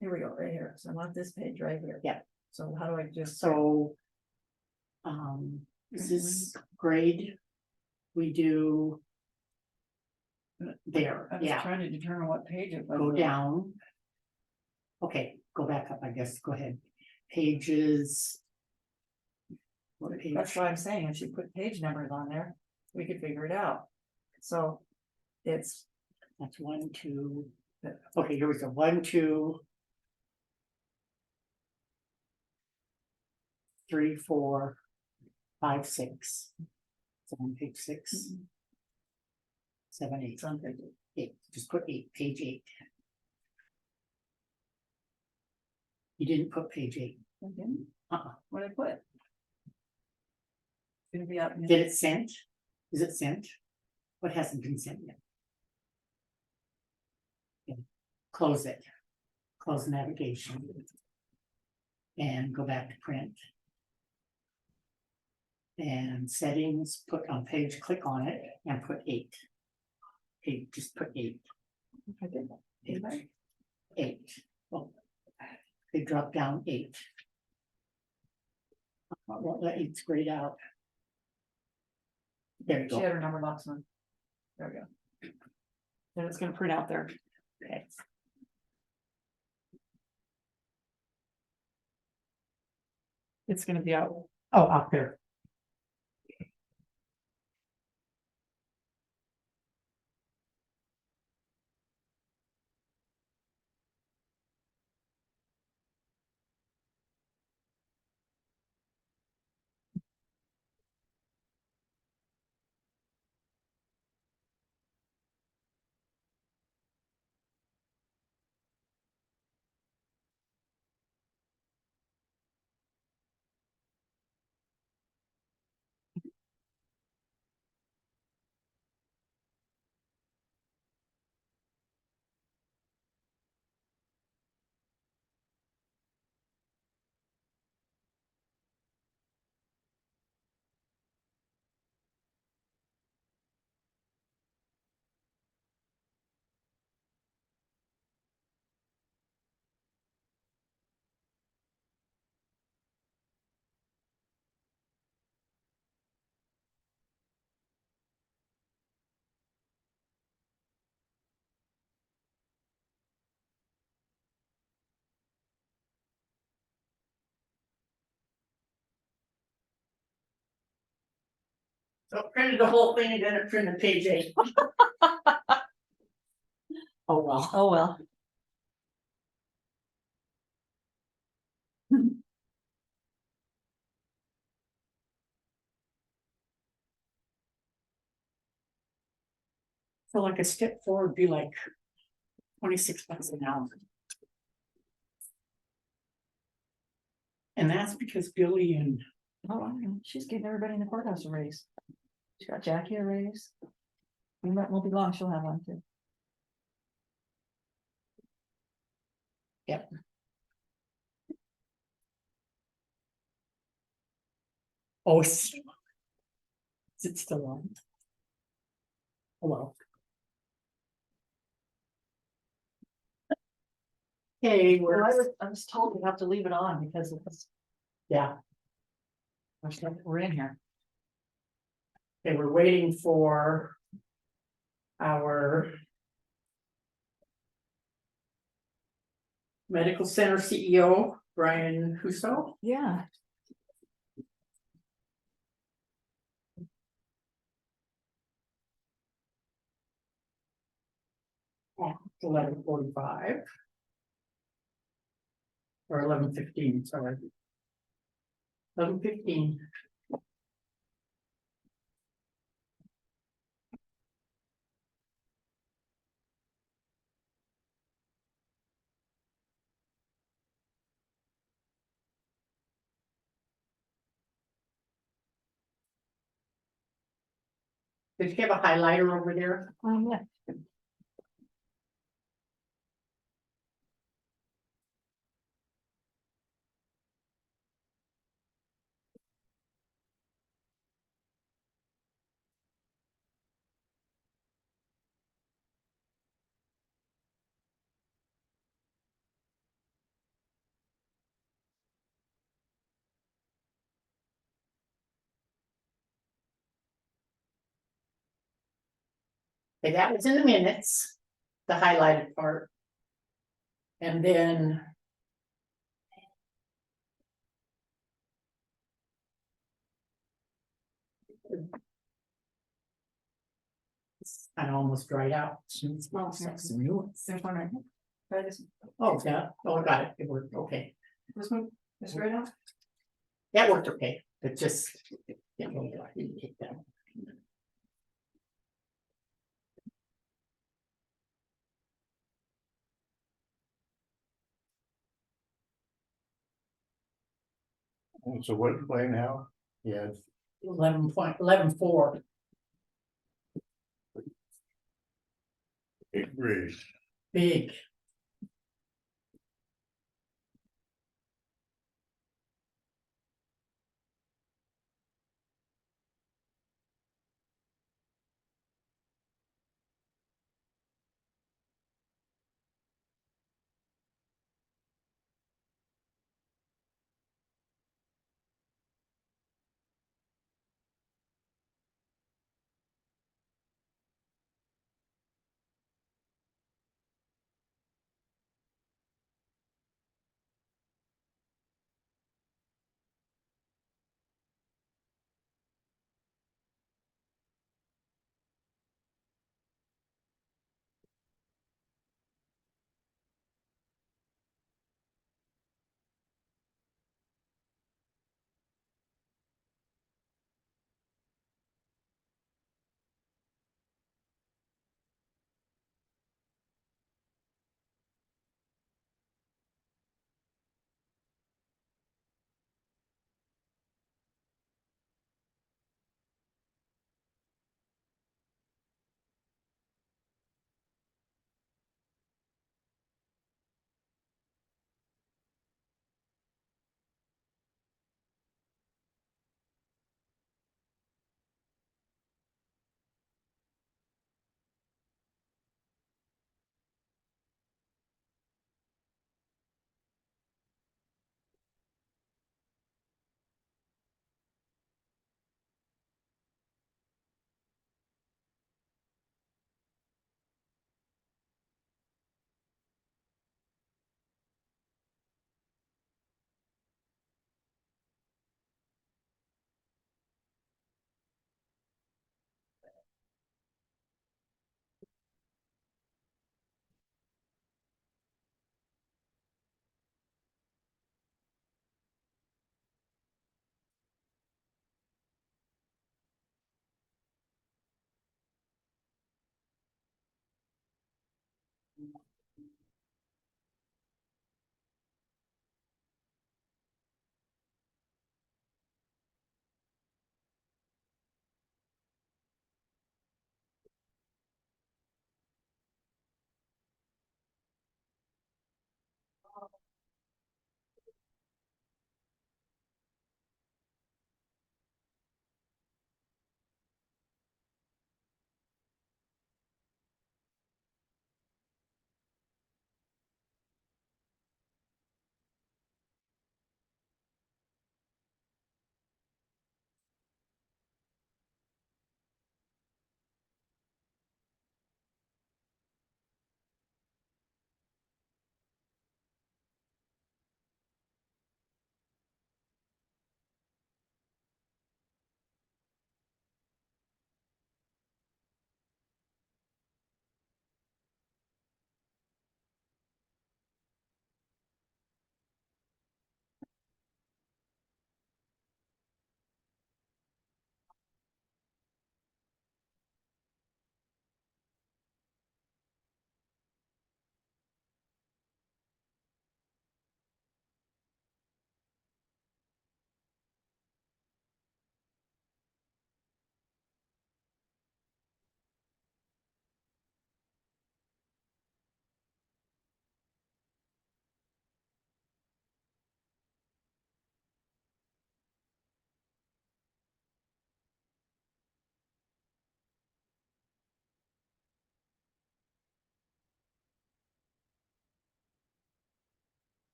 Here we go, right here. So I want this page right here. Yeah. So how do I just? So. This is grade. We do. There, I was yeah, trying to determine what page it was. go down. Okay, go back up, I guess, go ahead. Pages. What page? That's why I'm saying if she put page numbers on there, we could figure it out. So it's, That's 1, 2. Okay, here we go, 1, 2. 3, 4, 5, 6. So on page 6. 7, 8. it's on page. 8, just put 8, page 8. You didn't put page 8. Okay. Uh-uh. What did I put? Gonna be up. Did it sent? Is it sent? What hasn't been sent yet? Okay. Close it. Close navigation. And go back to print. And settings, put on page, click on it. and put 8. Okay, just put 8. I did that. Did I? 8. Oh, they dropped down 8. Well, that 8's grayed out. There you She go. had her number box on. There we go. And it's gonna print out there. Okay. It's gonna be out, oh, out there. So it printed the whole thing and then it printed page 8. Oh, well. Oh, well. So like a step forward would be like $26 an hour. And that's because Billy and Oh, I know. She's giving everybody in the courthouse a raise. She got Jackie a raise. And that won't be long, she'll have one too. Yep. Oh, is it still on? Hello. Okay, Well, we're, I was told we have to leave it on because it's, yeah, we're in here. okay, we're waiting for our medical center CEO, Brian Husso. Yeah. At 11:45. Or 11:15, sorry. 11:15. Did you have a highlighter over there? Yeah. Okay, that was in the minutes, the highlighted part. And then. It's kind of almost dried out. Well, there's one right here. Try this. Oh, yeah, oh, I got it, it worked, okay. This one, this right now? That worked okay, it just. Yeah, hold on, I didn't take that. So what you play now? Yes. 11.11.4. Great. Big.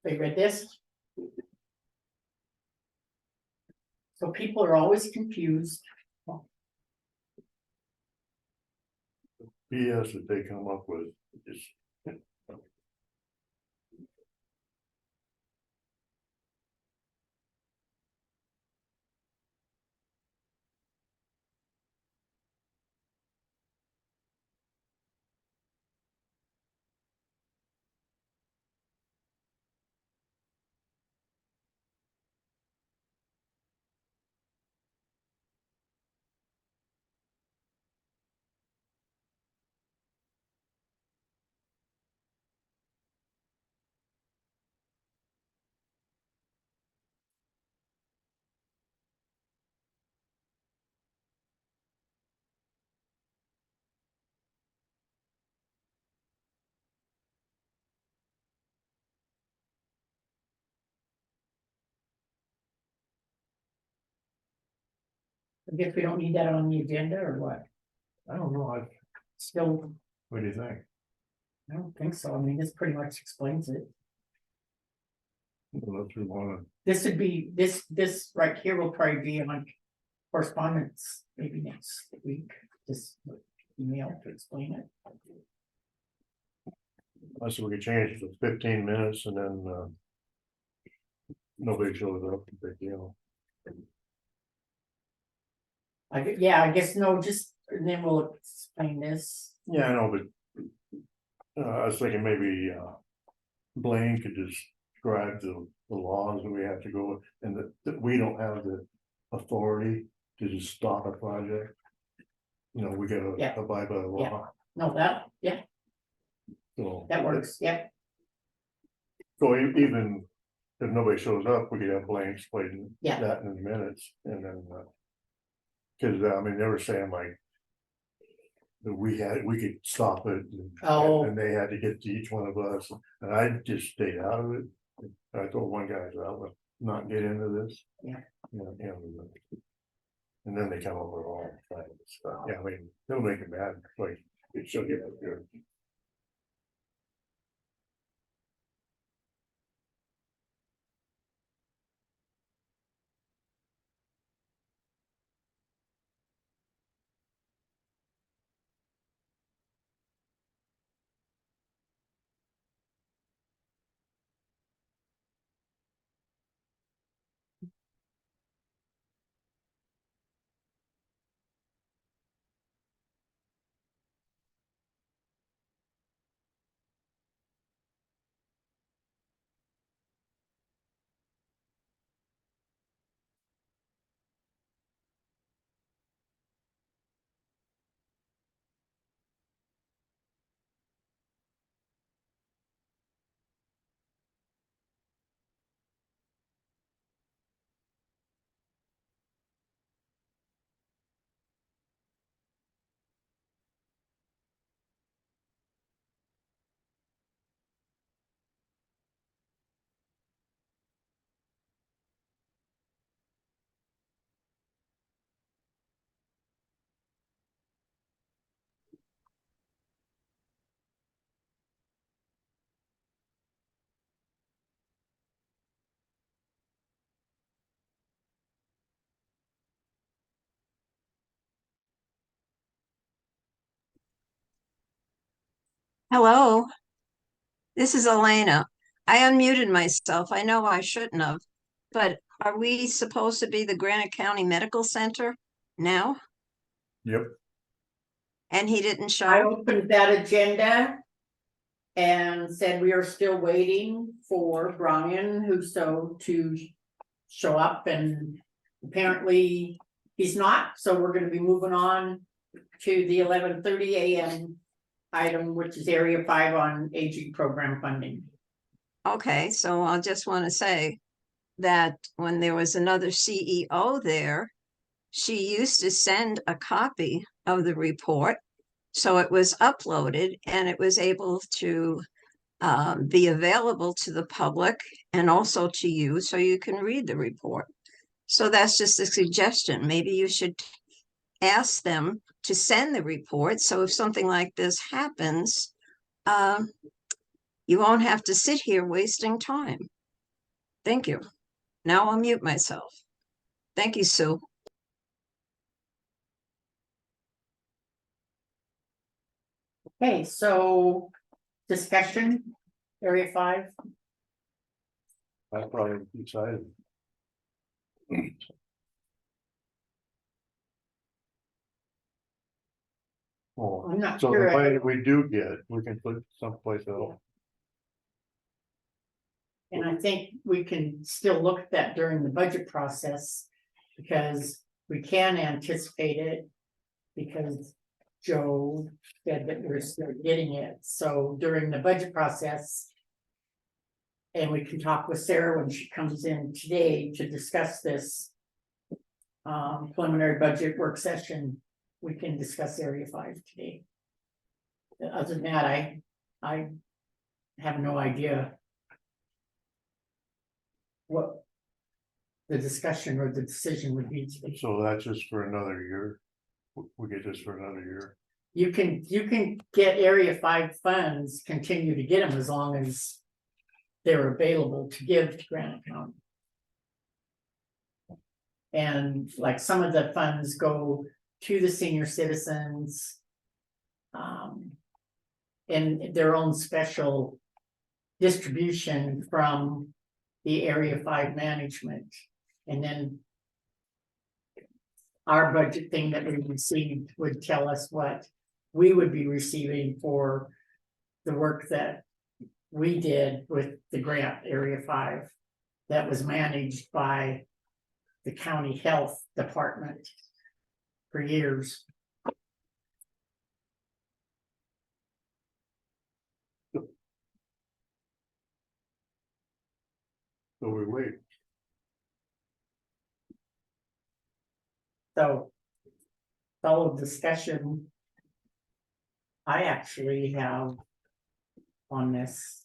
They read this? So people are always confused. BS that they come up with is. I guess we don't need that on the agenda or what? I don't know, Still, what do you think? I don't think so. I mean, this pretty much explains it. Unless we wanna, This would be, this right here will probably be on correspondence, maybe next week, this email to explain it. unless we could change it to 15 minutes and then, nobody shows up, big deal. Yeah, I guess no, just, and then we'll explain this. Yeah, I know, but. I was thinking maybe, Blaine could describe the laws that we have to go, and that we don't have the authority to just stop a project. You know, we gotta Yeah. abide by the law, No, that, yeah, so. that works, yeah. So even if nobody shows up, we could have Blaine explain Yeah. that in minutes, and then, cause I mean, they were saying like. That we could stop it, Oh. and they had to get to each one of us, and I just stayed out of it. I told one guy, I'll not get into this. Yeah. You know, and then they come up with all kinds of stuff, yeah, I mean, they'll make it bad, like, it should get up there. Hello, this is Elena. I unmuted myself. I know I shouldn't have, but are we supposed to be the Granite County Medical Center now? Yep. And he didn't I show? opened that agenda. And said we are still waiting for Brian Husto to show up, and apparently he's not, so we're gonna be moving on to the 11:30 AM item, which is Area 5 on aging program funding. Okay, so I just want to say that when there was another CEO there, she used to send a copy of the report. So it was uploaded and it was able to be available to the public and also to you, so you can read the report. So that's just a suggestion. Maybe you should ask them to send the report. So if something like this happens, you won't have to sit here wasting time. Thank you. Now I'll mute myself. Thank you, Sue. Okay, so discussion, area 5. I probably decided. Oh, I'm not so sure. the money we do get, we can put someplace else. And I think we can still look at that during the budget process, because we can anticipate it. Because Joe said that we're still getting it, so during the budget process. And we can talk with Sarah when she comes in today to discuss this. Preliminary budget work session, we can discuss area 5 today. Other than that, I have no idea. What the discussion or the decision would be today. So that's just for another year. We get this for another year. You can get area 5 funds, continue to get them as long as they're available to give to Granite County. And like some of the funds go to the senior citizens. In their own special distribution from the area 5 management. And then our budget thing that we received would tell us what we would be receiving for the work that we did with the grant area 5 that was managed by the county health department for years. So we wait. So follow discussion. I actually have on this.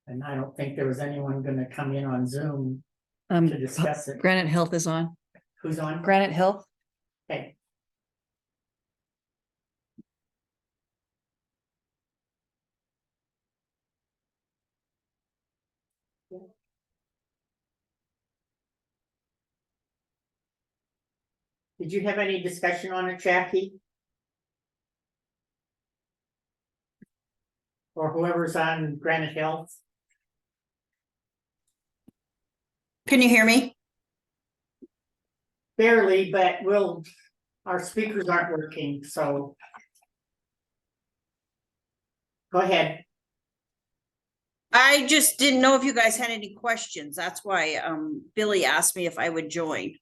And I don't think there was anyone gonna come in on Zoom to discuss it. Granite Health is on. Who's on? Granite Health. Okay. Did you have any discussion on it, Jackie? Or whoever's on Granite Health? Can you hear me? Barely, but our speakers aren't working, so. Go ahead. I just didn't know if you guys had any questions. That's why Billy asked me if I would join.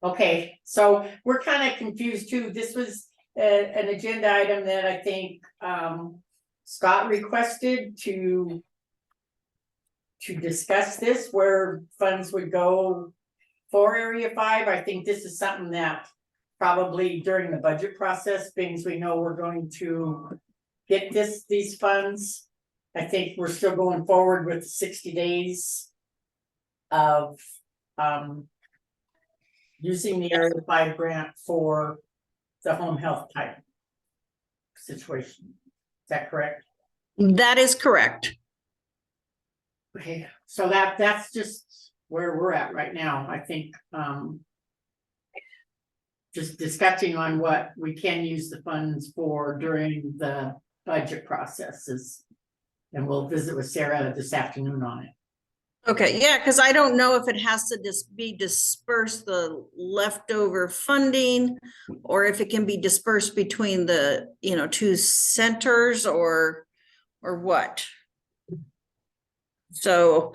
Okay, so we're kind of confused too. This was an agenda item that I think Scott requested to discuss this, where funds would go for area 5. I think this is something that probably during the budget process, things we know we're going to get these funds. I think we're still going forward with 60 days of using the area 5 grant for the home health type situation. Is that correct? That is correct. Okay, so that's just where we're at right now. I think just discussing on what we can use the funds for during the budget processes. And we'll visit with Sarah this afternoon on it. Okay, yeah, because I don't know if it has to just be dispersed, the leftover funding, or if it can be dispersed between the, 2 centers or what. So,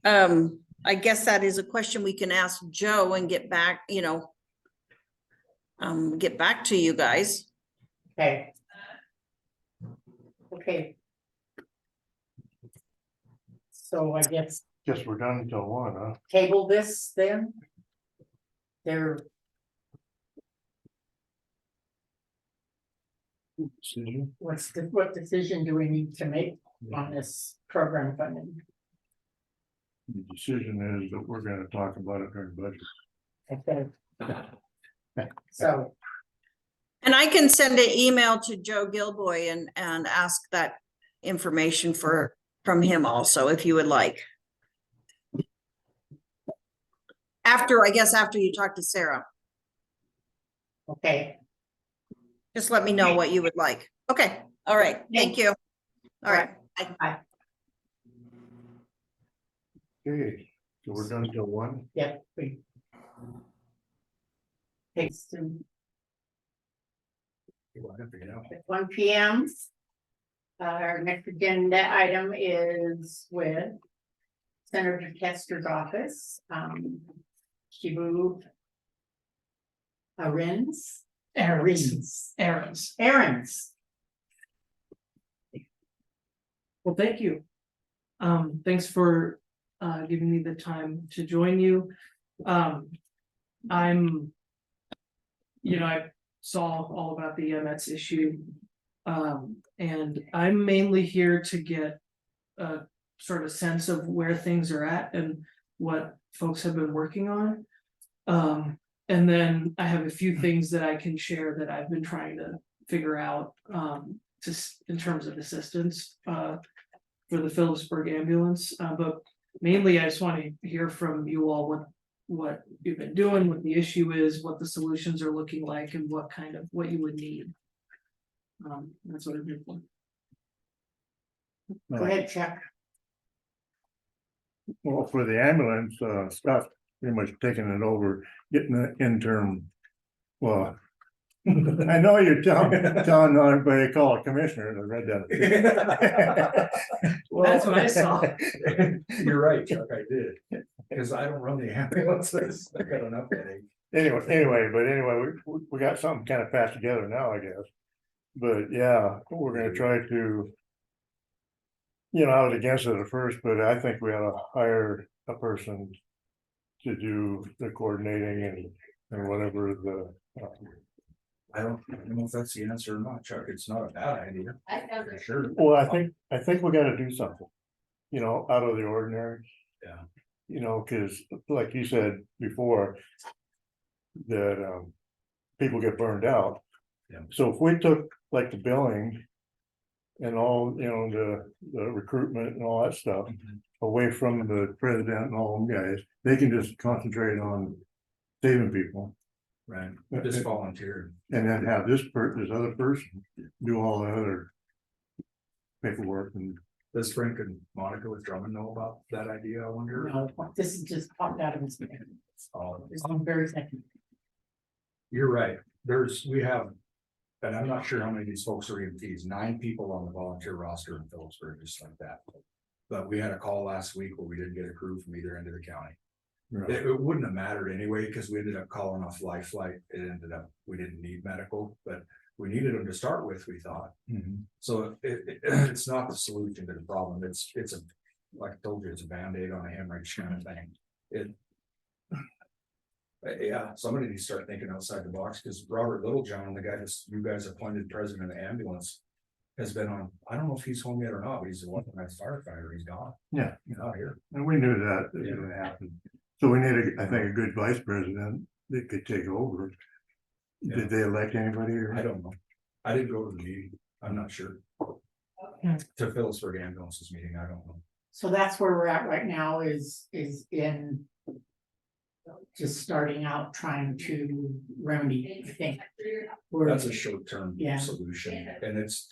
I guess that is a question we can ask Joe and get back, get back to you guys. Okay. Okay. So I guess We're done until 1, huh? table this then. Decision. What decision do we need to make on this program funding? The decision is that we're gonna talk about it during budget. Okay. So, And I can send an email to Joe Gilboy and ask that information from him also, if you would like. After, I guess, after you talk to Sarah, Okay, just let me know what you would like. Okay, all right, thank you. All right. bye. Okay, so we're done till 1. Yep. Takes to at 1 p.m. Our next agenda item is with Senator Tester's office, Shibu Arins. Aaron's. Well, thank you. Thanks for giving me the time to join you. I saw all about the EMS issue. And I'm mainly here to get a sort of sense of where things are at and what folks have been working on. And then I have a few things that I can share that I've been trying to figure out in terms of assistance for the Phillipsburg ambulance. But mainly I just want to hear from you all what you've been doing, what the issue is, what the solutions are looking like, and what you would need. That's what I'm here for. Go ahead, Chuck. Well, for the ambulance, Scott's pretty much taking it over, getting the interim. Well, I know you're telling everybody to call a commissioner, I read that. That's what I saw. You're right, Chuck, I did, because I don't run the ambulances, I got enough headache. Anyway, we got something kind of patched together now, I guess. But yeah, we're gonna try to. I was against it at first, but I think we ought to hire a person to do the coordinating and whatever the. I don't know if that's the answer or not, Chuck, it's not a bad idea. For sure. Well, I think we gotta do something, out of the ordinary. Yeah. Cause like you said before. That people get burned out. Yeah. So if we took like the billing. And all, the recruitment and all that stuff away from the president and all them guys, they can just concentrate on saving people. Right, just volunteer. And then have this other person do all the other paperwork. And does Frank and Monica with Drummond know about that idea, I wonder? No, this is just popped out of his head. This one very second. You're right, we have, and I'm not sure how many of these folks are EMTs, 9 people on the volunteer roster in Phillipsburg, just like that. But we had a call last week where we didn't get a crew from either end of the county. Right. It wouldn't have mattered anyway, because we ended up calling off Life Flight. It ended up, we didn't need medical, but we needed them to start with, we thought. So it's not the solution to the problem. It's a, like I told you, it's a Band-Aid on a hemorrhage kind of thing. Yeah, somebody needs to start thinking outside the box, because Robert Littlejohn, the guy that you guys appointed president of the ambulance, has been on, I don't know if he's home yet or not, but he's a weaponized firefighter, he's gone. Yeah. He's not here. And we knew that was gonna happen. So we need I think a good vice president that could take over. Yeah. Did they elect anybody or? I don't know. I didn't go to the meeting. I'm not sure. To Phillipsburg ambulances meeting, I don't know. So that's where we're at right now is in. Just starting out trying to remedy, I think. That's a short-term Yeah. solution, and it's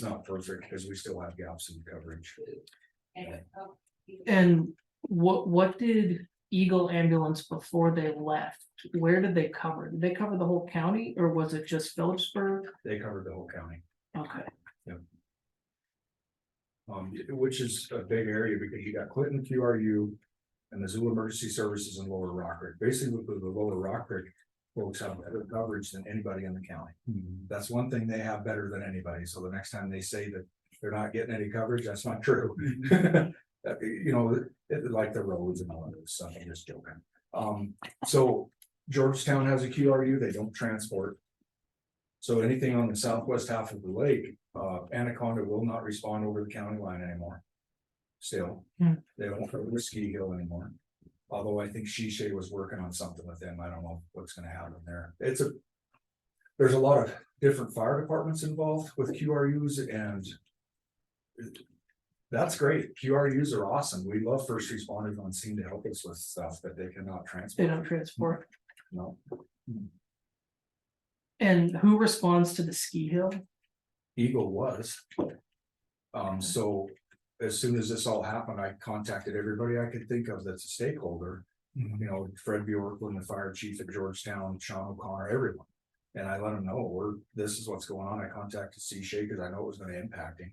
not perfect because we still have gaps in coverage. And what did Eagle Ambulance before they left? Where did they cover? Did they cover the whole county or was it just Phillipsburg? They covered the whole county. Okay. Which is a big area because you got Clinton, QRU, and the Missoula Emergency Services in Lower Rock Creek. Basically, with the Lower Rock Creek folks have better coverage than anybody in the county. That's one thing they have better than anybody. So the next time they say that they're not getting any coverage, that's not true. Like the roads and all of this stuff. I'm just joking. So Georgetown has a QRU. They don't transport. So anything on the southwest half of the lake, Anaconda will not respond over the county line anymore. Still, they don't go to Ski Hill anymore. Although I think Shishay was working on something with them. I don't know what's gonna happen there. There's a lot of different fire departments involved with QRUs, and That's great. QRUs are awesome. We love first responders on scene to help us with stuff that they cannot They transport. don't transport. No, And who responds to the ski hill? Eagle was. So as soon as this all happened, I contacted everybody I could think of that's a stakeholder. You know, Fred Bjorklund, the fire chief at Georgetown, Sean O'Connor, everyone. And I let them know, this is what's going on. I contacted Seashake because I know it was gonna impact him.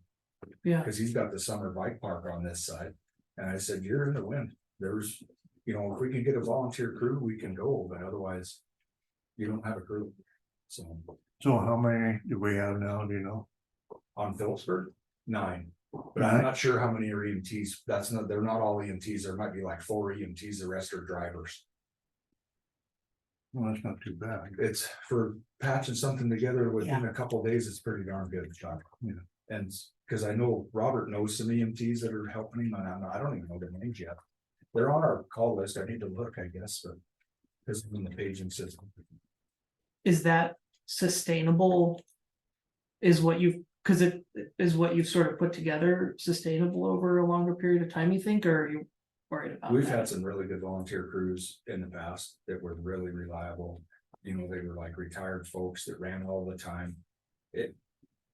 Yeah. Cause he's got the summer bike park on this side. And I said, you're in the wind. There's, you know, if we can get a volunteer crew, we can go, but otherwise. You don't have a crew. So So how many do we have now, do you know? on Phillipsburg, 9. But I'm not sure how many are EMTs. They're not all EMTs. There might be like 4 EMTs, the rest are drivers. Well, that's not too bad. It's for patching something together within a couple of days, it's pretty darn good. Yeah. And because I know Robert knows some EMTs that are helping him, and I don't even know their names yet. They're on our call list. I need to look, I guess, but because in the paging system. Is that sustainable? Is what you've, because it is what you've sort of put together sustainable over a longer period of time, you think, or are you worried about We've that? had some really good volunteer crews in the past that were really reliable. You know, they were like retired folks that ran all the time. It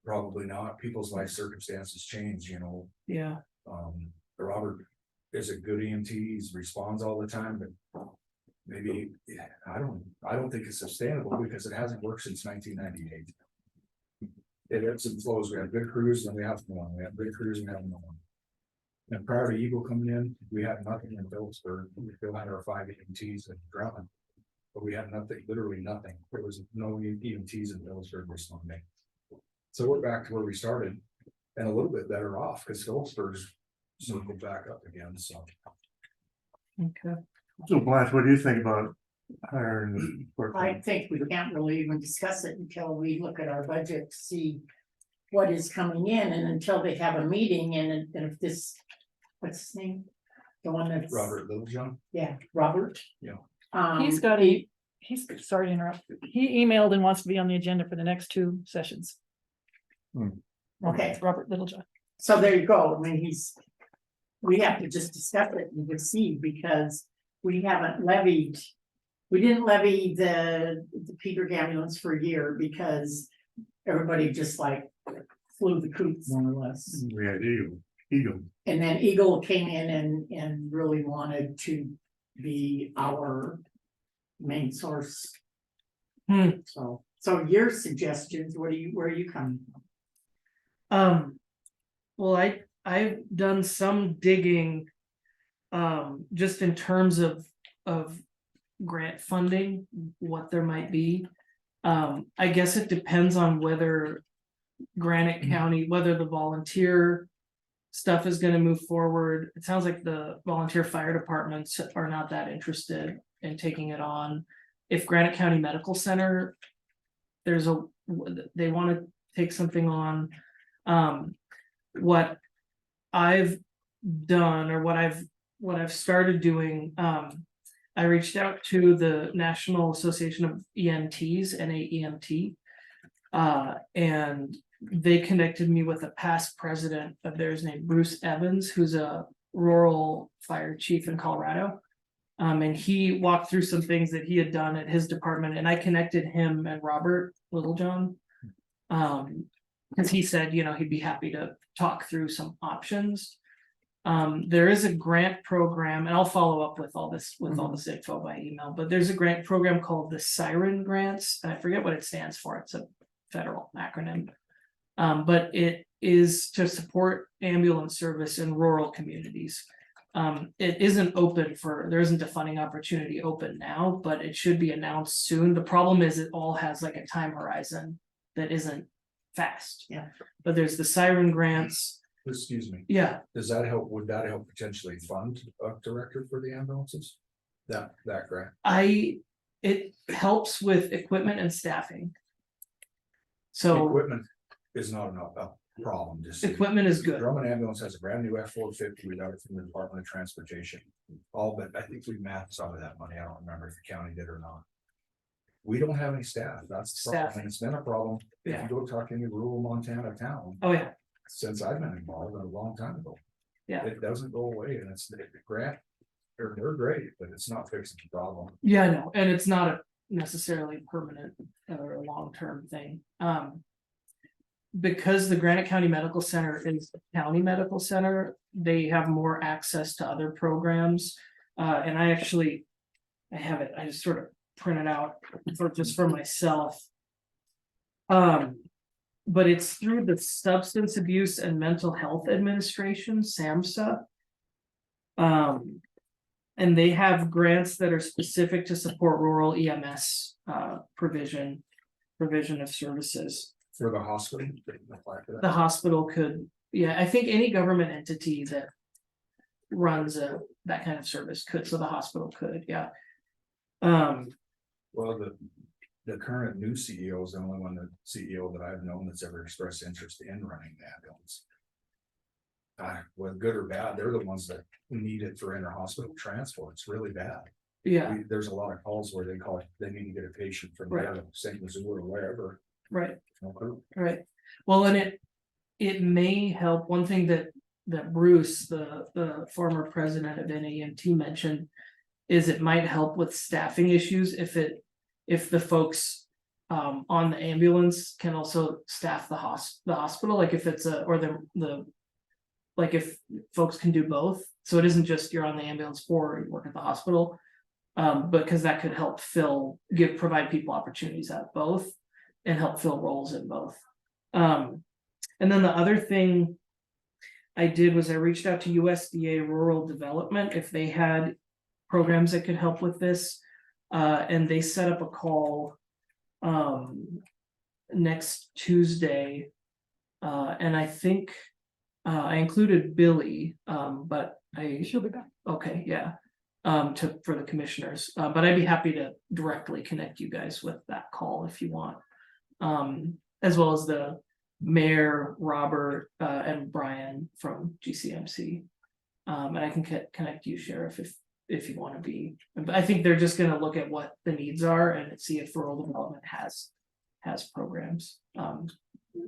probably not. People's life circumstances change, you know. Yeah. Robert is a good EMT. He responds all the time, but maybe, I don't think it's sustainable because it hasn't worked since 1998. It ebbs and flows. We have good crews and we have none. We have good crews and we have none. And prior to Eagle coming in, we had nothing in Phillipsburg. We still had our 5 EMTs in Drummond. But we had nothing, literally nothing. There was no EMTs in Phillipsburg responding. So we're back to where we started and a little bit better off because Phillipsburg's circled back up again, so. Okay. So Blanche, what do you think about hiring? I think we can't really even discuss it until we look at our budget to see what is coming in and until they have a meeting and if this, what's his name? The one that's. Robert Littlejohn? Yeah, Robert. Yeah. He's got he's, sorry to interrupt, he emailed and wants to be on the agenda for the next 2 sessions. Okay. Robert Littlejohn. So there you go. I mean, we have to just discuss it and just see because we haven't levied. We didn't levy the Peter ambulance for a year because everybody just like flew the coop more or less. We had Eagle. And then Eagle came in and really wanted to be our main source. So your suggestions, where are you coming from? Well, I've done some digging. Just in terms of grant funding, what there might be. I guess it depends on whether Granite County, whether the volunteer stuff is gonna move forward. It sounds like the volunteer fire departments are not that interested in taking it on. If Granite County Medical Center, they wanna take something on. What I've done or what I've started doing, I reached out to the National Association of EMTs, NAEMT, and they connected me with a past president of theirs named Bruce Evans, who's a rural fire chief in Colorado. And he walked through some things that he had done at his department, and I connected him and Robert Littlejohn. Because he said, you know, he'd be happy to talk through some options. There is a grant program, and I'll follow up with all this, with all this info by email, but there's a grant program called the Siren Grants, and I forget what it stands for, it's a federal acronym. But it is to support ambulance service in rural communities. It isn't open there isn't a funding opportunity open now, but it should be announced soon. The problem is it all has like a time horizon that isn't fast. Yeah. But there's the Siren Grants. Excuse me. Yeah. Does that help? Would that help potentially fund a director for the ambulances? That grant? It helps with equipment and staffing. So Equipment is not a problem, just. equipment is good. Drummond Ambulance has a brand new F-450 we got it from the Department of Transportation. But I think we matched some of that money. I don't remember if the county did or not. We don't have any staff. That's the problem. Staffing. And it's been a problem. If Yeah. you go talk to any rural Montana town. Oh, yeah. since I've been involved a long time ago. Yeah. It doesn't go away and it's the grant, they're great, but it's not fixing the problem. Yeah, I know, and it's not a necessarily permanent or a long-term thing. Because the Granite County Medical Center is a county medical center, they have more access to other programs. And I have it, I just sort of printed out for myself. But it's through the Substance Abuse and Mental Health Administration, SAMHSA. And they have grants that are specific to support rural EMS provision of services. For the hospital. They can apply for that. The hospital could, yeah, I think any government entity that runs that kind of service could, so the hospital could, yeah. Well, the current new CEO is the only one, the CEO that I've known that's ever expressed interest in running the ambulance. Whether good or bad, they're the ones that need it for inter-hospital transport. It's really bad. Yeah. There's a lot of calls where they need to get a patient from Right. St. Missouri or wherever. Right. Okay. Right, well, and it may help, one thing that Bruce, the former president of NAMT mentioned. Is it might help with staffing issues if the folks on the ambulance can also staff the hospital, like if it's like if folks can do both, so it isn't just you're on the ambulance or you work at the hospital. Because that could help provide people opportunities at both. And help fill roles in both. And then the other thing I did was I reached out to USDA Rural Development if they had programs that could help with this. And they set up a call next Tuesday. And I think I included Billy, but she'll be back. Okay, yeah. For the commissioners, but I'd be happy to directly connect you guys with that call if you want. As well as the mayor, Robert, and Brian from GCMC. And I can connect you, Sheriff, if you want to be, but I think they're just gonna look at what the needs are and see if rural development has programs,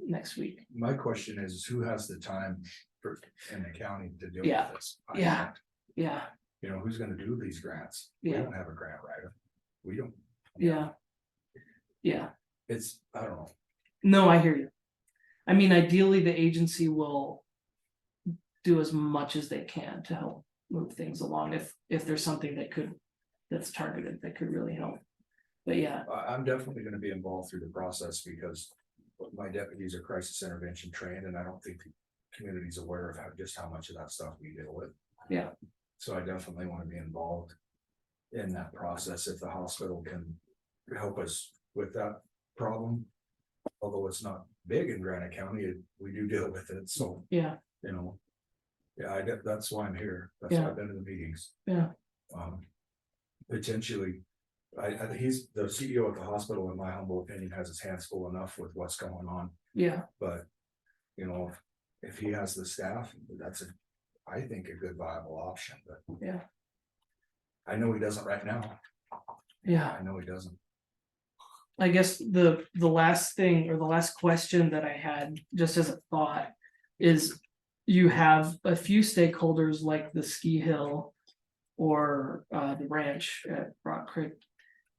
next week. My question is, who has the time in the county to deal Yeah. with this? Yeah. Yeah, You know, who's gonna do these grants? We Yeah. don't have a grant writer. We don't. yeah. Yeah. It's, I don't know. No, I hear you. I mean, ideally, the agency will do as much as they can to help move things along if there's something that's targeted that could really help. But yeah, I'm definitely gonna be involved through the process because my deputies are crisis intervention trained and I don't think the community's aware of just how much of that stuff we deal with. yeah, So I definitely wanna be involved in that process if the hospital can help us with that problem. Although it's not big in Granite County, we do deal with it, so, yeah, you know. Yeah, that's why I'm here. That's why I've been in the meetings. yeah, Potentially, I think he's the CEO of the hospital, in my humble opinion, has his hands full enough with what's going on. yeah, But, you know, if he has the staff, that's I think a good viable option, but. Yeah. I know he doesn't right now. yeah. I know he doesn't. I guess the last thing or the last question that I had, just as a thought, is you have a few stakeholders like the ski hill or the ranch at Rock Creek.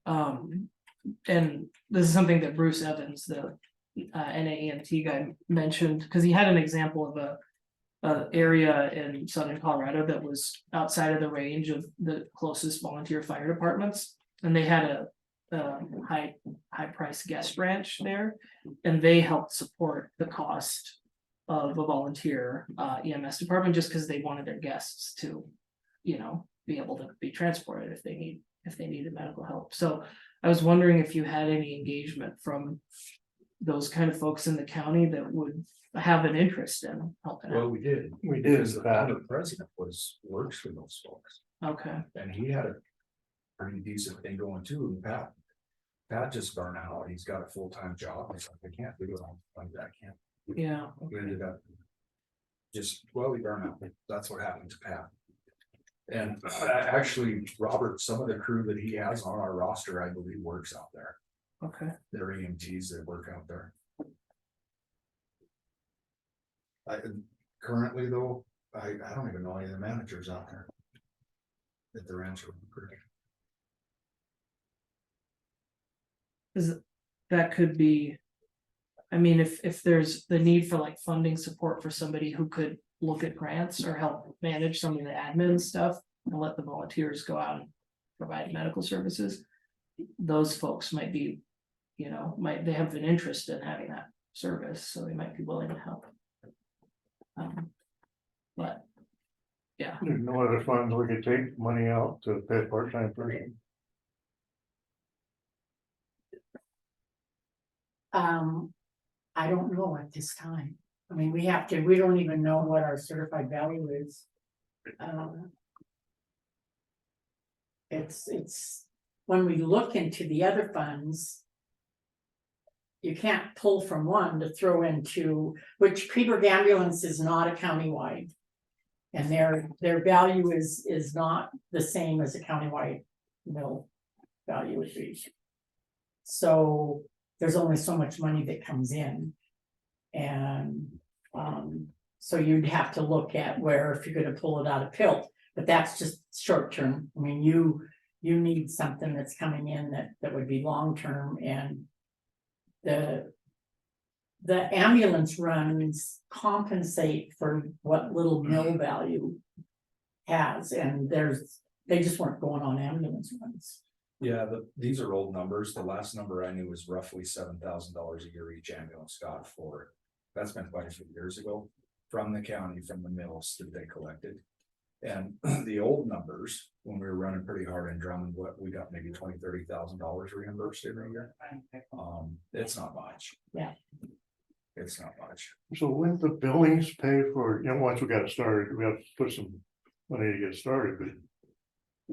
And this is something that Bruce Evans, the NAEMT guy, mentioned, because he had an example of a area in southern Colorado that was outside of the range of the closest volunteer fire departments, and they had a high price guest ranch there, and they helped support the cost of a volunteer EMS department just because they wanted their guests to, be able to be transported if they needed medical help. So I was wondering if you had any engagement from those kind of folks in the county that would have an interest in helping Well, out. we did. Because The president works for those folks. Okay, And he had a pretty decent thing going too, and Pat just burned out, he's got a full-time job, he's like, I can't do it like that, I can't. yeah, We ended up. He burned out, that's what happened to Pat. And actually, Robert, some of the crew that he has on our roster, I believe, works out there, okay, they're EMTs that work out there. Currently though, I don't even know any of the managers out there. At the ranch. Cause that could be. I mean, if there's the need for like funding support for somebody who could look at grants or help manage some of the admin stuff. And let the volunteers go out and provide medical services. Those folks might be, they have an interest in having that service, so they might be willing to help. But. Yeah. There's no other funds we could take money out to pay a part-time person. I don't know at this time. I mean, we don't even know what our certified value is. It's, when we look into the other funds. You can't pull from one to throw into, which Peaburg Ambulance is not a countywide. And their value is not the same as a countywide mill value would be. So there's only so much money that comes in. And so you'd have to look at where, if you're gonna pull it out of PILT, but that's just short term. I mean, you need something that's coming in that would be long term, and the ambulance runs compensate for what little mill value has, and they just weren't going on ambulance runs. Yeah, these are old numbers. The last number I knew was roughly $7,000 a year each ambulance got for it. That's been quite a few years ago from the county, from the mills that they collected. And the old numbers, when we were running pretty hard in Drummond, what we got maybe $20,000-$30,000 reimbursed every year. It's not much. Yeah. It's not much. So when the billings pay for, once we got it started, we have to put some money to get started, but.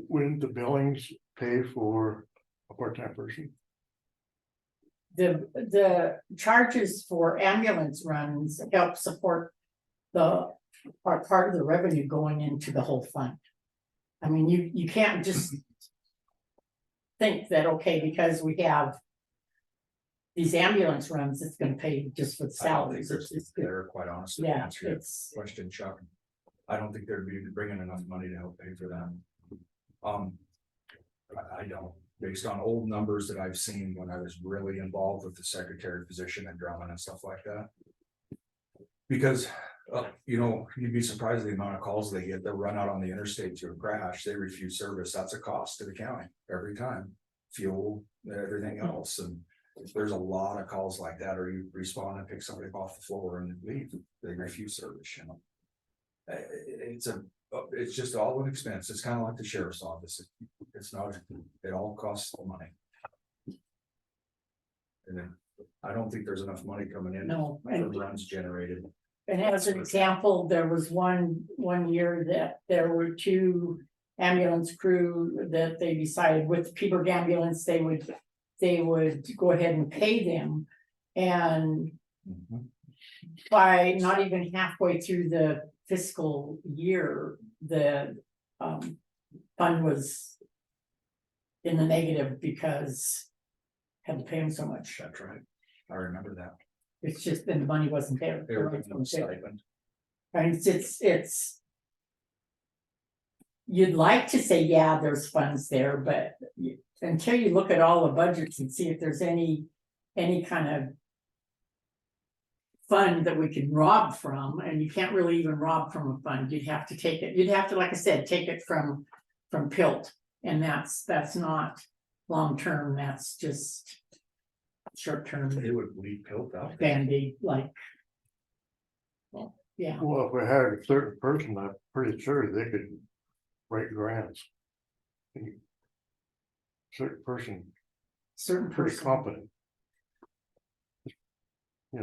When the billings pay for a part-time person? The charges for ambulance runs help support the part of the revenue going into the whole fund. I mean, you can't just think that, okay, because we have these ambulance runs, it's gonna pay just for the salaries. They're quite honestly, Yeah, answer your it's question, Chuck. I don't think they'd be bringing enough money to help pay for them. I don't, based on old numbers that I've seen when I was really involved with the secretary position and Drummond and stuff like that. Because, you'd be surprised the amount of calls they get. They'll run out on the interstate to a crash, they refuse service, that's a cost to the county every time. Fuel, everything else, and there's a lot of calls like that, or you respond and pick somebody off the floor and leave, they refuse service, It's just all an expense. It's kind of like the sheriff's office. It's not, it all costs money. And then I don't think there's enough money coming in. No. For runs generated. And as an example, there was one year that there were 2 ambulance crew that they decided with Peaburg Ambulance, they would go ahead and pay them. And by not even halfway through the fiscal year, the fund was in the negative because had to pay them so much. That's right. I remember that. It's just been the money wasn't there. They were giving them stipend. And it's. You'd like to say, yeah, there's funds there, but until you look at all the budgets and see if there's any kind of. Fund that we can rob from, and you can't really even rob from a fund. You'd have to take it, like I said, take it from PILT. And that's not long-term, that's just short-term. It would leave PILT out. Band-aid, like. Well, yeah. Well, if we hired a certain person, I'm pretty sure they could write grants. Certain person. Pretty competent. You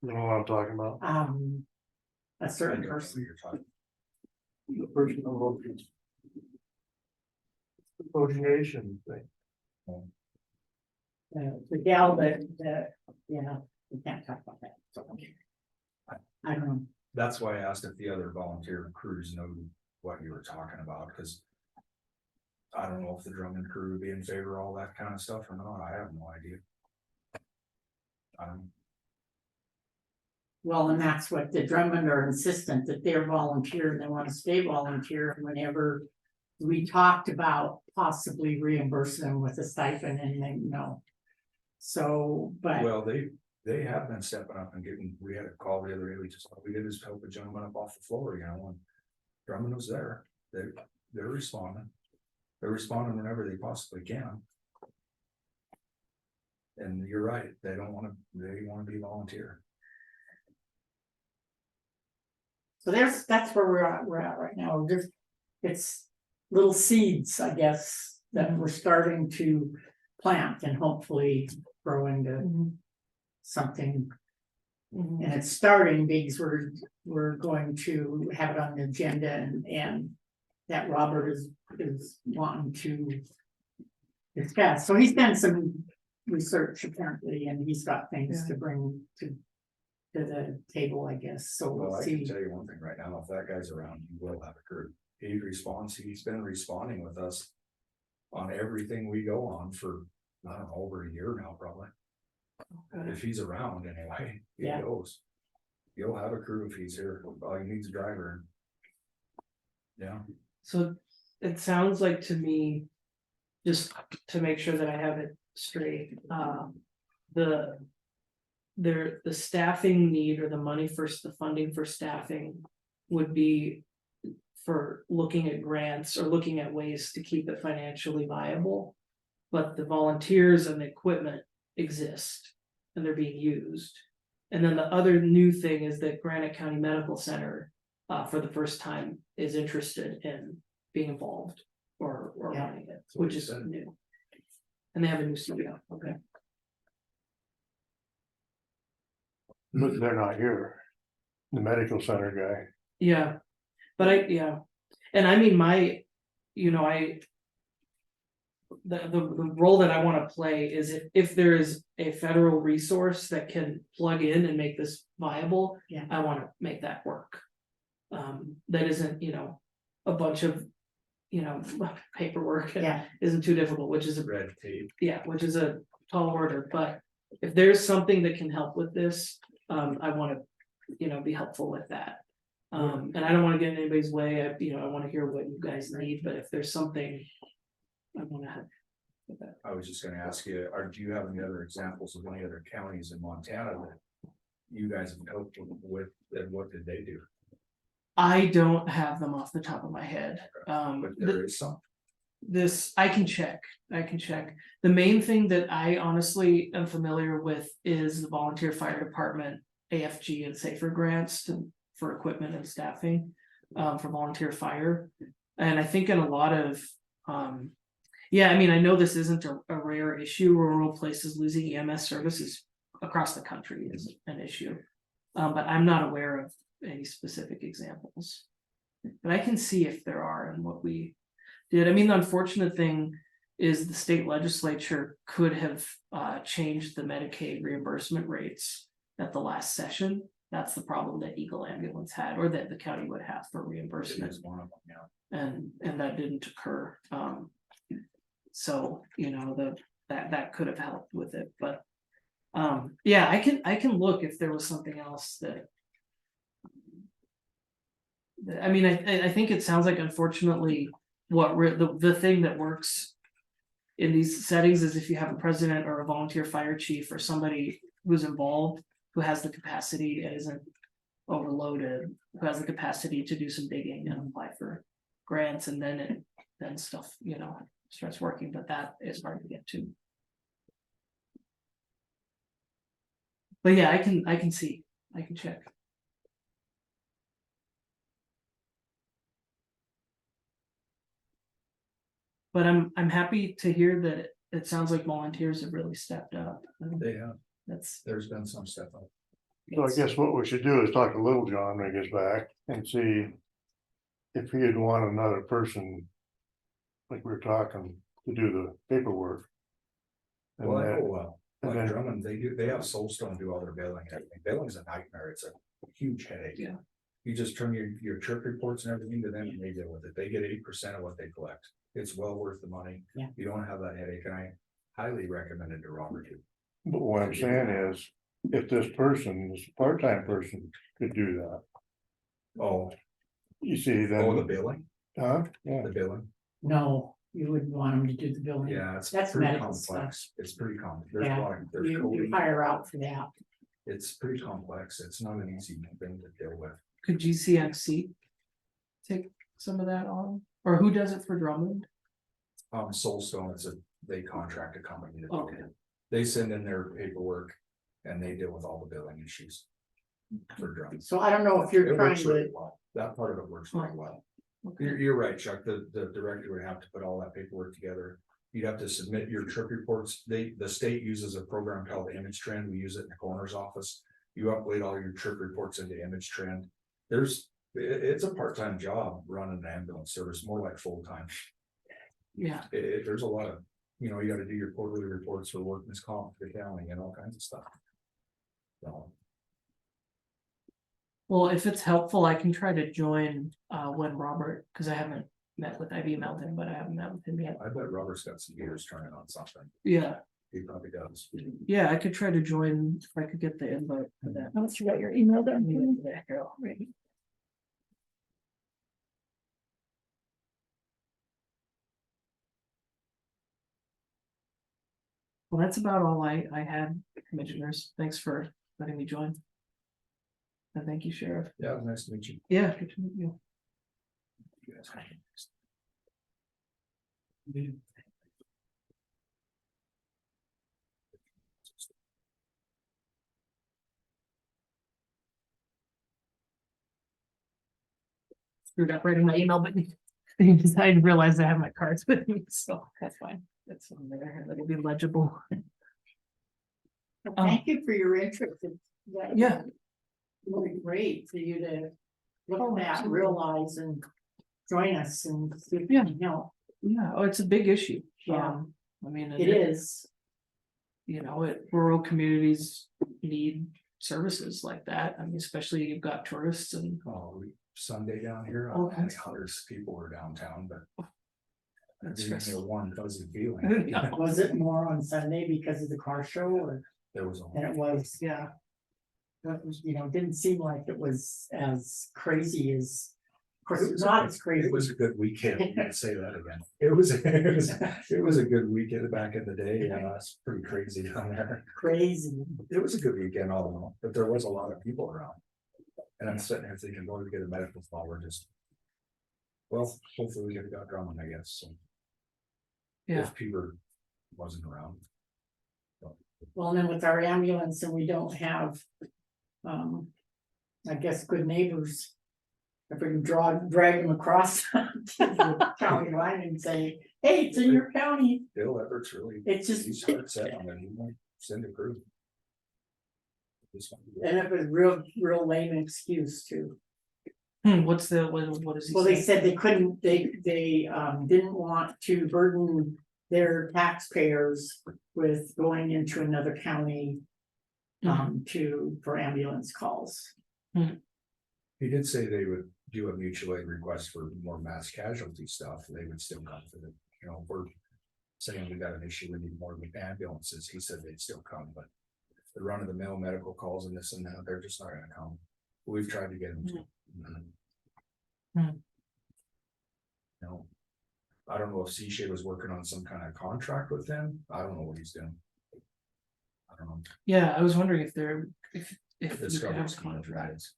know what I'm talking about? A certain person. The person who negotiation thing. The gal that, we can't talk about that. So, I don't know. That's why I asked if the other volunteer crews know what you were talking about, because. I don't know if the Drummond crew would be in favor of all that kind of stuff or not. I have no idea. Well, and that's what the Drummond are insistent that they're volunteer and they want to stay volunteer. And whenever we talked about possibly reimbursing them with a stipend and they no. So, but Well, they have been stepping up and getting, we had a call the other day, we did is help a gentleman up off the floor, you know, and Drummond was there, they're responding. They're responding whenever they possibly can. And you're right, they wanna be volunteer. so that's where we're at right now. Just, it's little seeds, I guess, that we're starting to plant and hopefully grow into something. And it's starting because we're going to have it on the agenda and that Robert is wanting to discuss. So he's done some research apparently, and he's got things to bring to the table, I guess. So Well, we'll I can see. tell you one thing right now, if that guy's around, he will have a crew. He's been responding with us on everything we go on for, I don't know, over a year now, probably. If he's around anyway, he Yeah. goes. He'll have a crew if he's here, all he needs a driver. Yeah, So it sounds like to me, just to make sure that I have it straight, the staffing need or the money for the funding for staffing would be for looking at grants or looking at ways to keep it financially viable. But the volunteers and the equipment exist and they're being used. And then the other new thing is that Granite County Medical Center, for the first time, is interested in being involved or running it, what which he is said. new. And they have a new studio, okay. But they're not here. The medical center guy. Yeah, but and I mean, the role that I wanna play is if there is a federal resource that can plug in and make this viable. Yeah. I wanna make that work. That isn't, a bunch of, paperwork. and Yeah. Isn't too difficult, which is a red tape. yeah, which is a tall order, but if there's something that can help with this, I wanna, be helpful with that. And I don't wanna get in anybody's way, I wanna hear what you guys need, but if there's something. I wanna have. with that. I was just gonna ask you, do you have any other examples of any other counties in Montana that you guys have helped with, and what did they do? I don't have them off the top of my head, But there is some. this, I can check. The main thing that I honestly am familiar with is the volunteer fire department, AFG and SAFER grants for equipment and staffing. For volunteer fire, and I think in a lot of, I know this isn't a rare issue, rural places losing EMS services across the country is an issue. But I'm not aware of any specific examples. But I can see if there are and what we did. I mean, the unfortunate thing is the state legislature could have changed the Medicaid reimbursement rates at the last session. That's the problem that Eagle Ambulance had, or that the county would have for It reimbursement, is one of them, yeah. and that didn't occur. So, that could have helped with it, but. I can look if there was something else that. I think it sounds like unfortunately, the thing that works. In these settings is if you have a president or a volunteer fire chief or somebody who's involved, who has the capacity and isn't overloaded, who has the capacity to do some digging and apply for grants, and then stuff, starts working, but that is hard to get to. But yeah, I can see, I can check. But I'm happy to hear that it sounds like volunteers have really stepped up. They have, There's been some step up. So I guess what we should do is talk to Little John when he gets back and see. If he'd want another person. Like we were talking to do the paperwork. And Well, that- like then- Drummond, they have Soulstone do all their billing and everything. Billing's a nightmare. It's a huge headache. Yeah. You just turn your trip reports and everything to them and they deal with it. They get 8% of what they collect. It's well worth the money. Yeah. You don't have that headache, and I highly recommend it to Robert. But what I'm saying is, if this person, this part-time person could do that. Oh, You see, oh, the then, billing, huh? Yeah, the billing, No, you wouldn't want them to do the building. yeah, it's That's pretty medical stuff. complex, it's pretty complex, there's a Yeah, lot of, there's You coding, hire out for that. it's pretty complex, it's not an easy thing to deal with. Could GCXC take some of that on? Or who does it for Drummond? Soulstone, they contract a company to do Okay. it. They send in their paperwork and they deal with all the billing issues. For drugs. So I don't know if you're It trying works really to, well, that part of it works really well. Okay. You're right, Chuck, the director would have to put all that paperwork together. You'd have to submit your trip reports, the state uses a program called Image Trend, we use it in the coroner's office. You upload all your trip reports into Image Trend. It's a part-time job running an ambulance service, more like full-time. Yeah, There's a lot of, you know, you gotta do your quarterly reports for workman's comp, for the county and all kinds of stuff. So, well, if it's helpful, I can try to join when Robert, because I haven't I've emailed him, but I haven't met with him yet. I bet Robert's got some gears turning on something, Yeah, he probably does. yeah, I could try to join if I could get the invite for that. How much you got your email there? Yeah, Carol, right. Well, that's about all I had, commissioners. Thanks for letting me join. And thank you, Sheriff. Yeah, it was nice to meet you. Yeah, good to meet you. You guys. Screwed up writing my email, but I decided to realize I have my cards with me, so that's fine. That's on there, that'll be legible. thank you for your interest. That was Yeah. Really great for you to look at, realize and join us and see if you can help. Yeah, oh, it's a big issue. Yeah. I mean. It is. You know, rural communities need services like that. I mean, especially you've got tourists and. Oh, Sunday down here, Oh, many that's- hundreds of people were downtown, but. That's It gave me a stressful. warm fuzzy feeling. Was it more on Sunday because of the car show or, There was. and it was, yeah. That was, you know, it didn't seem like it was as crazy as, of course, it's not as crazy. It was a good weekend, you can say that again. It was a good weekend back in the day, yeah, it's pretty crazy down there. Crazy. It was a good weekend all in all, but there was a lot of people around. And I'm sitting here thinking, Lord, to get a medical call, we're just. Well, hopefully we get it got Drummond, I guess, so. Yeah, If Peter wasn't around. Well, then with our ambulance and we don't have, I guess, good neighbors. If we can drag them across the county line and say, hey, it's in your county. Bill Everett's really. It's just- He's hard set on it, he might send a crew. This one. And it was real lame excuse too. what's the, what is he Well, they saying? said they couldn't, they didn't want to burden their taxpayers with going into another county. For ambulance calls. He did say they would do a mutual aid request for more mass casualty stuff, they would still come for the, you know, if we're. Saying we got an issue, we need more ambulances, he said they'd still come, but. The run of the mill medical calls and this and that, they're just not gonna come. We've tried to get them to. No. I don't know if Seashade was working on some kind of contract with them, I don't know what he's doing. I don't know. Yeah, I was wondering if they're, if we could Discovery have ski contracts.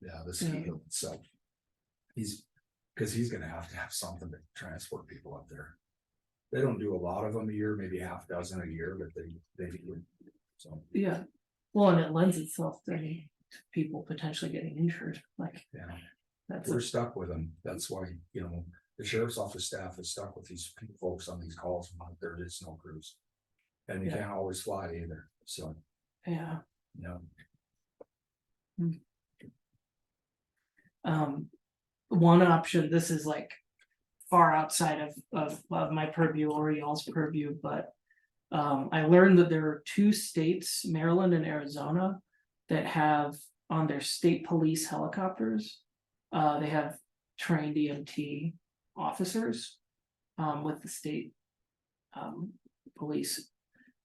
Yeah, the ski Yeah. hill itself. Cause he's gonna have to have something to transport people up there. They don't do a lot of them a year, maybe half dozen a year, but they do. So, Yeah, well, and it lends itself to people potentially getting injured, like, yeah, that's. we're stuck with them. That's why, you know, the sheriff's office staff is stuck with these folks on these calls. There is no crews. And you Yeah. can't always fly either, so, Yeah. you know. One option, this is like far outside of my purview or y'all's purview, but I learned that there are two states, Maryland and Arizona, that have on their state police helicopters, they have trained EMT officers with the state police.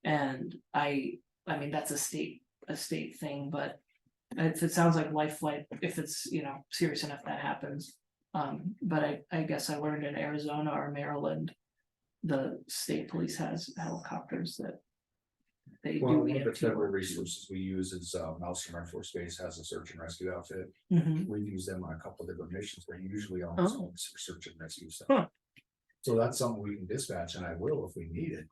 And I mean, that's a state a state thing, but. If it sounds like life flight, if it's, you know, serious enough, that happens. But I guess I learned in Arizona or Maryland. The state police has helicopters that. They Well, do one of the EMT federal work. resources we use is Maelstrom Air Force Base has a search and rescue outfit. Mhm. We've used them on a couple of different missions, but usually on Oh. search and rescue stuff. Huh. So that's something we can dispatch, and I will if we need it.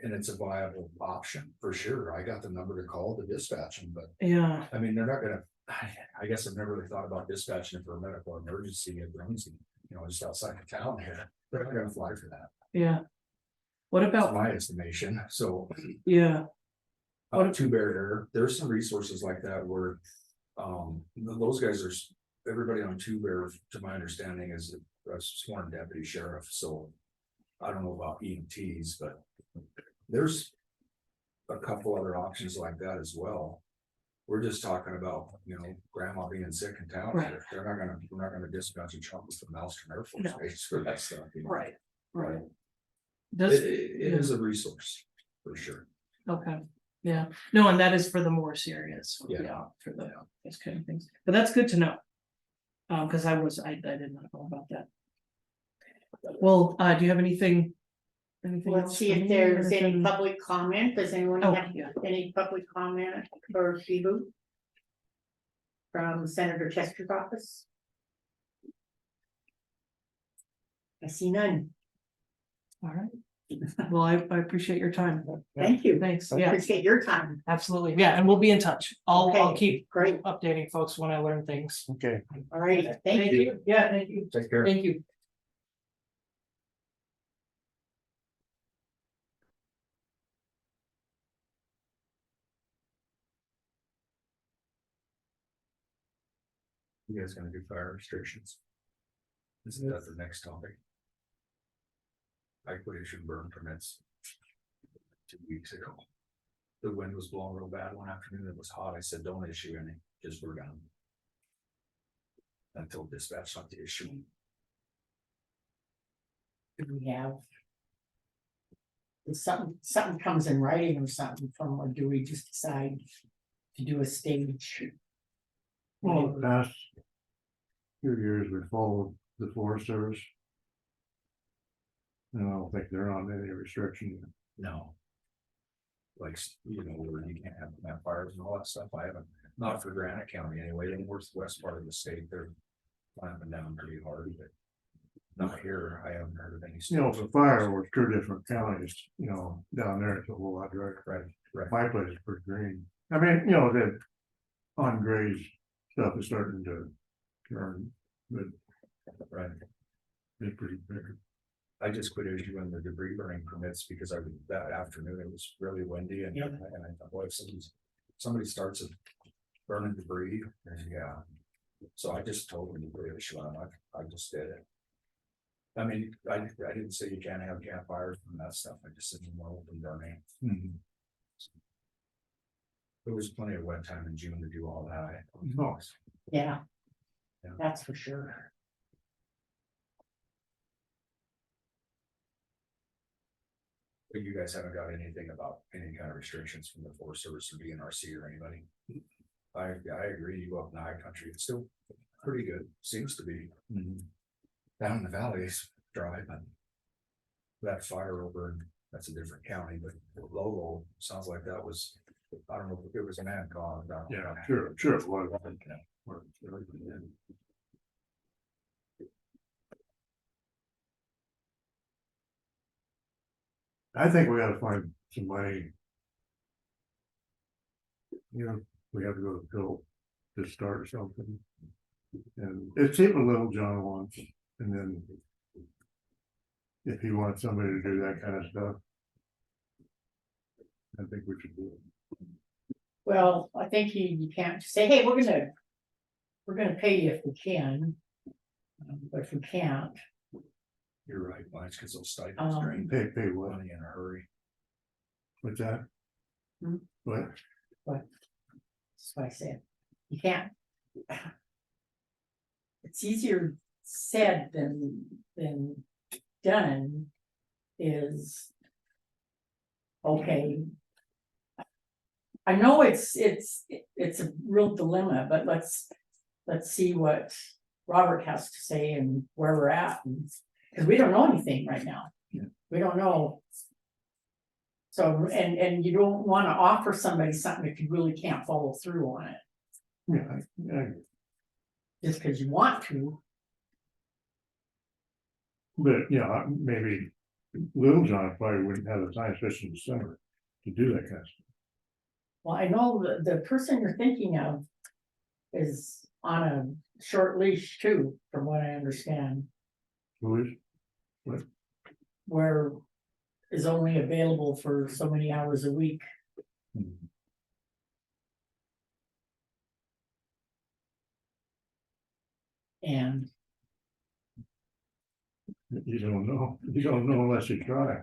And it's a viable option for sure. I got the number to call to dispatch them, but Yeah, I mean, they're not gonna, I guess I've never really thought about dispatching for a medical emergency at Brunswick, you know, just outside of town here. They're not gonna fly for that. yeah. What That's about, my estimation, so. yeah, Two Bear Air, there's some resources like that where, those guys are, everybody on Two Bear, to my understanding, is a sworn deputy sheriff, so. I don't know about EMTs, but there's a couple other options like that as well. We're just talking about, you know, grandma being sick in town. Right. We're not gonna dispatch a truck with the Maelstrom Air Force No. Base for that stuff. you know. right, right. It Does, it is a resource, for sure. okay, yeah, no, and that is for the more serious, Yeah. yeah, for the, those kind of things, but that's good to know. Cause I did not know about that. Well, do you have anything? Anything Let's else see for if me, there's or any can- public comment. Does anyone Oh, have yeah. any public comment for Shibu? From Senator Chester's office? I see none. All right. Well, I appreciate your time. Thank you. Thanks, I yeah, appreciate your time. absolutely, yeah, and we'll be in touch. I'll Okay, keep great. updating folks when I learn things. Okay. All right, thank you. Yeah, thank you. Take care. Thank you. You guys gonna do fire restrictions? Isn't that the next topic? I quit issuing burn permits 2 weeks ago. The wind was blowing real bad one afternoon. It was hot. I said, don't issue any, just we're done. Until dispatch not to issue. We have. If something comes in writing or something from, or do we just decide to do a stage? Well, the past few years, we followed the Forest Service. And I don't think they're on any restriction. No. Like, you know, where you can't have campfires and all that stuff. I haven't, not for Granite County anyway, the northwest part of the state, they're clamping down pretty hard, but. Not here, I haven't heard of any. You know, for fire, we're two different counties, you know, down there, it's a whole lot direct. Right. My place is pretty green. I mean, you know, the on grade stuff is starting to turn, but Right. it's pretty big. I just quit issuing the debris burning permits because that afternoon it was really windy and I thought, boy, if somebody starts burning debris, yeah. So I just told them to quit issuing them. I just did it. I mean, I didn't say you can't have campfires and that stuff. I just said no open burning. There was plenty of wet time in June to do all that. Oh. Yeah. Yeah. That's for sure. But you guys haven't got anything about any kind of restrictions from the Forest Service or BNRC or anybody? I agree, you go up in the high country, it's still pretty good, seems to be. Down in the valley, it's dry, but. That fire over, that's a different county, but Lolo, sounds like that was, I don't know if it was an ad call. Yeah, sure it was. I think we gotta find some money. You know, we have to go to Phil to start something. And it's even Little John wants, and then. If he wants somebody to do that kind of stuff. I think we should do it. Well, I think you can't just say, hey, we're gonna pay you if we can. But if we can't, You're right, well, it's because those stipends drain Pay what? money in a hurry. What's that? What? that's what I said, you can't. It's easier said than done is. Okay. I know it's a real dilemma, but let's see what Robert has to say and where we're at. Because we don't know anything right now. We don't know. So, and you don't want to offer somebody something if you really can't follow through on it, Yeah, just because you want to. but, yeah, maybe Little John probably wouldn't have the time, especially in December, to do that kind of stuff. Well, I know the person you're thinking of is on a short leash too, from what I understand, Who is? What? where is only available for so many hours a week. And You don't know unless you try.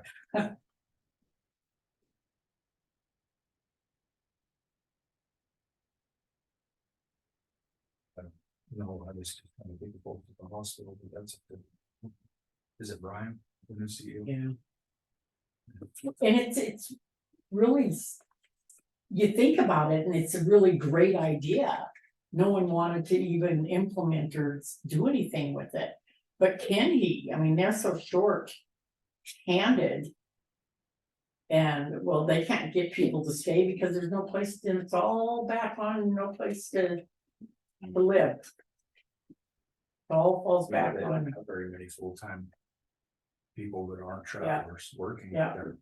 No, I was kind of thinking about the hospital, but that's. Is it Brian, the new CEO? yeah. And it's really, you think about it and it's a really great idea. No one wanted to even implement or do anything with it. But can he? I mean, they're so short-handed. And well, they can't get people to stay because there's no place, and it's all back on, no place to live. It all falls Yeah, back they on. don't have very many full-time people that aren't travelers working Yeah. there.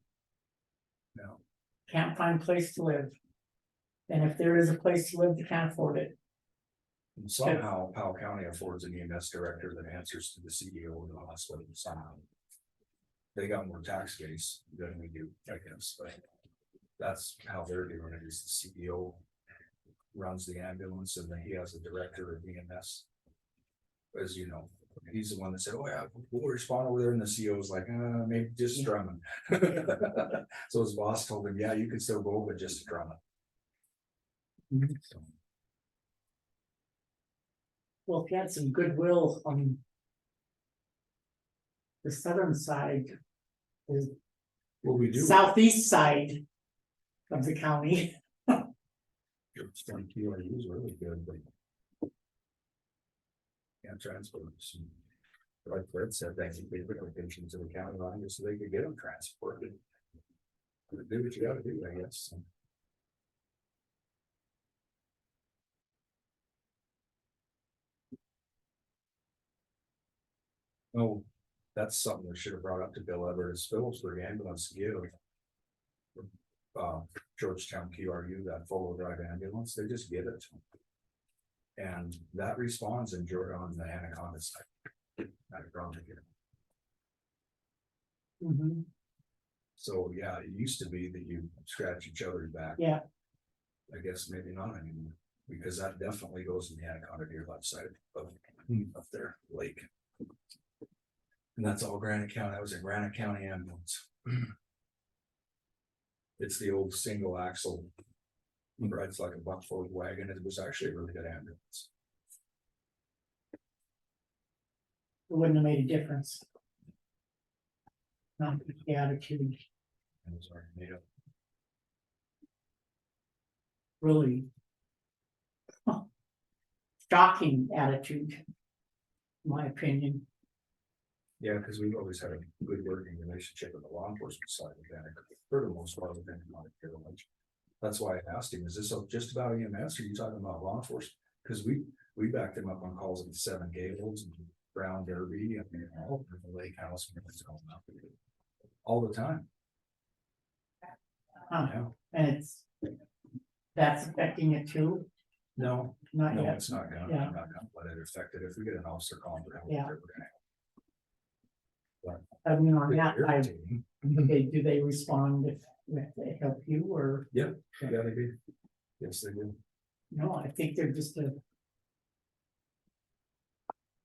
No, Can't find a place to live. And if there is a place to live, they can't afford it. and somehow Powell County affords an EMS director that answers to the CEO of the hospital somehow. They got more tax base than we do, I guess, but that's how they're doing it, is the CEO runs the ambulance and then he has a director of EMS. As you know, he's the one that said, oh yeah, we'll respond over there, and the CEO was like, maybe just Drummond. So his boss told him, yeah, you can still go, but just Drummond. So, Well, if you had some goodwill on the southern side, the what we do. southeast side of the county. QRU is really good, but. Can't transport them. Like Fred said, they can be locations to the county line so they could get them transported. Do what you gotta do, I guess. Oh, that's something we should have brought up to Bill Everett, is Phillipsburg ambulance give. Georgetown QRU, that four-wheel drive ambulance, they just give it to them. And that responds in Georgia on the Anaconda side. Mhm. So, yeah, it used to be that you scratch each other's back. Yeah. I guess maybe not anymore, because that definitely goes in the Anaconda Deer left side of up there, lake. And that's all Granite County. That was a Granite County ambulance. It's the old single axle. Rides like a buckford wagon. It was actually a really good ambulance. It wouldn't have made a difference. Not the attitude, It was already made up. really. Shocking attitude. In my opinion. Yeah, because we've always had a good working relationship with the law enforcement side of that, for the most part, with economic privilege. That's why I asked him, is this just about EMS, or are you talking about law enforcement? Because we backed him up on calls at 7 Gables and Brown Derby and all over the lake house when it's going up. All the time. Huh. And that's affecting it too. No, Not no, yet. it's not gonna, Yeah. I'm not gonna let it affect it. If we get an officer calling for help, Yeah. we're gonna. I mean, on that, Irritating. do they respond if they help you or? Yeah, yeah, they do. Yes, they do. No, I think they're just for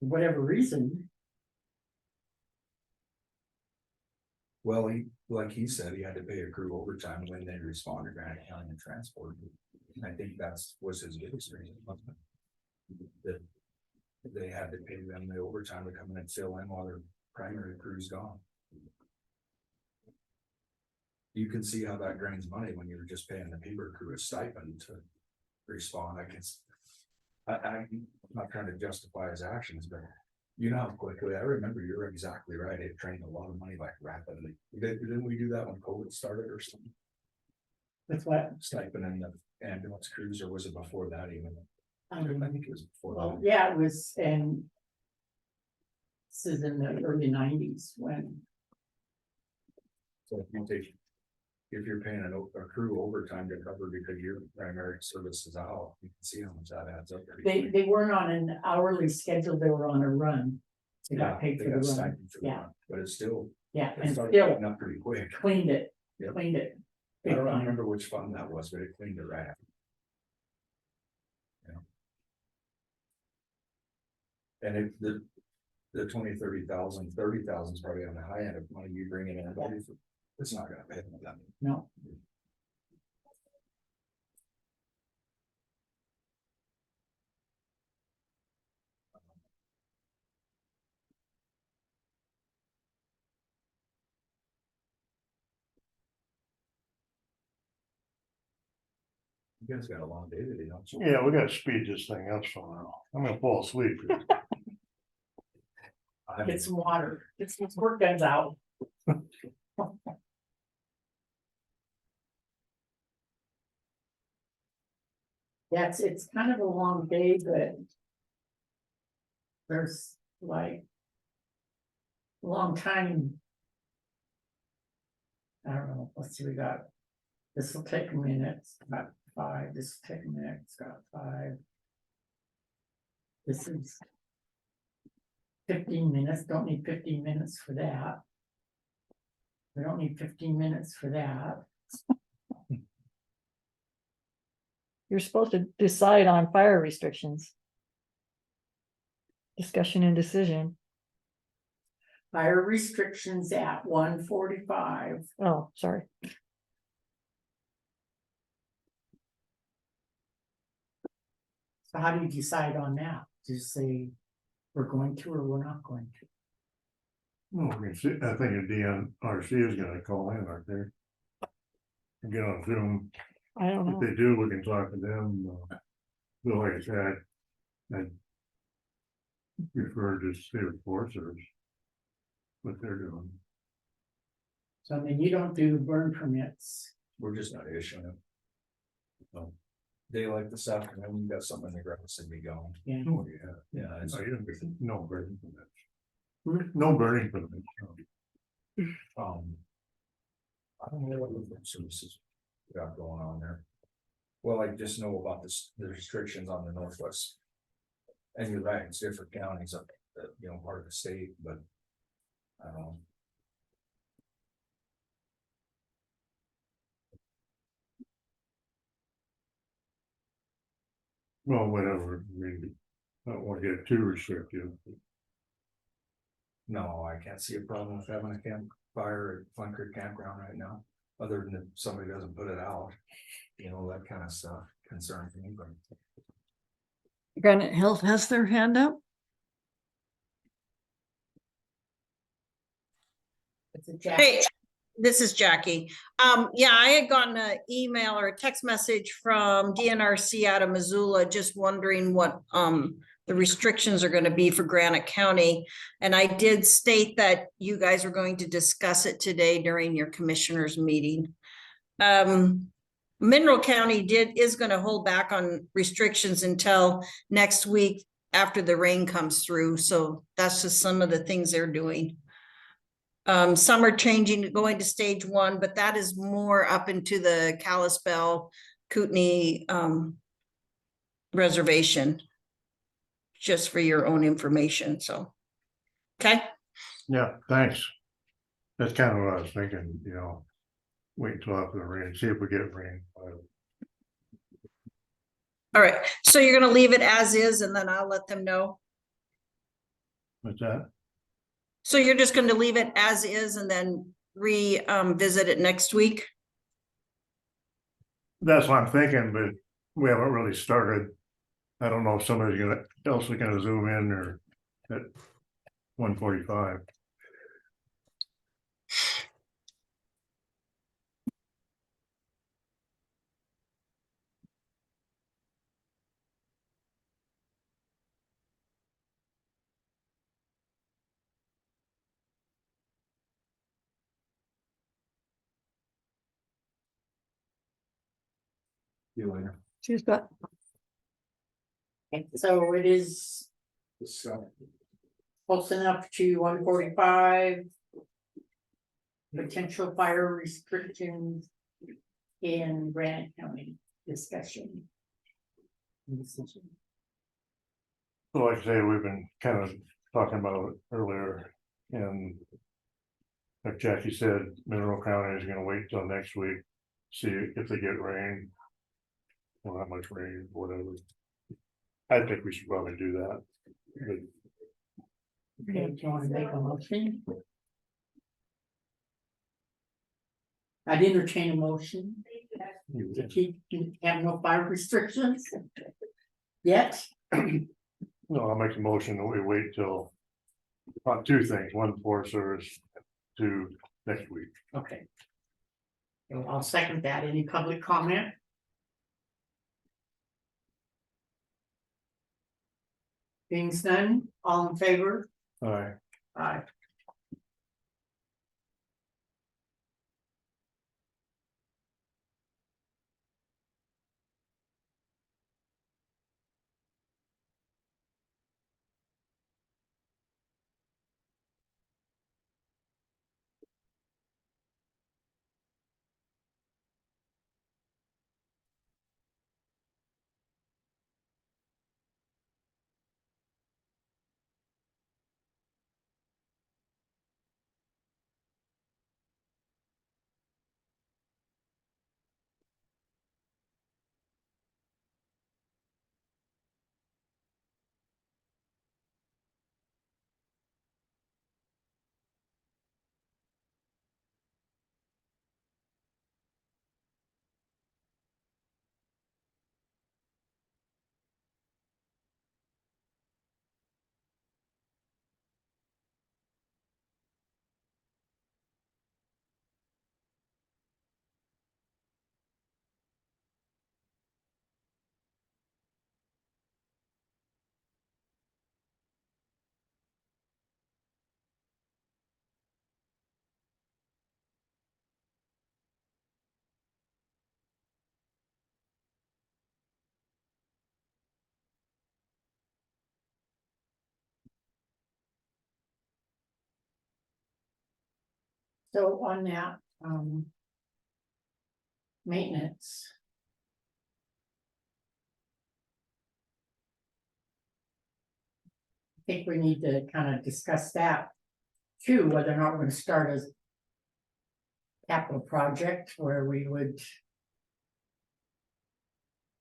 whatever reason. Well, like he said, he had to pay a crew overtime when they respond to Granite County and transport. I think was his biggest reason. That they had to pay them the overtime to come in and fill in while their primary crew's gone. You can see how that drains money when you're just paying the Beaver crew a stipend to respond. I'm not trying to justify his actions, but you know how quickly, I remember you're exactly right. It drained a lot of money like rapidly. Didn't we do that when COVID started or something? With what? Stipend in the ambulance crews, or was it before that even? I think it was before Well, that. yeah, it was, and this is in the early nineties when, So if you're paying a crew overtime to cover because your primary service is out, you can see how much that adds up. they weren't on an hourly schedule, they were on a run. They got paid They for the got run, stipend for the yeah, run, but it's still. yeah, it and started still adding up pretty quick. cleaned it, Yep. cleaned it. I big don't time. remember which fund that was, but it cleaned it right out. And if the 20, 30,000 is probably on the high end of money you bring in, it's not gonna pay them that. No. You guys got a long day today, don't you? Yeah, we gotta speed this thing up somehow. I'm gonna fall asleep. Get some water, get some squirt guns out. Yeah, it's kind of a long day, but there's like a long time. I don't know, let's see, we got, this will take a minute, it's got 5, this will take a minute, it's got 5. This is 15 minutes, don't need 15 minutes for that. We don't need 15 minutes for that. You're supposed to decide on fire restrictions. Discussion and decision. Fire restrictions at 1:45. Oh, sorry. So how do you decide on that? Do you say we're going to or we're not going to? Well, we can see, I think the DNRC is gonna call in, aren't they? And get on Zoom. I don't If know. they do, we can talk to them. But like I said, I prefer to stay with foresters. What they're doing. So I mean, you don't do burn permits. We're just not issuing them. Daylight this afternoon, you got something in the grass and be going. Yeah. Oh, yeah. So you don't get no burning permits. No burning permits. no. I don't know what the services we got going on there. Well, I just know about this, the restrictions on the northwest. And you're right, it's different counties up, part of the state, but. Well, whatever, I mean, I don't want to get too restrictive. No, I can't see a problem with having a campfire at Flint Creek Campground right now, other than if somebody doesn't put it out. That kind of stuff concerns me, but. Granite Health has their hand up. It's a jack. Hey, this is Jackie. Yeah, I had gotten an email or a text message from DNRC out of Missoula, just wondering what the restrictions are going to be for Granite County. And I did state that you guys were going to discuss it today during your commissioners meeting. Mineral County is going to hold back on restrictions until next week after the rain comes through. So that's just some of the things they're doing. Some are changing, going to stage 1, but that is more up into the Kalispell, Kootenai reservation. Just for your own information, so. Okay. Yeah, thanks. That's kind of what I was thinking, wait until after the rain, see if we get rain. All right, so you're gonna leave it as is and then I'll let them know. What's that? So you're just gonna leave it as is and then visit it next week? That's what I'm thinking, but we haven't really started. I don't know if somebody's else is gonna zoom in or at 1:45. See you later. Cheers, but So it is So. close enough to 1:45. Potential fire restrictions in Granite County discussion. So like I say, we've been kind of talking about it earlier and. Like Jackie said, Mineral County is gonna wait till next week, see if they get rain. Or how much rain, whatever. I think we should probably do that. Okay, do you want to make a motion? I'd entertain a motion to keep, have no fire restrictions. Yet, No, I'll make a motion that we wait till. On two things, one Forest Service to next week. okay. And I'll second that. Any public comment? Being none, all in favor? Alright, Aye. So on that, maintenance. I think we need to kind of discuss that too, whether or not we're gonna start a capital project where we would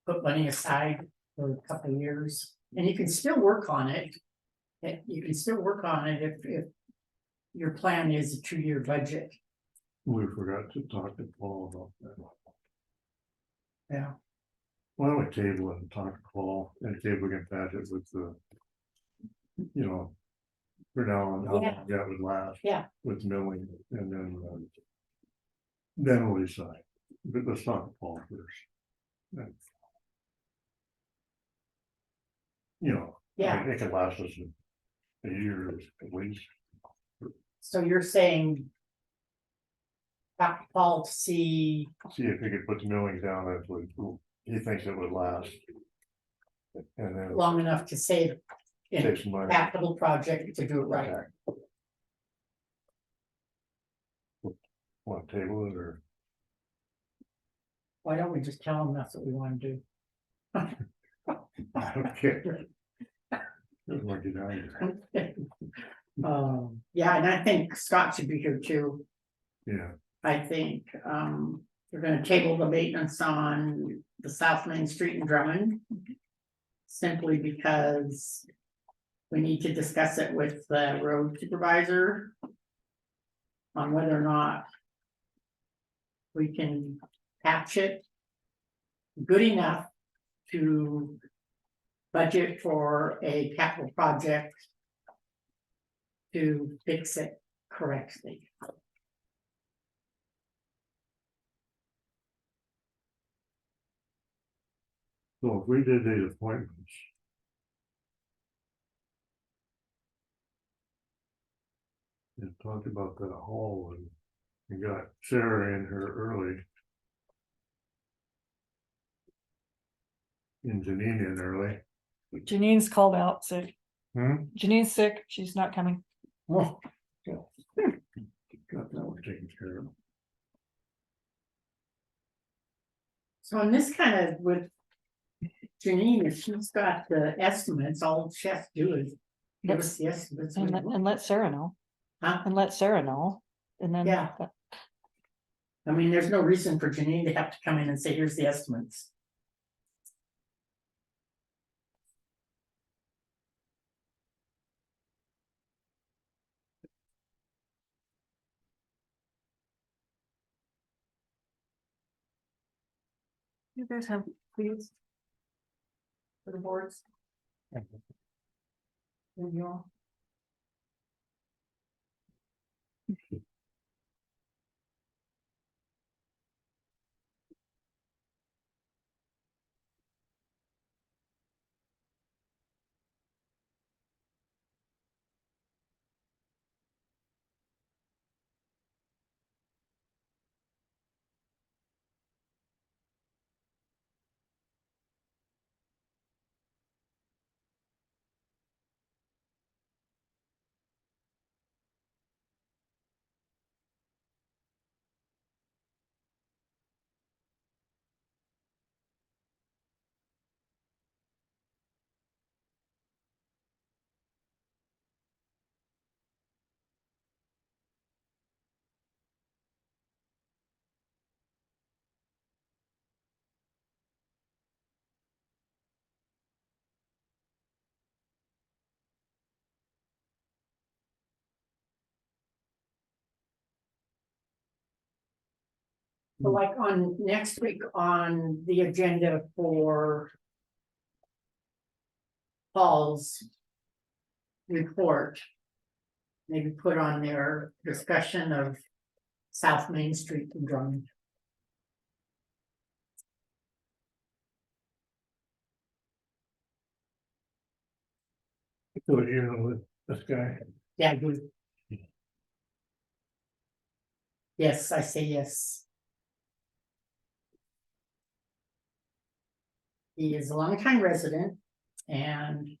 put money aside for a couple of years, and you can still work on it. You can still work on it if your plan is a 2-year budget. we forgot to talk to Paul about that. Yeah. Why don't we table it and talk to Paul and see if we can patch it with the. You know. For now on, how long that would last. Yeah. With milling and then we'll decide, but let's talk to Paul first. And, you know. Yeah. It could last us a year at least. So you're saying. Talk to Paul to see, See if he could put the milling down, that's what he thinks it would last. And then. long enough to save. In Save some money. capital project to do it right. Want to table it or? Why don't we just tell them that's what we want to do? I don't care. Doesn't want to get out of here. Yeah, and I think Scott should be here too. Yeah, I think, we're gonna table the maintenance on the South Main Street in Drummond. Simply because we need to discuss it with the road supervisor. On whether or not we can patch it good enough to budget for a capital project to fix it correctly. so if we did these appointments. And talked about that hall and got Sarah in here early. in Janine in early. Janine's called out sick. Hmm? Janine's sick, she's not coming. Oh, got that one taken care of. So in this kind of with Janine, if she's got the estimates, all she has to do is give us the estimates. And let Sarah know. Huh? And let Sarah know, and then. Yeah. I mean, there's no reason for Janine to have to come in and say, here's the estimates. You guys have, please. For the boards. There you are. So like on next week on the agenda for Paul's report, maybe put on their discussion of South Main Street and Drummond. So you know, with this guy, Yeah, good. Yes, I say yes. He is a longtime resident and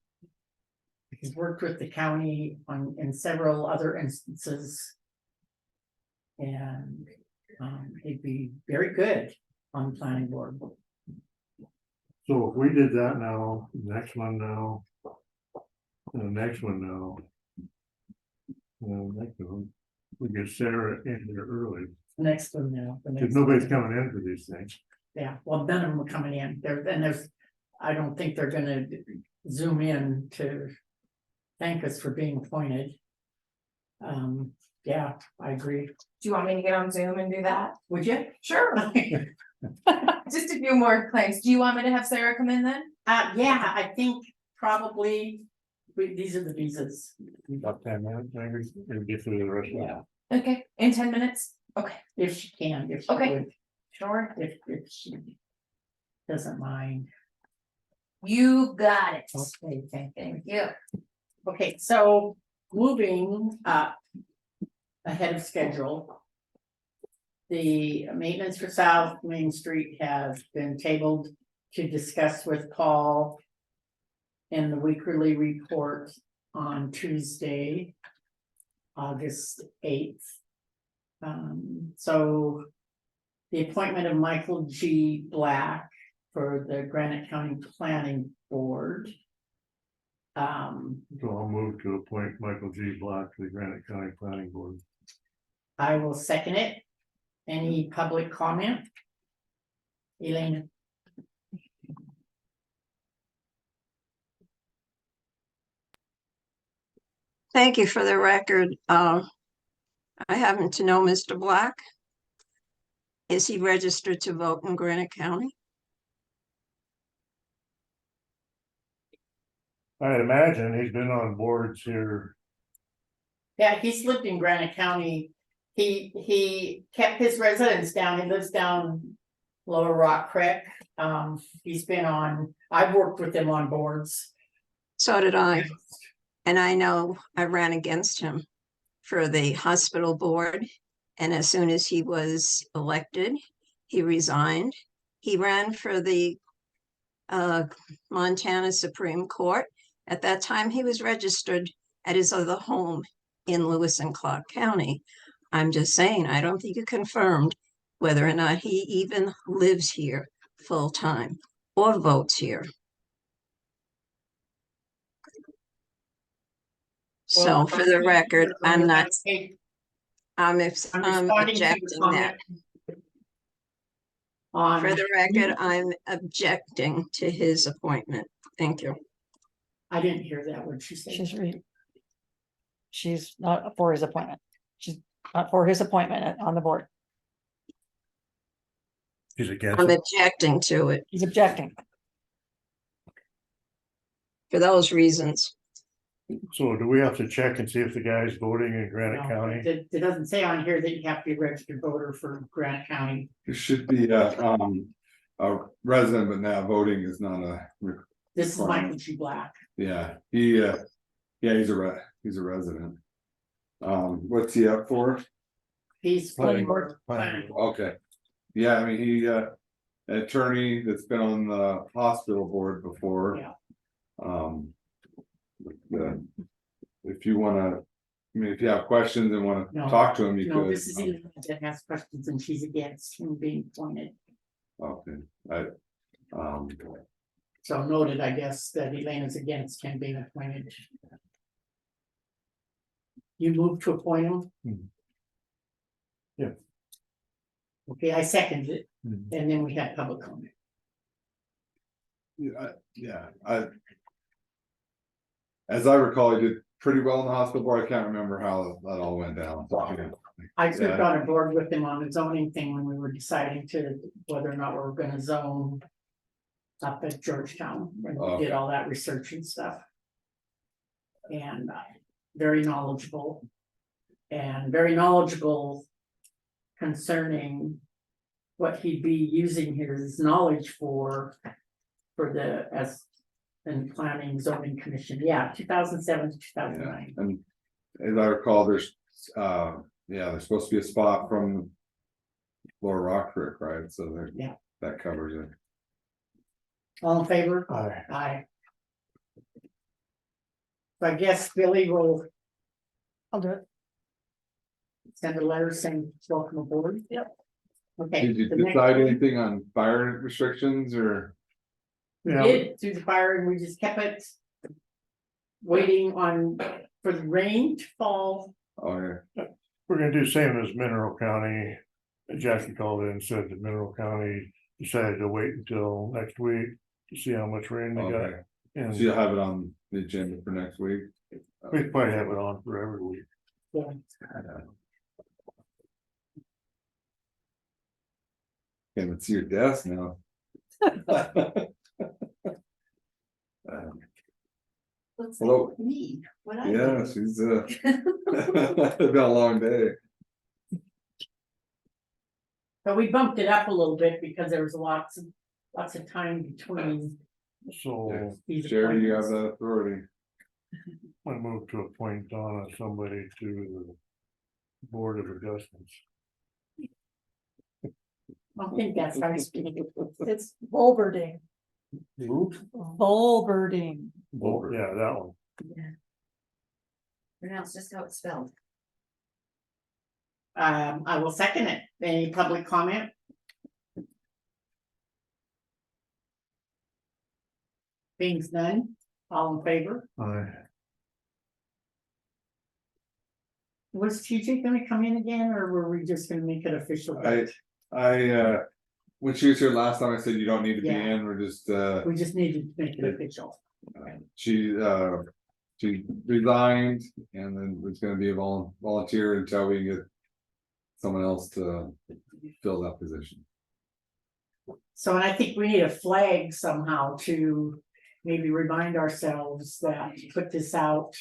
he's worked with the county on, in several other instances. And he'd be very good on the planning board. so if we did that now, next one now. And the next one now. Next one, we get Sarah in here early, Next one now. the because next nobody's one. coming in for these things. Yeah, well, none of them are coming in there, and there's, I don't think they're gonna zoom in to thank us for being appointed. Yeah, I agree. Do you want me to get on Zoom and do that? Would you? Sure. Just a few more claims. Do you want me to have Sarah come in then? Yeah, I think probably, these are the visas. About 10 minutes, maybe, we'll get through the rest of it. Okay, in 10 minutes? Okay. If she can, if she Okay. would, Sure. if she doesn't mind. You got it. Okay, thank you. you. Okay, so moving up ahead of schedule. The maintenance for South Main Street has been tabled to discuss with Paul in the weekly report on Tuesday, August 8th. So the appointment of Michael G. Black for the Granite County Planning Board. So I'll move to appoint Michael G. Black to the Granite County Planning Board. I will second it. Any public comment? Elena? Thank you for the record. I happen to know Mr. Black. Is he registered to vote in Granite County? I'd imagine he's been on boards here. Yeah, he's lived in Granite County. He kept his residence down. He lives down Lower Rock Creek. He's been on, I've worked with him on boards. So did I. And I know I ran against him for the hospital board. And as soon as he was elected, he resigned. He ran for the Montana Supreme Court. At that time, he was registered at his other home in Lewis and Clark County. I'm just saying, I don't think you confirmed whether or not he even lives here full-time or votes here. So Well, for the record, I'm not, I'm responding to your objecting comment that. on. For the record, I'm objecting to his appointment. Thank you. I didn't hear that word she said. She's not for his appointment. She's not for his appointment on the board. He's against I'm it. objecting to it He's objecting. for those reasons. So do we have to check and see if the guy's voting in Granite No, County? it doesn't say on here that you have to be a registered voter for Grant County. It should be a resident, but now voting is not a. This is requirement. Michael G. Black. Yeah, he's a resident. What's he up for? He's Planning for board. planning. Okay. Yeah, I mean, an attorney that's been on the hospital board before. Yeah. If you wanna, I mean, if you have questions and wanna No, talk to him, you No, could. this is Elena that has questions and she's against him being appointed. Okay, So noted, I guess, that Elena's against him being appointed. You move to appoint him? Yeah. Okay, I seconded it, Mhm. and then we had public comment. as I recall, he did pretty well in the hospital board. I can't remember how that all went down. I served Yeah. on a board with him on the zoning thing when we were deciding to whether or not we were gonna zone up at Georgetown, when we did all that research and stuff. And very knowledgeable. And very knowledgeable concerning what he'd be using his knowledge for the, as in planning zoning commission, 2007 to 2009. And as I recall, there's supposed to be a spot from Lower Rock Creek, right? So there, Yeah. that covers it. All in favor? Aye. Aye. So I guess Billy will I'll do it. send a letter saying welcome aboard. Yep. Okay. Did you the next decide one, anything on fire restrictions or? We Yeah, did through the fire and we just kept it. Waiting for the rain to fall. Okay, we're gonna do same as Mineral County. Jackie called in and said that Mineral County decided to wait until next week to see how much rain they got. okay. And So you'll have it on the agenda for next week? we probably have it on for every week. Yeah. Can't even see your desk now. Looks Hello. like me, what I Yeah, do. she's it's been a long day. But we bumped it up a little bit because there was lots of time between. So these Sherry, you have appointments. that authority. I move to appoint Donna somebody to the Board of Adjustments. I think that's how you speak. It's Volberding. Volberding. Oh, yeah, that one. Pronounce just how it's spelled. I will second it. Any public comment? Being none, all in favor? Aye. Was TJ gonna come in again, or were we just gonna make it official? When she was here last time, I said you don't need to be Yeah. in, we're just, We just needed to make it official. she resigned and then was gonna be a volunteer until we can get someone else to fill that position. So, and I think we need a flag somehow to maybe remind ourselves that put this out.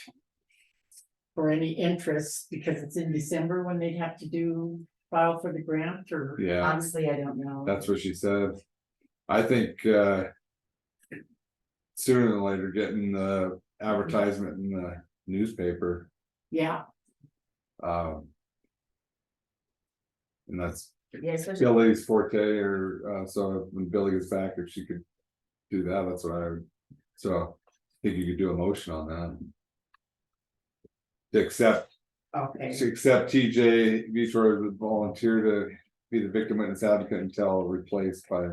For any interest, because it's in December when they'd have to file for the grant, or. Yeah, Honestly, I don't know. that's what she said. I think sooner than later, getting the advertisement in the newspaper. Yeah, And that's Yeah, especially, Billy's forte, or so when Billy gets back, if she could do that, that's what I would, so I think you could do a motion on that. To accept Okay, TJ Vitor as a volunteer to be the victim witness advocate until replaced by.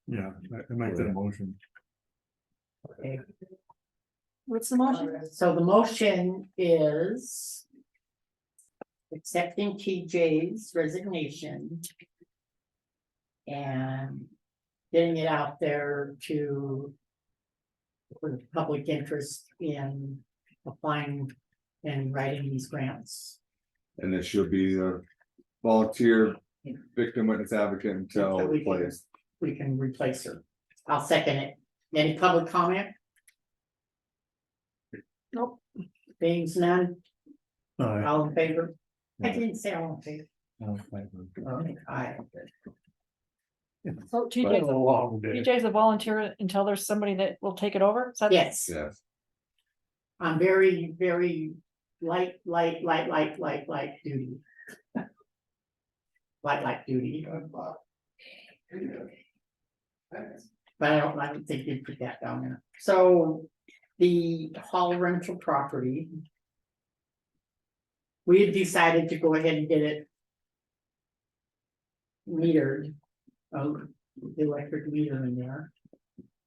Yeah, I make that motion. okay. What's the motion? So the motion is accepting TJ's resignation and getting it out there to for the public interest in applying and writing these grants. And it should be the volunteer victim witness advocate until Until we can- replaced. We can replace her. I'll second it. Any public comment? Nope. Being none, Aye. all in favor? I didn't say all in favor. Aye. Aye. So Been a long day. TJ's a volunteer until there's somebody that will take it over? Is that- Yes, Yes, I'm very, very light duty. Light duty. But I don't think you'd put that down there. So the hall rental property. We had decided to go ahead and get it metered. The electric meter in there.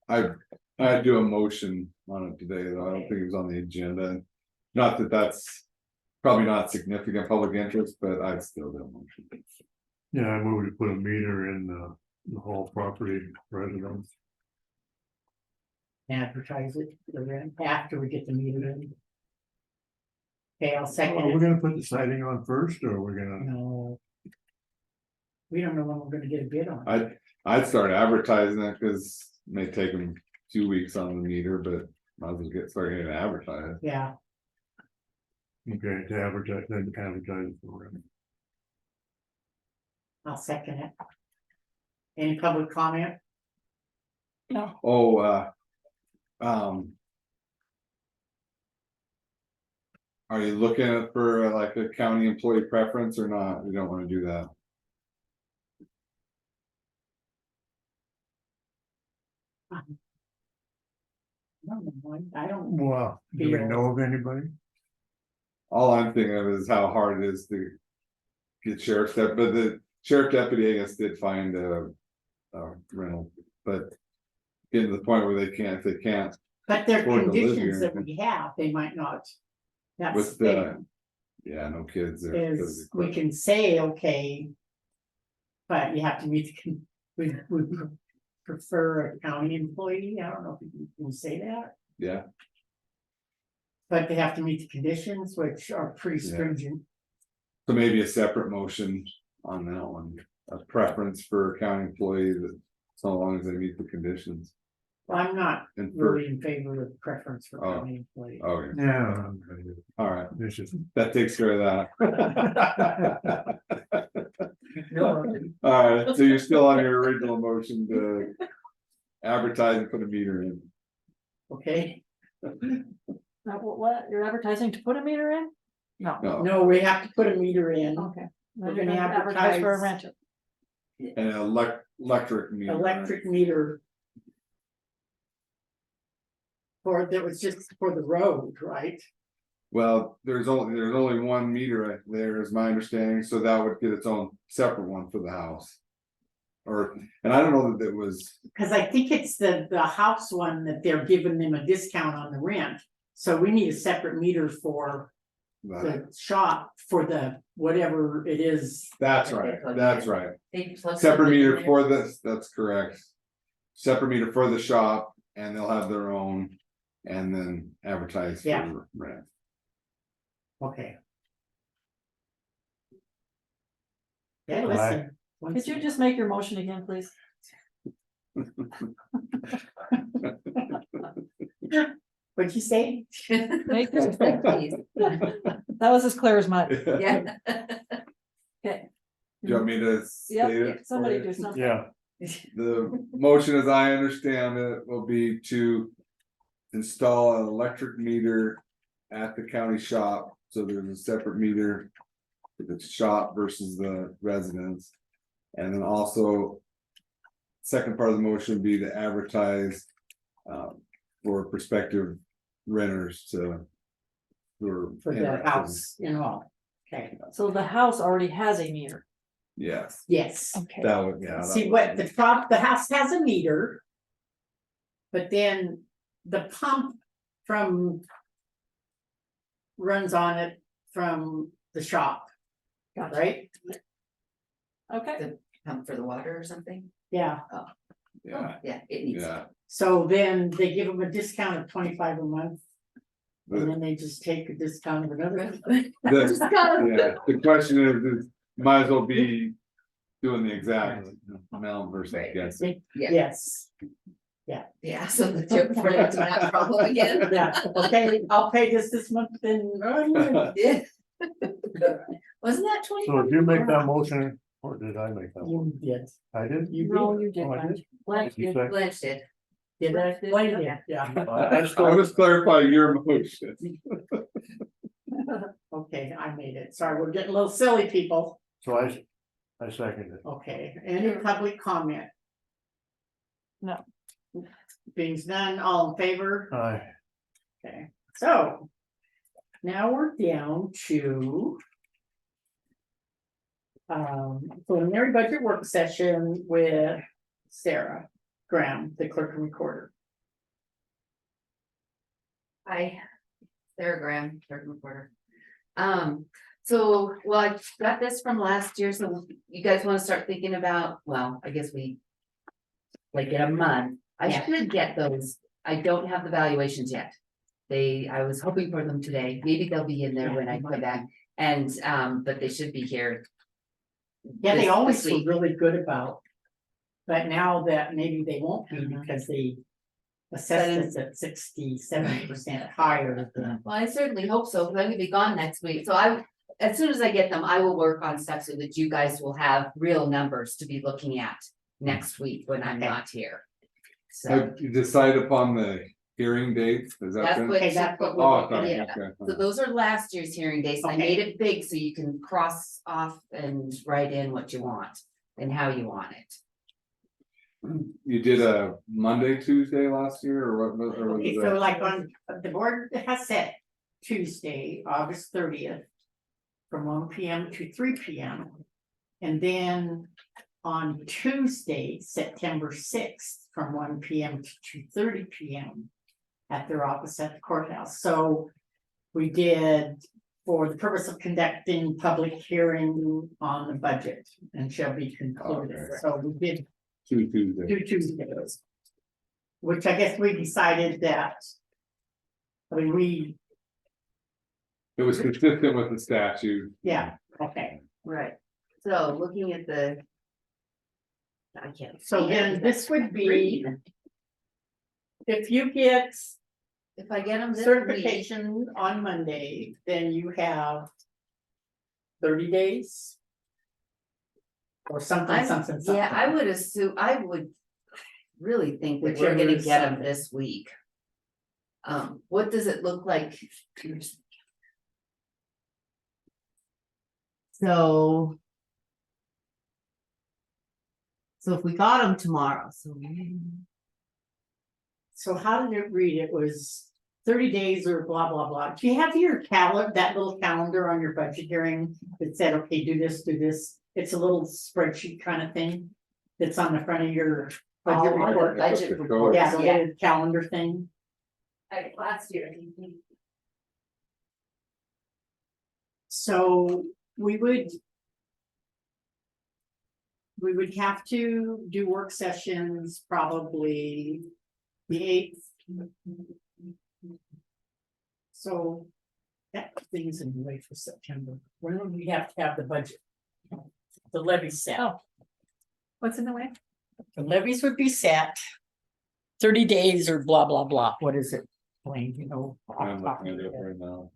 I'd do a motion on it today, though, I don't think it was on the agenda. Not that that's probably not significant public interest, but I'd still do a motion. Yeah, I moved to put a meter in the whole property residence. Advertise it the rent after we get the meter in. Okay, I'll second Are we it. gonna put the siding on first, or we're gonna? No. We don't know when we're gonna get a bid on it. I'd start advertising it, cause it may take them 2 weeks on the meter, but might as well start getting it advertised. Yeah, Okay, to advertise, then advertise for it. I'll second it. Any public comment? No. Oh, are you looking for like a county employee preference or not? We don't wanna do that. I don't. Wow, do we know of anybody? All I'm thinking of is how hard it is to get sheriff's but the sheriff deputy, I guess, did find a rental, but getting to the point where they can't, if they can't. But there are afford to live conditions here, that we have, they might not. That's With the the, thing, yeah, no kids there. is we can say, okay. But you have to meet, we prefer a county employee, I don't know if you can say that. Yeah, But they have to meet the conditions, which are pretty Yeah. stringent. so maybe a separate motion on that one, a preference for a county employee that, so long as they meet the conditions. Well, I'm not And for, really in favor of preference for Oh. county employee. okay, Yeah. all right, It's just. that takes care of that. All right, so you're still on your original motion to advertise and put a meter in. Okay, Now, what, you're advertising to put a meter in? No. No, no, we have to put a meter in, Okay. We're Then you're gonna gonna advertise for a advertise- renter. and electric meter. electric meter. For, that was just for the road, right? Well, there's only one meter right there, is my understanding, so that would get its own separate one for the house. Or, and I don't know that it was, Cause I think it's the house one that they're giving them a discount on the rent. So we need a separate meter for the shop for the whatever it is. that's right, that's right. They plug Separate something in meter there. for this, that's correct. Separate meter for the shop, and they'll have their own, and then advertise Yeah. for rent. Okay. Yeah, listen. Could you just make your motion again, please? What'd you say? Make your- Please. That was as clear as mud. Yeah. Okay. Do you want me to state it? Yep, somebody for do you? something. Yeah, The motion, as I understand it, will be to install an electric meter at the county shop, so there's a separate meter for the shop versus the residence. And then also second part of the motion would be to advertise. For prospective renters to. For the house, okay, So the house already has a meter. Yes, yes. Okay. that would, yeah. that See, would- the house has a meter. But then the pump from. Runs on it from the shop, Gotcha. right? Okay. Pump for the water or something? Yeah, Yeah, Yeah, it needs. yeah. so then they give them a discount of 25 a month. And The, then they just take a discount of another. yeah, the question is, might as well be doing the exact amount versus guessing. Yes, Yeah, so the tip for that problem again. yeah, okay, I'll pay this month, then. Yeah. Wasn't that So 25? did you make that motion, or did I make that? one? You did. I did? You No, did. you did. Oh, I did? Blanche You said- Blanche did. Did I? Blame you, yeah. I I still, was clarifying your motion. Okay, I made it. Sorry, we're getting a little silly, people. so I seconded it. Okay, any public comment? No. Being none, all in favor? Aye. Okay, so. Now we're down to. Preliminary budget work session with Sarah Graham, the clerk and recorder. Hi, Sarah Graham, clerk reporter. So, well, I got this from last year, so you guys wanna start thinking about, well, I guess we. Like in a month, I Yeah. should get those, I don't have the valuations yet. I was hoping for them today, maybe they'll be in there when I come back, and, but they should be here. Yeah, they this always were week. really good about. But now that maybe they won't be because they. Assessed us at 67% higher than. Well, I certainly hope so, because I'm gonna be gone next week, so as soon as I get them, I will work on stuff so that you guys will have real numbers to be looking at next week when I'm Okay. not here. So, Have you decided upon the hearing date? Is that? that's been- what. Okay, that's what we're Oh, looking okay, yeah. okay. So those are last year's hearing dates, and I Okay. made it big so you can cross off and write in what you want and how you want it. You did a Monday, Tuesday last year, or what? Or was Okay, it so a- like the board has set Tuesday, August 30th. From 1 PM to 3 PM. And then on Tuesday, September 6th, from 1 PM to 2:30 PM. At their office at the courthouse, so we did. For the purpose of conducting public hearing on the budget and shall be concluded, Okay. so we did Two Tuesdays. 2 Tuesdays. Which I guess we decided that. I mean, It was consistent with the statute. yeah, okay, Right. So looking at the. I can't. so then this would be. If you get If I get them this week, certification on Monday, then you have. 30 days. Or something, something, something. yeah, I would assume, I would really think that we're Whichever gonna is get them Sunday. this week. What does it look like? So. So if we got them tomorrow, so. So how did it read? It was 30 days or blah, blah, blah. Do you have your calendar, that little calendar on your budget hearing that said, okay, do this, do this? It's a little spreadsheet kind of thing that's on the front of your budget Oh, on the report. budget report, Yeah, the yeah. little calendar thing. Last year. So we would. We would have to do work sessions probably the 8th. So that thing's in the way for September. When would we have to have the budget? The levy set. Oh. What's in the way? The levies would be set. 30 days or blah, blah, blah. What is it? Plain, you know. off I'm the top looking of at your it head. right now.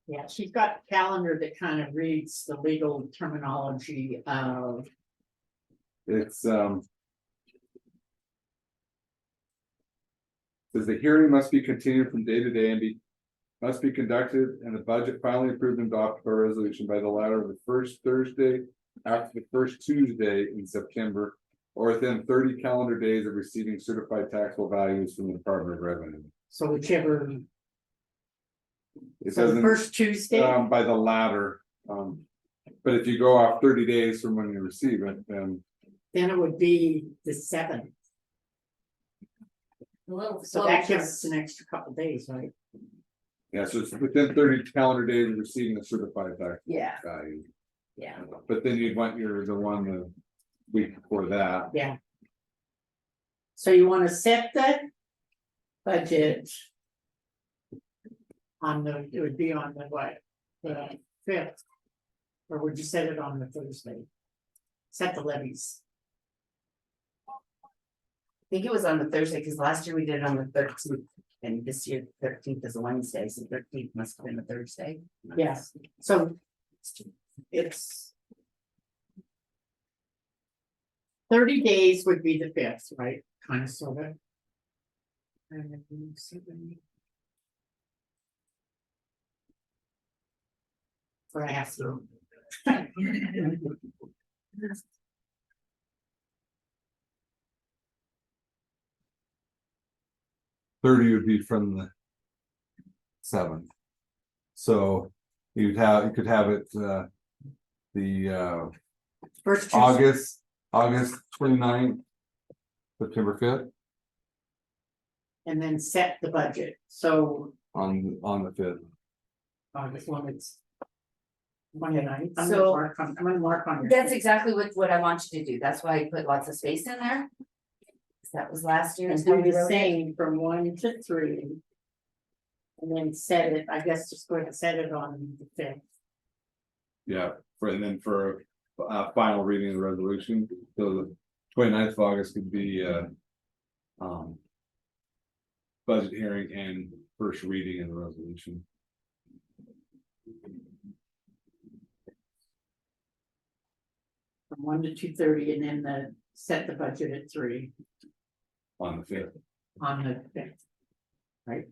Yeah, she's got a calendar that kind of reads the legal terminology of. It's, says the hearing must be continued from day to day and must be conducted and the budget finally approved and adopted by resolution by the latter of the first Thursday after the first Tuesday in September, or within 30 calendar days of receiving certified taxable values from the Department of Revenue. So whichever, It so the doesn't, first Tuesday, by the latter, but if you go off 30 days from when you receive it, then then it would be the 7th. So that gives us an extra couple days, right? yeah, so it's within 30 calendar days of receiving a certified tax Yeah. value. Yeah. But then you'd want the one the week before that. Yeah. So you wanna set the budget. On the, it would be on the what, the 5th? Or would you set it on the Thursday? Set the levies. I think it was on the Thursday, because last year we did it on the 13th, and this year 13th is a Wednesday, so 13th must have been a Thursday. Yes, so it's 30 days would be the 5th, right? Kind of sort of. For I have to. 30 would be from the 7th. So you could have it the First Tuesday. August 29th, September 5th And then set the budget, so on the 5th. this one it's. 29th. I'm So- gonna mark on. your That's sheet. exactly what I want you to do, that's why I put lots of space in there. 'Cause that was last year. And do the same from 1 to 3. And then set it, I guess just go ahead and set it on the 5th. Yeah, for final reading of the resolution, so the 29th of August could be budget hearing and first reading of the resolution. From 1 to 2:30 and then set the budget at 3 On the 5th. on the 5th. Right?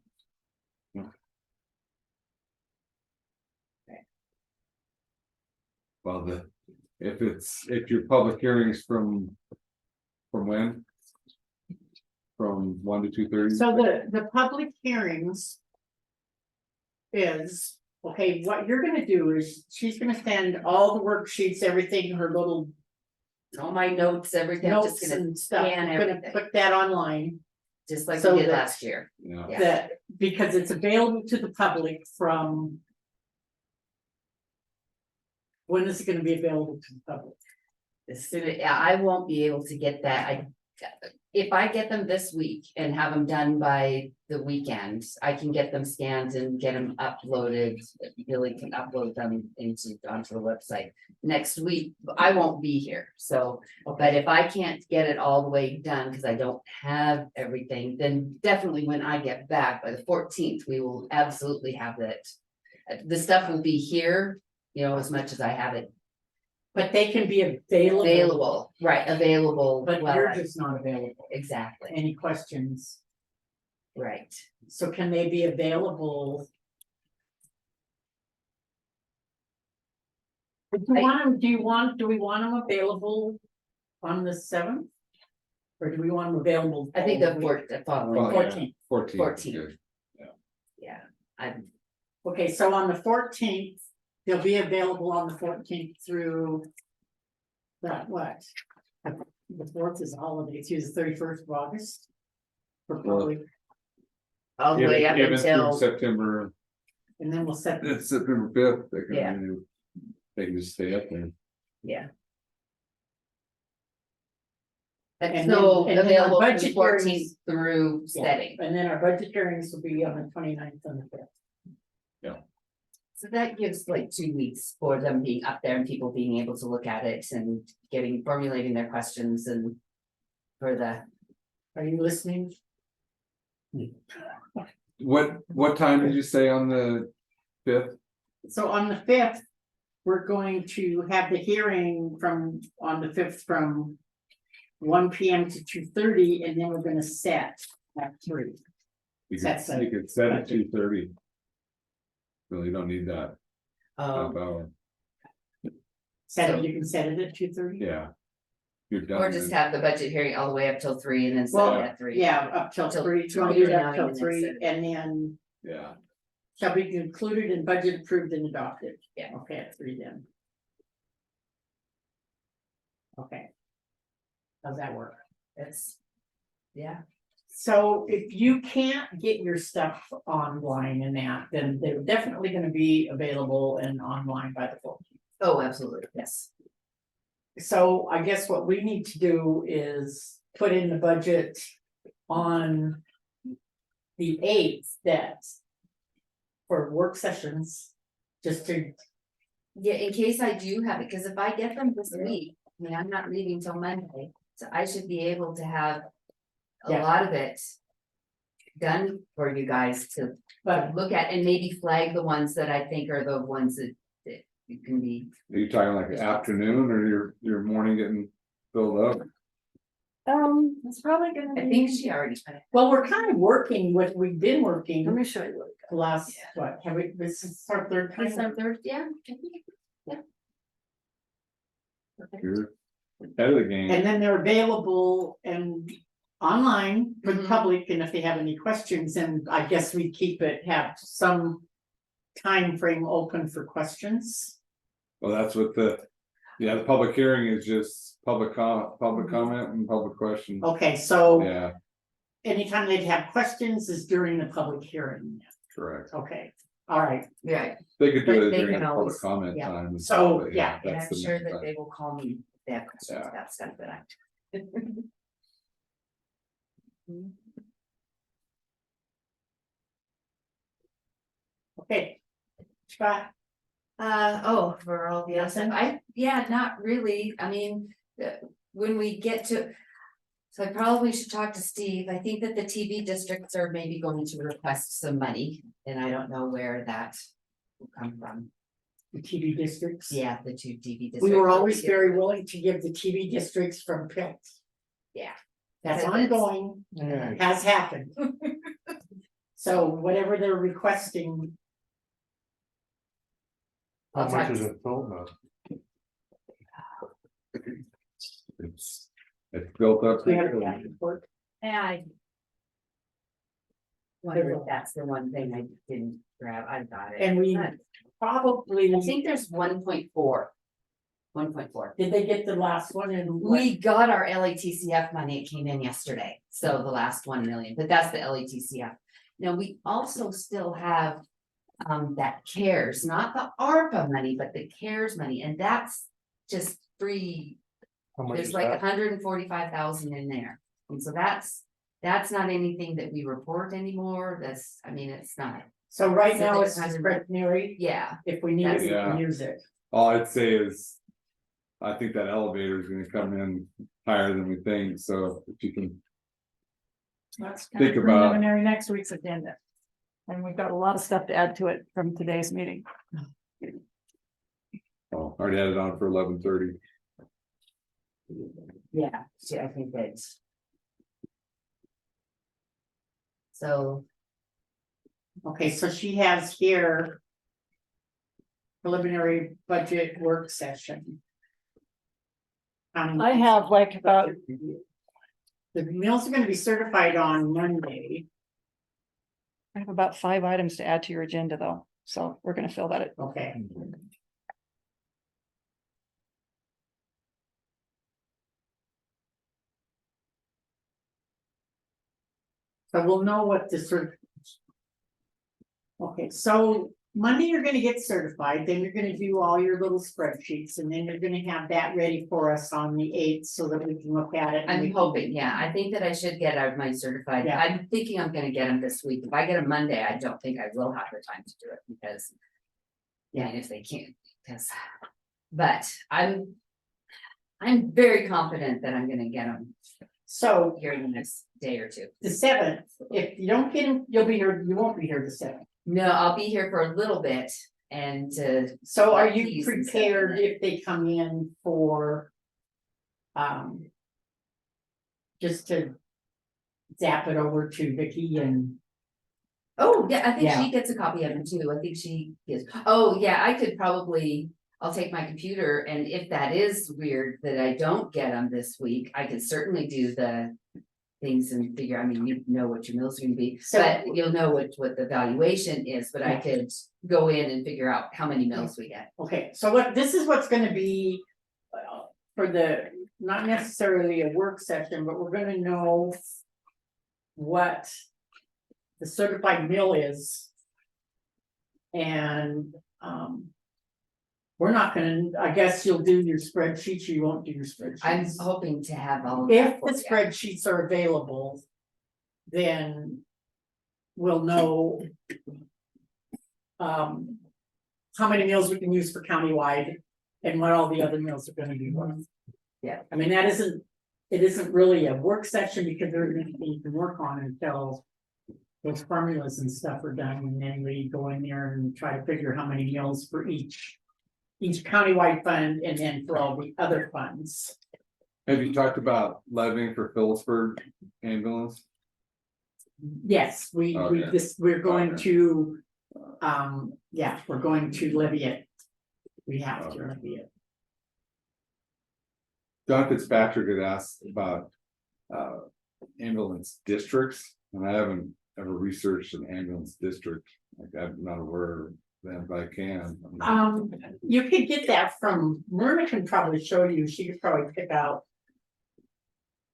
Well, if your public hearings from when? From 1 to 2:30? So the public hearings. Is, okay, what you're gonna do is, she's gonna send all the worksheets, everything, her little. All my notes, everything, I'm just Notes gonna and stuff, scan I'm gonna everything, put that online. just like so we did that- last year. Yeah. Yeah. That, because it's available to the public from. When is it gonna be available to the public? As soon as, I won't be able to get that, if I get them this week and have them done by the weekend, I can get them scanned and get them uploaded. Billy can upload them onto the website. Next week, I won't be here, so, but if I can't get it all the way done, because I don't have everything, then definitely when I get back by the 14th, we will absolutely have that. The stuff will be here, as much as I have it But they can be available. available, right, available. But while yours I- is not available. Exactly, Any questions? right. So can they be available? Do we want them available on the 7th? Or do we want them available? I think the all week? following. Well, week. 14th. 14th. 14th. Yeah, I'm, Okay, so on the 14th, they'll be available on the 14th through. That what? The 4th is a holiday, it's usually the 31st of August. For public, all the way up Even through until, September, and then we'll set. it's September 5th, Yeah. They can just stay up there. yeah. And That's then- so and then our available from the budget 14th hearings- through Yeah, setting. And then our budget hearings will be on the 29th and the 5th. So that gives like 2 weeks for them being up there and people being able to look at it and formulating their questions and. For the, Are you listening? What time did you say on the 5th? So on the 5th, we're going to have the hearing on the 5th from 1 PM to 2:30, and then we're gonna set at 3. That's a You could set at budget. 2:30. Really don't need that half hour, Set it, you can set it at 2:30? yeah. You're done. Or just then. have the budget hearing all the way up till 3 and then set Well, it at 3. yeah, up till Till 3, till 20 up 9 till and then 3, set it. and then Yeah, shall be included in budget approved and adopted. Yeah. Okay, at 3 then. Okay. How's that work? It's, yeah. So if you can't get your stuff online and that, then they're definitely gonna be available and online by the 14th. Oh, absolutely, yes. So I guess what we need to do is put in the budget on the 8th, that for work sessions, just to, Yeah, in case I do have it, because if I get them this week, I mean, I'm not leaving till Monday, so I should be able to have a Yeah. lot of it done for you guys to but look at and maybe flag the ones that I think are the ones that you can be. are you talking like afternoon or your morning getting filled up? It's probably gonna I be. think she already. well, we're kind of working with, we've been working Let me show you what. the last, what, have we, this is our third This is our time? third, yeah. I think, yeah. Okay. You're ahead of the game. And then they're available and online for the Mhm. public, and if they have any questions, and I guess we keep it, have some time frame open for questions. Well, that's what the public hearing is just public comment and public questions. Okay, so Yeah, anytime they'd have questions is during the public hearing. correct. Okay, all right, Yeah, They could But do it they during can the public always- comment yeah. time. and So, stuff, but yeah, and that's I'm the sure main that time. they will call me if they have questions, Yeah. that's kind of what I. okay. Scott, For all the other, yeah, not really, I mean, when we get to. So I probably should talk to Steve, I think that the TV districts are maybe going to request some money, and I don't know where that will come from. the TV districts. Yeah, the two TV districts. We were always very willing to give the TV districts from PILT. Yeah. That's So that's- ongoing, has happened. So whatever they're requesting, How I'll much talk is to- it total now? It's built up. we have a cash report. Yeah, I. Wonder if that's the one thing I didn't grab, I got it. And we probably, I think there's 1.4. 1.4. did they get the last one and We got our LATCF money, it came in yesterday, so the last 1 million, but that's the LATCF. Now, we also still have. That CARES, not the ARPA money, but the CARES money, and that's just free. How much There's is like that? 145,000 in there, and so that's not anything that we report anymore, that's, I mean, it's not. so right So now there's it's 100 discretionary, Yeah, if we need it, we Yeah. can use it. All I'd say is, I think that elevator is gonna come in higher than we think, so if you can That's think about, preliminary next week's agenda. And we've got a lot of stuff to add to it from today's meeting. already had it on for 11:30. yeah, so I think that's. So, Okay, so she has here. Preliminary budget work session. I have like about, The mills are gonna be certified on Monday. I have about 5 items to add to your agenda though, so we're gonna fill that. Okay. So we'll know what the sort. Okay, so Monday you're gonna get certified, then you're gonna do all your little spreadsheets, and then you're gonna have that ready for us on the 8th so that we can look at it. and we I'm can- hoping, yeah, I think that I should get out my certified, Yeah. I'm thinking I'm gonna get them this week, if I get them Monday, I don't think I will have the time to do it, because. Yeah, if they can't, because, but I'm very confident that I'm gonna get them So here in the next day or two. the 7th, if you don't get them, you'll be here, you won't be here the 7th. No, I'll be here for a little bit and So are Like you keys and stuff prepared like that. if they come in for? just to zap it over to Vicky and, Oh, yeah, I think Yeah. she gets a copy of it too. I think she gets, oh, yeah, I could probably, I'll take my computer and if that is weird that I don't get them this week, I could certainly do the. Things and figure, I mean, you know what your mills are gonna be, So- but you'll know what the valuation is, but I Yeah. could go in and figure out how many mills we get. okay, so this is what's gonna be. For the, not necessarily a work session, but we're gonna know. What. The certified mill is. And, we're not gonna, I guess you'll do your spreadsheets, or you won't do your spreadsheets. I'm hoping to have all. of If that for the you. spreadsheets are available. Then. We'll know. How many meals we can use for countywide and what all the other meals are gonna be worth. Yeah. I mean, it isn't really a work session because there isn't anything you can work on until. Those formulas and stuff are done, and then we go in there and try to figure how many meals for each countywide fund and then for all the other funds. Have you talked about levying for Phillipsburg ambulance? Yes, we're going Okay. to, yeah, we're going to levy it. We have to Okay. levy it. John Fitzpatrick had asked about ambulance districts, and I haven't ever researched an ambulance district. Like, I'm not aware of them, but I can. You could get that from, Myrna can probably show you, she could probably pick out.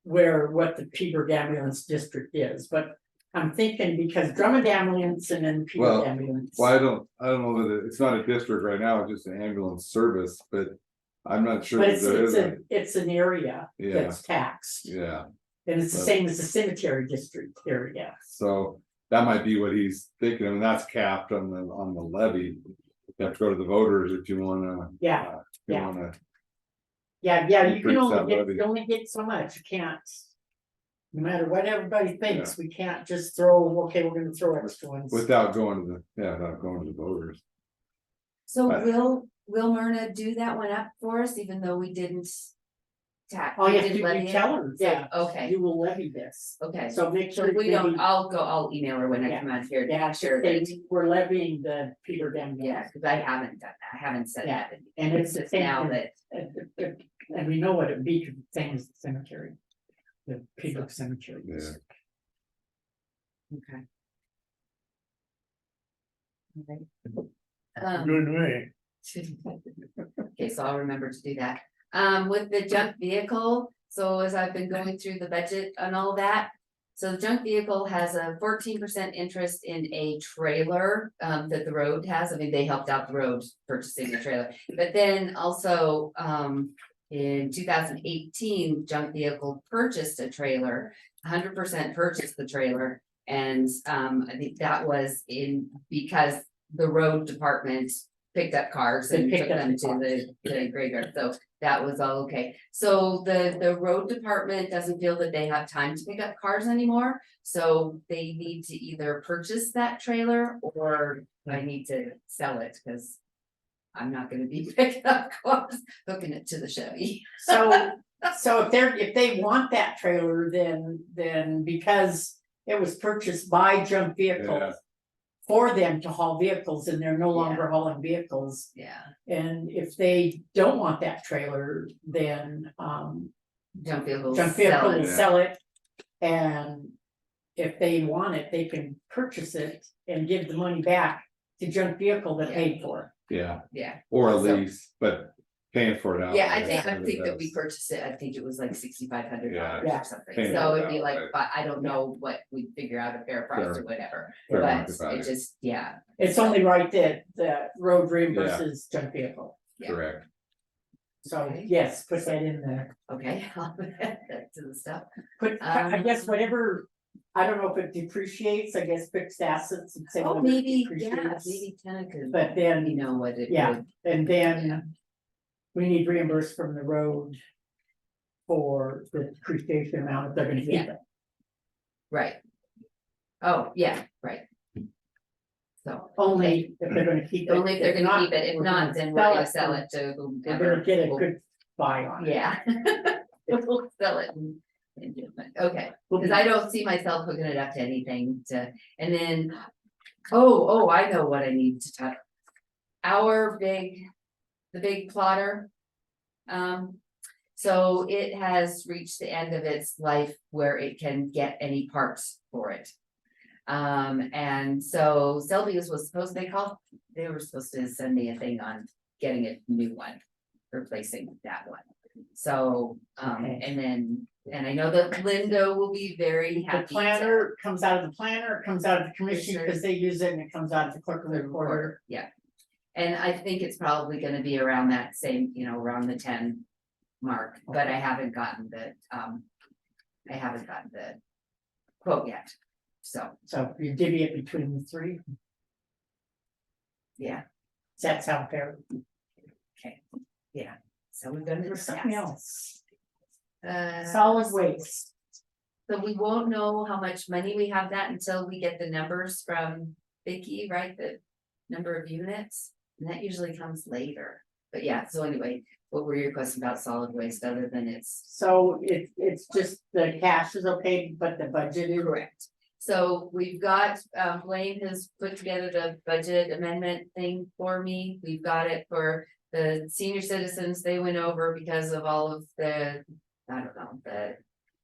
What the Peter ambulance district is, but I'm thinking because Drummond ambulance and then Peter Well, ambulance. Well, I don't know that it's not a district right now, it's just an ambulance service, but I'm not sure But that there is a, it's an area Yeah. that's taxed, yeah. and it's the So- same as the cemetery district area. So that might be what he's thinking, and that's capped on the levy. You have to go to the voters if you wanna. Yeah, if you yeah. wanna- Yeah, you can Increase that only levy. you only get so much, you can't. No matter what everybody thinks, we can't just throw, okay, we're gonna throw extra ones. Without going to without going to the voters. So But- will Myrna do that one up for us, even though we didn't? Oh, we yeah, didn't you levy it? tell her, yeah, Okay, you will levy this, okay. so make So sure. we don't, maybe- I'll email her when I Yeah. come out here. Yeah, to share say that. we're levying the Peter Dam. Yeah, cause I haven't done that, I haven't said Yeah, that. and it's the just same now thing. that, And we know what it'd be, 'cause it's the same as the cemetery. The Peter Cemetery. Yeah. okay. Good Um, to me. Okay, so I'll remember to do that. With the junk vehicle, so as I've been going through the budget and all that. So the junk vehicle has a 14% interest in a trailer, that the road has. I mean, they helped out the road purchasing the trailer. But then also, in 2018, junk vehicle purchased a trailer, 100% purchased the trailer. And, I think that was because the road department picked up cars They and picked took up them the to cars. the graveyard, so that was all okay. So the road department doesn't feel that they have time to pick up cars anymore, so they need to either purchase that trailer or I need to sell it, cause. I'm not gonna be picking up cars, hooking it to the Chevy. So if they want that trailer, then because it was purchased by junk Yeah. vehicles. For them to haul vehicles and they're no longer hauling vehicles, Yeah, and if they don't want that trailer, then junk vehicles. junk vehicle sell will it. sell it. And if they want it, they can purchase it and give the money back to junk vehicle that paid for it. Yeah, Yeah. or a So- lease, but paying for it out. Yeah, I there think is that we best. purchased it, I think it was like $6,500 Yeah. or something, Paying so it it'd be out, like, right. but I don't know what we figure out a fair price or Fair- whatever. fair But market value. it just, yeah, It's only right that the road reimburses junk vehicle. yeah. Correct. So Okay. yes, put that in there. Okay, I'll add that to the stuff. I guess whatever, I don't know if it depreciates, I guess fixed assets and say. Oh, whether it maybe, yeah, depreciates. maybe Tina could. But let then, me know what it yeah, would. and then we need reimbursed from the road for the depreciation amount if they're gonna keep Yeah. it. Right. Oh, yeah, right. So. Only if they're gonna keep it. Only if they're gonna not, keep it, if we're not, then we're gonna sell for- it to We're whoever. gonna get a will- good buy on it. Yeah. We'll sell it and Okay, because I don't see myself hooking it up to anything to, and then, oh, I know what I need to talk. The big plotter. So it has reached the end of its life where it can get any parts for it. And so Selby's was supposed, they were supposed to send me a thing on getting a new one, replacing that one. So, and I know that Linda will be very The happy. planner comes out of the planner, it comes out of the commission because they use it and it comes out of the clerk of the recorder. Yeah. And I think it's probably gonna be around that same, around the 10 mark, but I haven't gotten the quote yet, so. So you divvy it between the three, Yeah, does that sound fair? okay, yeah, so we've done There's it. something else, Solid solid waste. So we won't know how much money we have that until we get the numbers from Vicky, right, the number of units, and that usually comes later. But yeah, so anyway, what were your questions about solid waste other than it's? So it's just the cash is okay, but the budget is. Correct. So we've got, Blaine has put together the budget amendment thing for me. We've got it for the senior citizens. They went over because of all of the, I don't know, the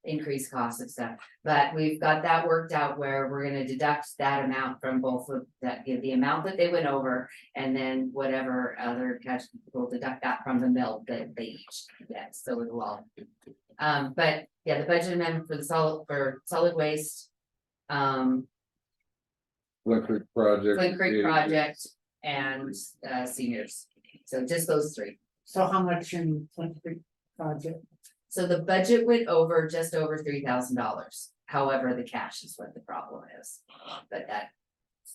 increased costs of stuff. But we've got that worked out where we're gonna deduct that amount from both of that, the amount that they went over. And then whatever other cash, we'll deduct that from the mill that they each get, so it'll all. But yeah, the budget amendment for the solid waste. Flint Creek project. Flint Creek project and seniors, so just those three. So how much in Flint Creek project? So the budget went over just over $3,000. However, the cash is what the problem is, but that.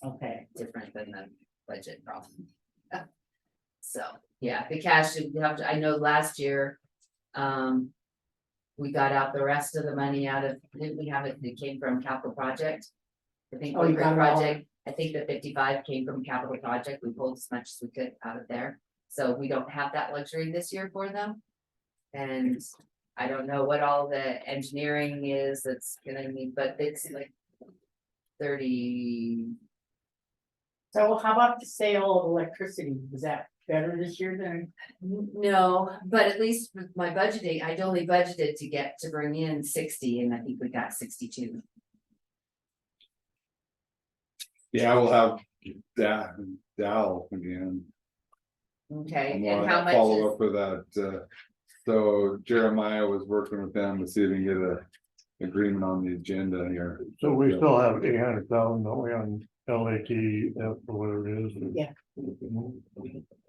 Okay. Different than the budget problem. So, yeah, the cash, you have to, I know last year. We got out the rest of the money out of, didn't we have it, it came from capital project? I think Oh, you got it all. project, I think the 55 came from capital project, we pulled as much as we could out of there. So we don't have that luxury this year for them. And I don't know what all the engineering is that's gonna need, but it's like 30. So how about the sale of electricity, was that better this year than? No, but at least with my budgeting, I'd only budgeted to bring in 60 and I think we got 62. Yeah, we'll have Dow again. Okay, We'll and how much follow is, up with that, so Jeremiah was working with them to see if we can get a agreement on the agenda here. So we still have 800,000, don't we, on LAT, or whatever it is? Yeah.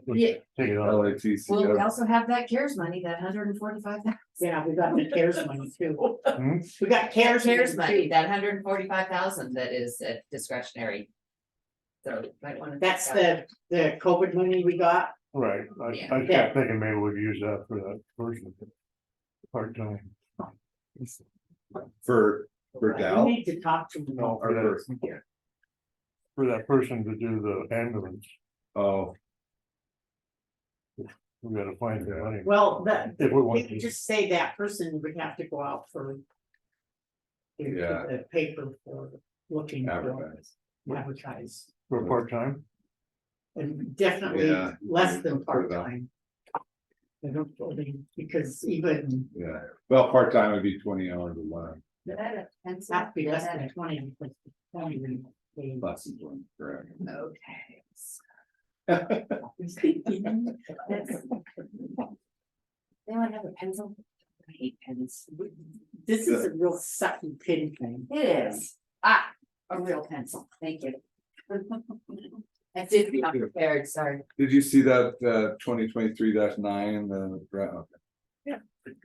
Yeah. Take it out. LATC. well, we also have that CARES money, that 145,000. Yeah, we got the CARES money too. Hmm? We got CARES. CARES money, too. that 145,000 that is discretionary. So you might wanna. That's the COVID money we got. Right, Yeah. I kept thinking maybe we'd use that for that person. Part-time. For We Dow. need to talk to them. No, for that person to do the ambulance, Oh, we gotta find the money. Well, that, If we want we could to, just say that person would have to go out for. Yeah. The paper for looking for advertise. advertise, for part-time, and definitely Yeah. less than Put it up. part-time. I don't believe, because even, Yeah, well, part-time would be 20 hours a month. it's have to be less than 20. Because 20 would be- Less than 20, correct. Okay. Anyone have a pencil? I hate pens. This is a real sucky pin thing. It is. Ah, a real pencil. Thank you. I did be unprepared, sorry. Did you see that 2023-9, the okay.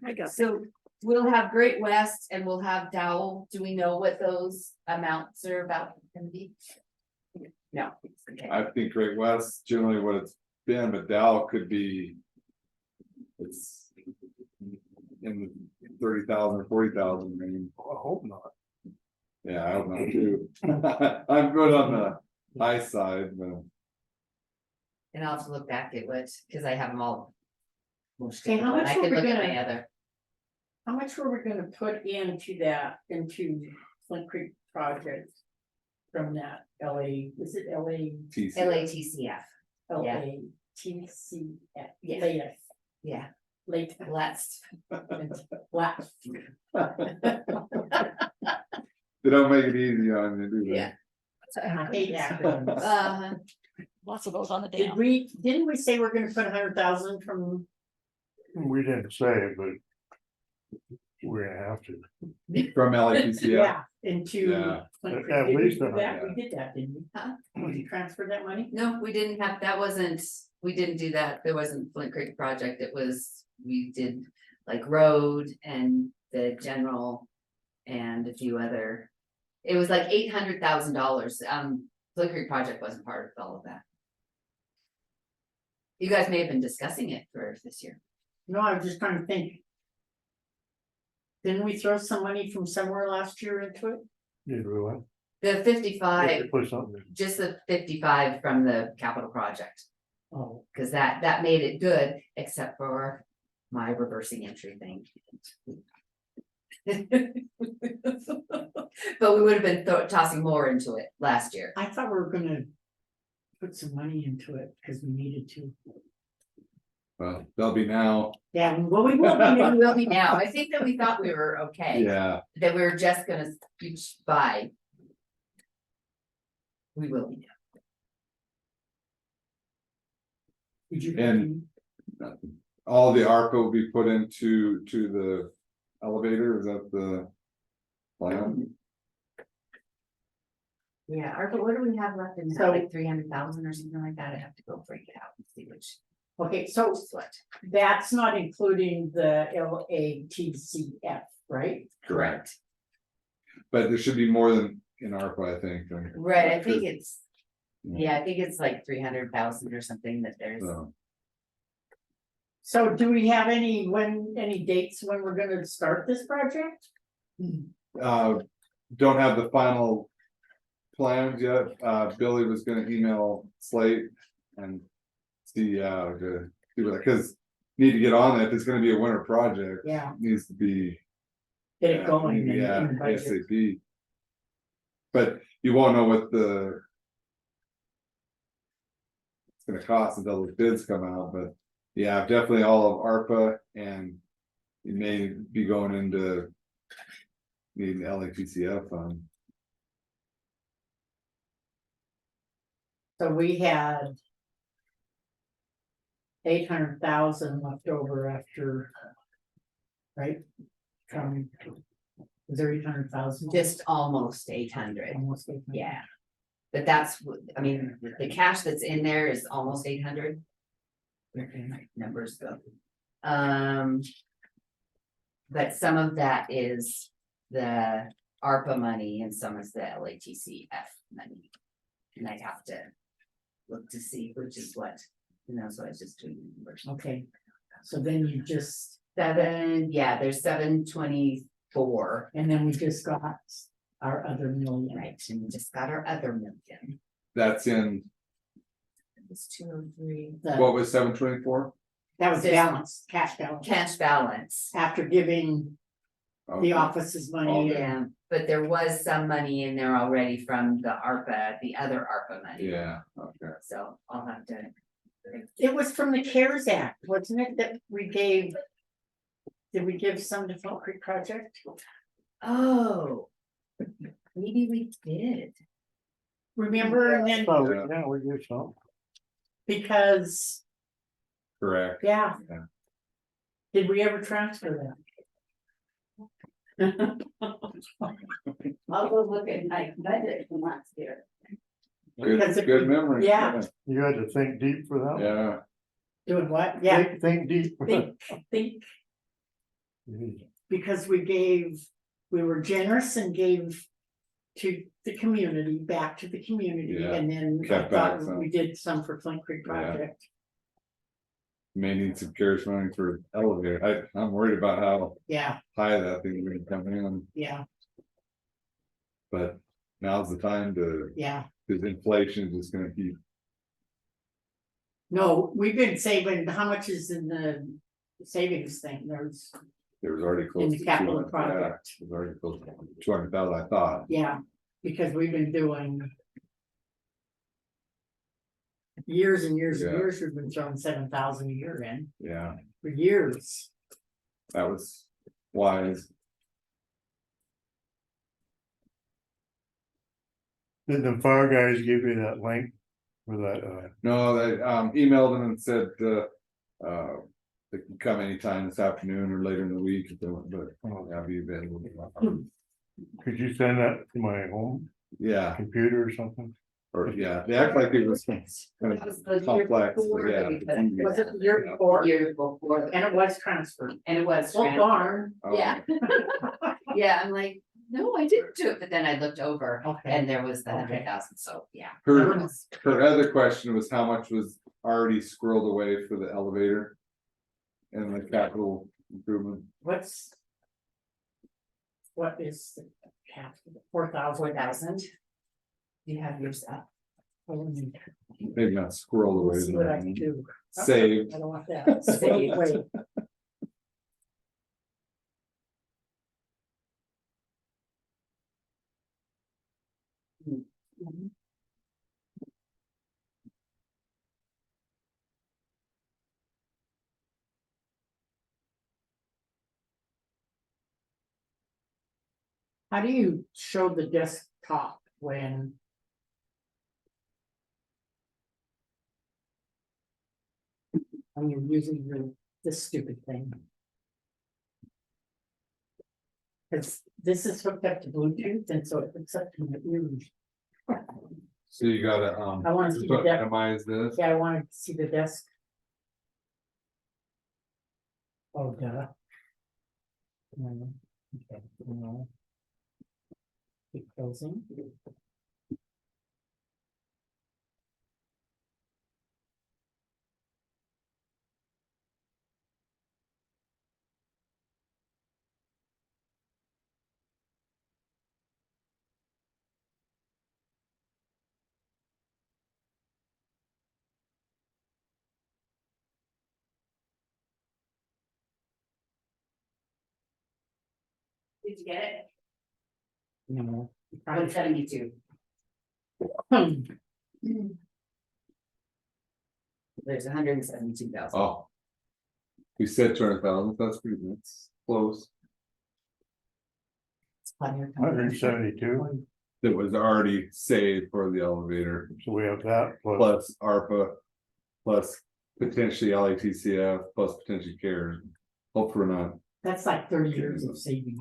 I got. So we'll have Great West and we'll have Dowell. Do we know what those amounts are about gonna be? No, okay. I think Great West generally what it's been, but Dow could be. It's in the 30,000 or 40,000 range. I hope not. Yeah, I don't know too. I'm good on the high side, but And I'll have to look back at what, because I have them all. Okay, how much I were can we look at gonna- my other. How much were we gonna put into that, into Flint Creek project? From that is it LA? TC. LATCF, Yeah. LATCF. Yeah. Later. yeah, Late. let's. Last. They don't make it easy on you, do they? Yeah. I hate acronyms. Lots of those on the Didn't we say we're gonna put 100,000 from? We didn't say it, but. We're gonna have to. From LAPCF. Yeah, into. Yeah. Flint Creek. At Did we least do a that? hundred. We did that, didn't we? Huh? Did you transfer that money? No, we didn't have, that wasn't, we didn't do that, there wasn't Flint Creek project, it was, we did like road and the general. And a few other, it was like $800,000, Flint Creek project wasn't part of all of that. You guys may have been discussing it for this year. No, I was just trying to think. Didn't we throw some money from somewhere last year into it? Did we what? The 55, Put something in. just the 55 from the capital project. Oh, Cause that made it good, except for my reversing entry thing. But we would have been tossing more into it last year. I thought we were gonna put some money into it because we needed to. Well, they'll be now. Yeah, well, we will be. We will be now. I think that we thought we were okay. Yeah. That we were just gonna each buy. We will be now. Did you? And all the ARPA will be put into the elevator, is that the plan? Yeah, Arthur, what do we have left in that, So- like 300,000 or something like that? I have to go break it out and see which. Okay, so What? that's not including the LATCF, right? Correct. But there should be more than in ARPA, I think. Right, I think it's, yeah, I think it's like 300,000 or something that there's. So, So do we have any dates when we're gonna start this project? don't have the final plans yet. Billy was gonna email Slate and see, to see what, cause need to get on it. If it's gonna be a winter project. Yeah. Needs to be. Get it going and- Yeah, and budget. ASAP. But you won't know what the. It's gonna cost until the bids come out, but yeah, definitely all of ARPA and. You may be going into. Needing the LAPCF fund. So we had 800,000 left over after. Right? From. Was there 800,000? Just almost 800, Almost 800. yeah. But that's, I mean, the cash that's in there is almost 800. Where can my numbers go? But some of that is the ARPA money and some is the LATCF money. And I'd have to look to see which is what, so I was just doing the numbers. Okay, so then you just, There's 724. and then we just got our other million. Right, and we just got our other million. That's in, It's 203. what was 724? That was This- balance, cash balance, Cash balance. after giving the office's money. Yeah, but there was some money in there already from the ARPA, the other ARPA money. Yeah, okay. So I'll have to. It was from the CARES Act, wasn't it, that we gave? Did we give some to Fall Creek Project? Oh. Maybe we did. Remember, and then, Oh, yeah, we did some. because, Correct. yeah. Yeah. Did we ever transfer that? I'll go look at my budget from last year. Because Good, if good we- memory. yeah. You had to think deep for that. one. Yeah, Doing what? Yeah, Think deep. think, because we were generous and gave to the community, back to the community, Yeah, and then I kept back thought some. we did some for Flint Creek Yeah. Project. may need some CARES money for elevator. I'm worried about how Yeah, high that thing's gonna come in, yeah, but now's the time to, yeah. cause inflation is just gonna keep. No, we've been saving, how much is in the savings thing? There's It was already in close the to capital 200, yeah, project. it was already close to 200,000, I thought. Yeah, because we've been doing. Years and years and Yeah. years, we've been throwing 7,000 a year in Yeah, for years. that was wise. Did the fire guys give you that link for that, No, they emailed them and said, they can come anytime this afternoon or later in the week if they want, but I'll be available. could you send that to my home Yeah, computer or something? or yeah, they act like it was kind That was the of year complex, but before yeah. that we put it. Was it the year before? Year before, And it was transferred. and it was. Well, darn. Oh, Yeah. Yeah, I'm like, no, I didn't do it, but then I looked over Okay. and there was the 100,000, so, yeah. Her, her other question was how much was already squirreled away for the elevator? And the capital improvement, What is the cap? 4,000? 4,000. You have yours up. maybe not squirreled away. Let's see what I but can do. Saved. I don't want that. Saved. Wait. How do you show the desktop when? When you're using this stupid thing? Cause this is hooked up to Bluetooth and so it hooks up to my ears. So you gotta, I wanna just see the put- desk. minimize this. Yeah, I wanted to see the desk. Oh, duh. No, okay, no. Keep closing. Did you get it? No. 172. There's 172,000. Oh. We said 200,000, that's pretty, that's close. 172, That was already saved for the elevator, so we have that plus ARPA. Plus potentially LATCF, plus potentially CARES. Hopefully not. That's like 30 years of saving.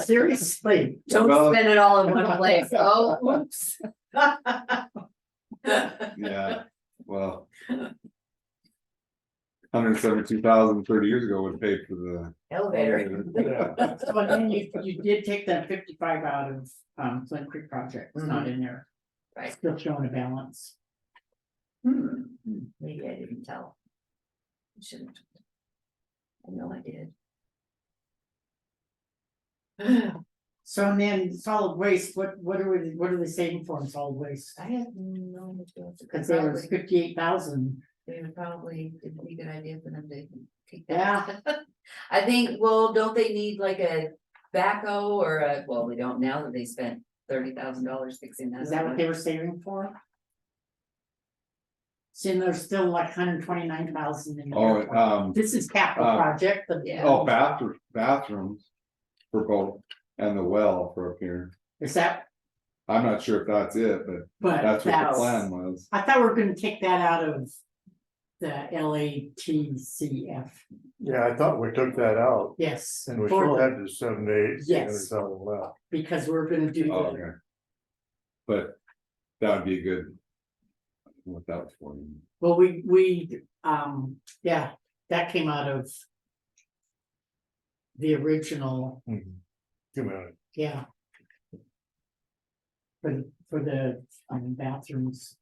Seriously. Don't Well- spend it all in one place. Oh, whoops. Yeah, well. 172,000 30 years ago would pay for the. Elevator. Yeah. So and then you did take that 55 out of Flint Creek project, it's not in there. Right. Still showing a balance. Maybe I didn't tell. I shouldn't. I know I did. So and then solid waste, what are they saving for in solid waste? I have no idea. Cause there was 58,000. They would probably, it'd be a good idea for them to take Yeah. that. I think, well, don't they need like a backhoe or a, well, we don't now that they spent $30,000 fixing that. Is that what they were saving for? See, there's still like 129,000 in there. Oh, This is capital project, Yeah. Oh, bathrooms for both and the well for up here. is that, I'm not sure if that's it, but that's what the that's, plan was. I thought we were gonna take that out of the LATCF, Yeah, I thought we took that out, yes. and we for still the- had the 7 days. Yes. Left. Because we're gonna do Oh, the, okay. But that would be a good. What that was for. well, yeah, that came out of the original, 2 minutes. yeah. For the bathrooms.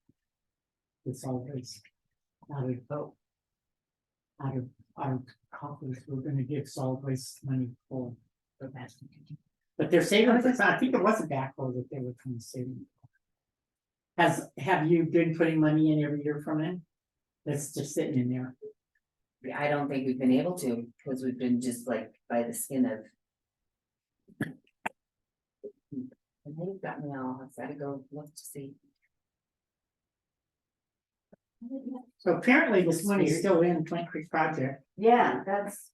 It's always out of our coffers, we're gonna give solid waste money for that. But they're saving, for I think it was a backhoe that they were trying to save. Have you been putting money in every year from it? That's just sitting in there. I don't think we've been able to, because we've been just like by the skin of. And they've got me all, I've got to go look to see. So apparently this money's still in Flint Creek project. Yeah, that's.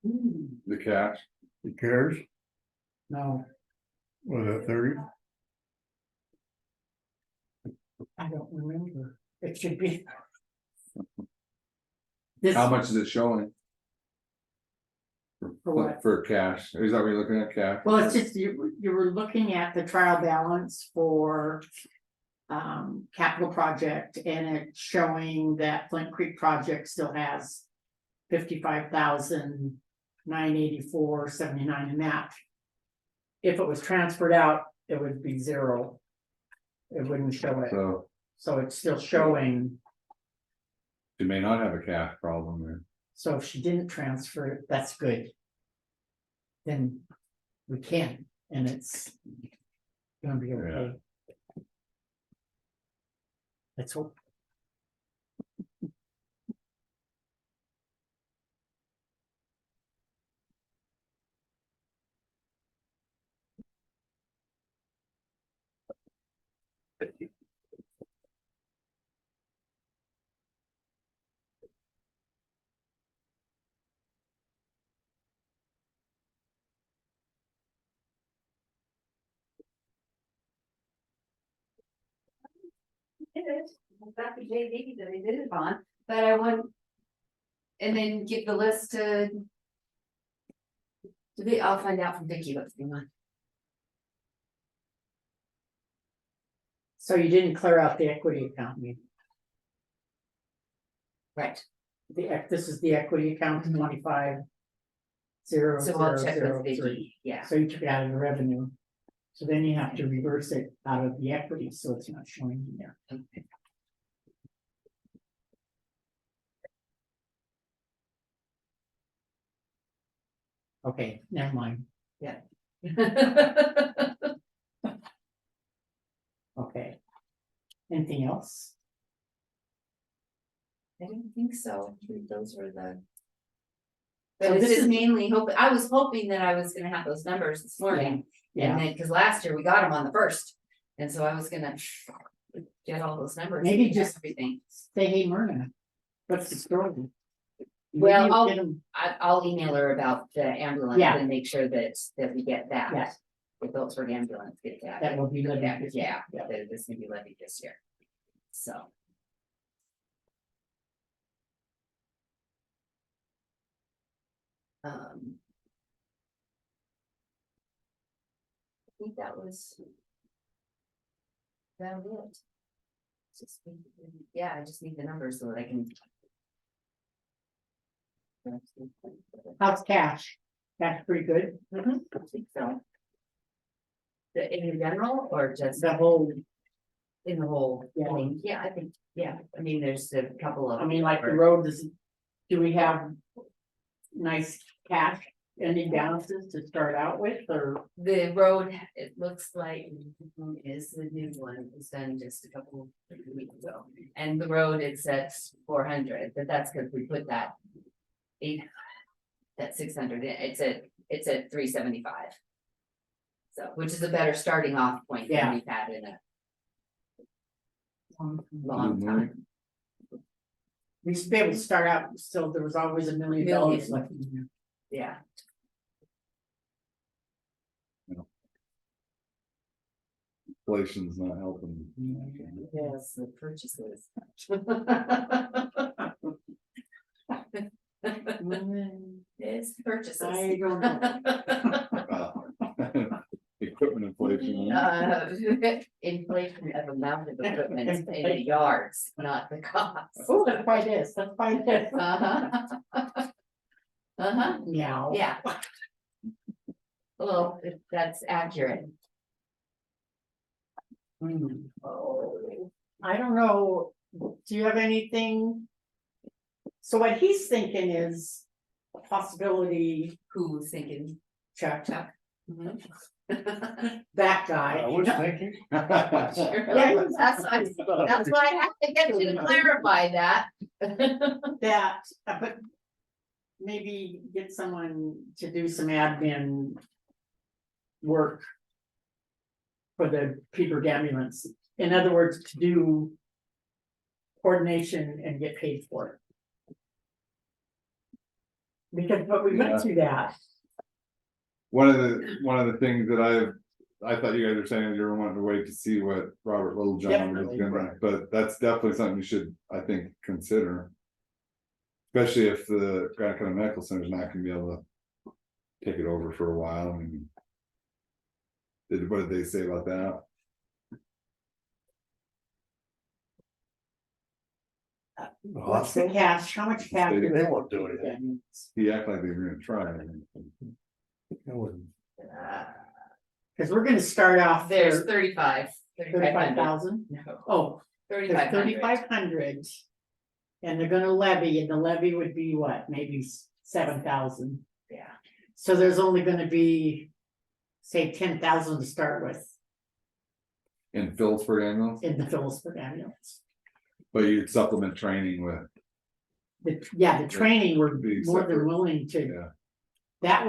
The cash. The CARES, No, was that 30? I don't remember. It should be. How much is it showing? For what? For cash, is that what you're looking at, cash? Well, it's just, you were looking at the trial balance for. Capital project, and it's showing that Flint Creek project still has. 55,984.79 in that. If it was transferred out, it would be zero. It wouldn't show it, So so it's still showing, you may not have a cash problem there. so if she didn't transfer it, that's good. Then we can, and it's. Gonna be okay. Let's hope. It is, I've got the JD that I did it on, but I want. And then give the list to. I'll find out from Vicky what's going on. So you didn't clear out the equity account, maybe? Right. This is the equity account, 25. Zero, So I'll zero, check zero, with Vicky, three. yeah. So you took it out of the revenue. So then you have to reverse it out of the equity, so it's not showing in there. Okay, never mind. Yeah. Okay. Anything else? I don't think so, those were the. So But it's this just is- mainly I was hoping that I was gonna have those numbers this morning. Yeah. And then, cause last year we got them on the first, and so I was gonna get all those numbers. Maybe and just everything. say, hey, Myrna, what's the story? Maybe Well, you I'll- get 'em- I'll email her about the ambulance Yeah. and make sure that we get that. Yes. The Phillipsburg ambulance, get that. That will be levied Yeah, this year. yeah, that this can be levied this year. So. I think that was. That it. Just, yeah, I just need the numbers so that I can. How's cash? Cash pretty good? I think so. In general, or just? The whole, In the whole Yeah. thing, yeah, I think, yeah, I mean, there's a couple of. I mean, like the road, do we have nice cash ending balances to start out with, or? The road, it looks like is the new one, it was done just a couple of weeks ago, and the road it's at 400, but that's because we put that. That 600, it's at 375. So, which is a better starting off point Yeah. than we've had in a long time. We used to be able to start out, so there was always $1 million Million. left in there. Yeah. Inflation's not helping. Yes, the purchases. It's purchases. I don't know. Equipment inflation. Inflation of amount of equipment in the yards, not the cost. Oh, let's buy this, let's buy this. Meow. Yeah. Well, that's accurate. Oh, I don't know, do you have anything? So what he's thinking is a possibility. Who's thinking? Chuck. Chuck. Mhm. that guy. I was thinking. Yeah, that's why I have to get you to clarify that. That, but maybe get someone to do some admin work for the Peter ambulance. In other words, to do coordination and get paid for it. Because, but we went through that. One of the things that I thought you guys were saying, you were wanting to wait to see what Robert Littlejohn was Definitely, gonna, but that's definitely something you should, I think, consider. Especially if the Granite County Medical Center is not gonna be able to take it over for a while. I mean, what did they say about that? What's the cash? How much cash? They won't do anything. He acted like they were gonna try. Cause we're gonna start off There's there, 35,000. Oh, there's 3,500. 3,500. And they're gonna levy, and the levy would be what, maybe 7,000. Yeah. So there's only gonna be, say, 10,000 to start with In Phillipsburg ambulance, in the Phillipsburg ambulance. but you'd supplement training with, The training, we're Be more than separate. willing to. yeah, That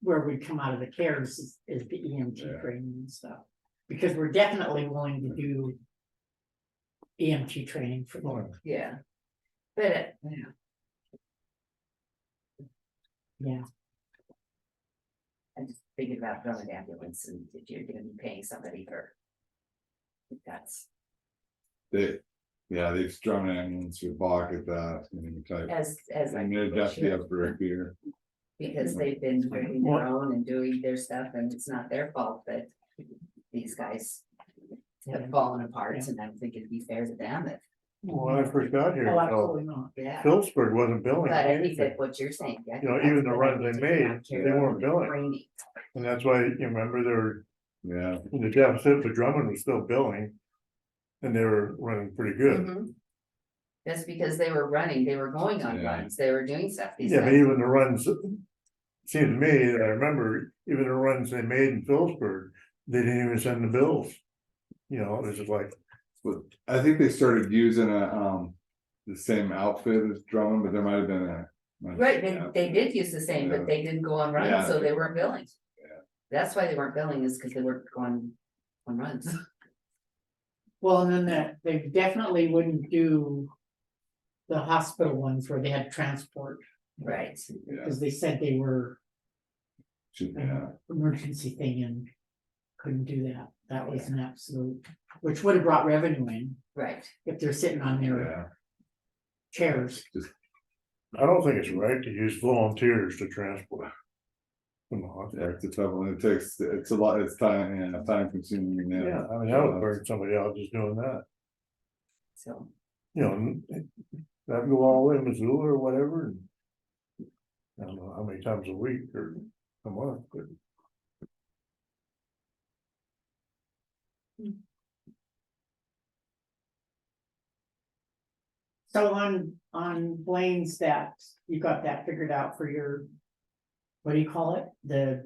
where we come out of the cares is the EMT Yeah. training and stuff. Because we're definitely willing to do EMT training for them. Yeah. But, Yeah. I'm just thinking about running ambulance and if you're gonna be paying somebody for. That's they've strung ambulance with Bach at that, type. as I. And they're definitely up for a beer. Because they've been doing their own and doing their stuff and it's not their fault that these guys. Have fallen apart and I don't think it'd be fair to them if, When I first got here, Oh, absolutely not. yeah. Phillipsburg wasn't billing But I think anything. that what you're saying. I think You know, that's even the what runs I they need to made, not carry they weren't on billing. training. And that's why, you remember, they were Yeah, in the deficit, but Drummond was still billing. And they were running pretty good. Mhm. That's because they were running, they were going on Yeah. runs, they were doing stuff. These Yeah, but guys- even the runs, seemed to me, I remember, even the runs they made in Phillipsburg, they didn't even send the bills. You know, it was just like, but I think they started using the same outfit as Drummond, but there might have been a. Right, Yeah. they did use the same, Yeah. but they didn't go on Yeah. runs, so they weren't billing. Yeah. That's why they weren't billing is because they weren't going on runs. Well, and then that, they definitely wouldn't do the hospital ones where they had transport, Right. Yeah, because they said they were should- an yeah, emergency thing and couldn't do that. That was an absolute, which would have brought revenue in Right. if they're sitting on their yeah. chairs. I don't think it's right to use volunteers to transport. Come on. Yeah, it's a tough one. It's a lot, it's time consuming. Yeah, I mean, I would burn somebody out just doing that, So, you know, that go all the way to Missoula or whatever. And I don't know how many times a week or a month, but. So on Blaine's that, you got that figured out for your, what do you call it? That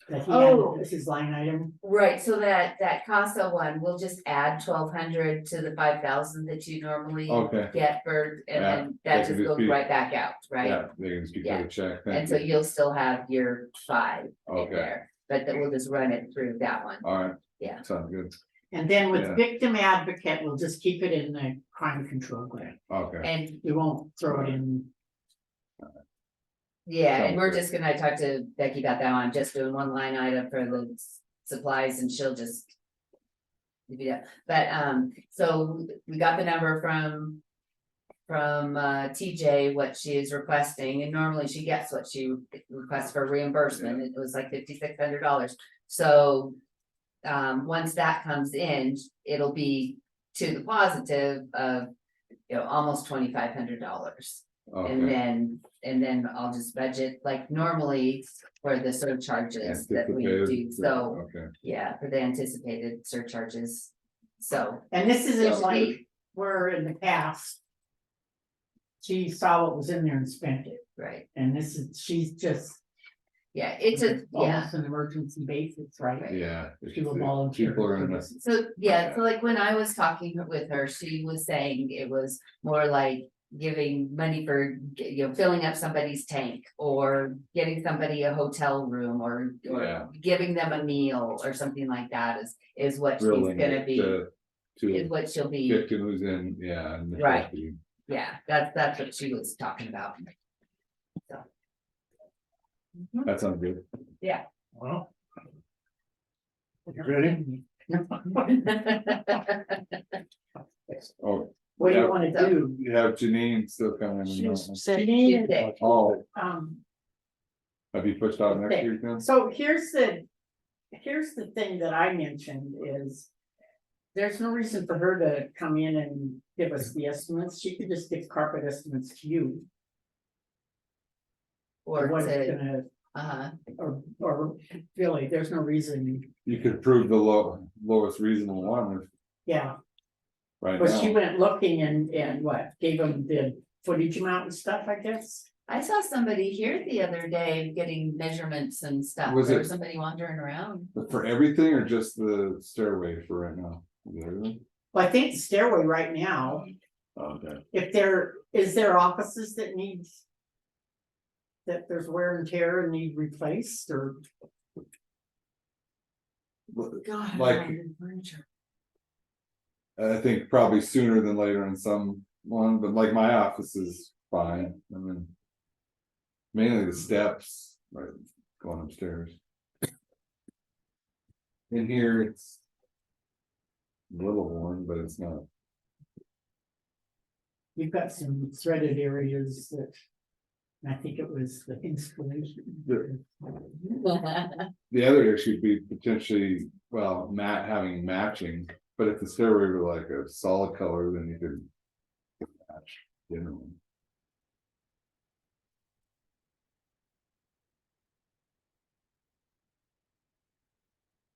he Oh. had, this is line item. right, so that CASA one, we'll just add 1,200 to the 5,000 that you normally Okay. get for, and Yeah, then that that could just just goes be- right back out, right? Yeah, they can just be cut a check. And Thank so you. you'll still have your 5 in Okay. there, but then we'll just run it through that one. All right. Yeah. Sounds good. And then with Yeah. victim advocate, we'll just keep it in the crime control grant. Okay. And We won't throw it in. yeah, and we're Sounds good. just gonna, I talked to Becky about that one, just doing one line item for the supplies and she'll just. Yeah, but so we got the number from TJ, what she is requesting, and normally she gets what she requests for reimbursement, it was like $5,600. So once that comes in, it'll be to the positive of, almost $2,500. And then I'll just budget like normally for the surcharges that we do, Anticipated, so, okay. yeah, for the anticipated surcharges. So, And this isn't So like we- where in the past. She saw what was in there and spent it, right, and she's just Yeah, it's a, yeah. Almost an emergency basis, right? Yeah. To a volunteer. People are in a, So, yeah, so like when I was talking with her, she was saying it was more like giving money for, filling up somebody's tank. Or getting somebody a hotel room or Yeah. giving them a meal or something like that is what she's drilling gonna it be, to is what she'll be. get who's in, yeah. and Right. Yeah, that's what she was talking about. So. That sounds good. Yeah. Well. You ready? Oh. What do you yeah, wanna do? You have Janine still coming. Janine and- Oh, Um, have you pushed out next okay, week then? so here's the thing that I mentioned is. There's no reason for her to come in and give us the estimates, she could just give carpet estimates to you. Or what it's to, gonna, or really, there's no reason, You could approve the lowest reasonable one yeah. right But she now. went looking and what, gave them the footage amount and stuff, I guess? I saw somebody here the other day getting measurements and stuff. Was There it- was somebody wandering around. But for everything or just the stairway for right now? Is it everything? Well, I think the stairway right now, Okay. if is there offices that needs. That there's wear and tear and need replaced or, God. Like- I think probably sooner than later in some one, but like my office is fine, I mean. Mainly the steps, right, going upstairs. In here, it's. A little worn, but it's not. you've got some threaded areas that. I think it was the installation. The other issue would be potentially, well, having matching, but if the stairway were like a solid color, then you could. Match, you know.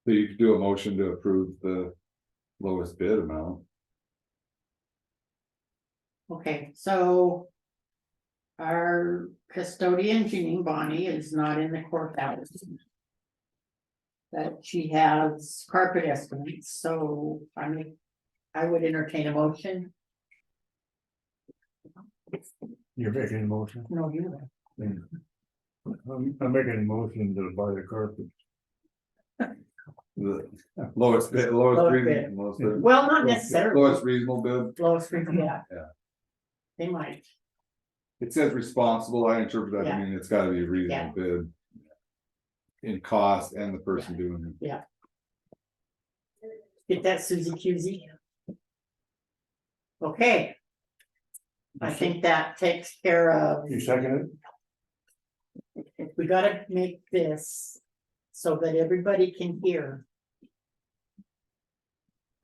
So you could do a motion to approve the lowest bid amount. Okay, so. Our custodian Janine Bonnie is not in the courthouse. But she has carpet estimates, so I would entertain a motion. You're making a motion. No, you don't. I'm making a motion to buy the carpet. The lowest bid, lowest bid. Well, not necessarily. Lowest reasonable bid. Lowest bid, yeah. Yeah. They might, It says responsible, I interpret that, I Yeah. mean, it's gotta be a Yeah. reasonable bid. In cost and the person doing it. yeah. Get that, Susie Cusey. Okay. I think that takes care of. You second We gotta make this so that everybody can hear.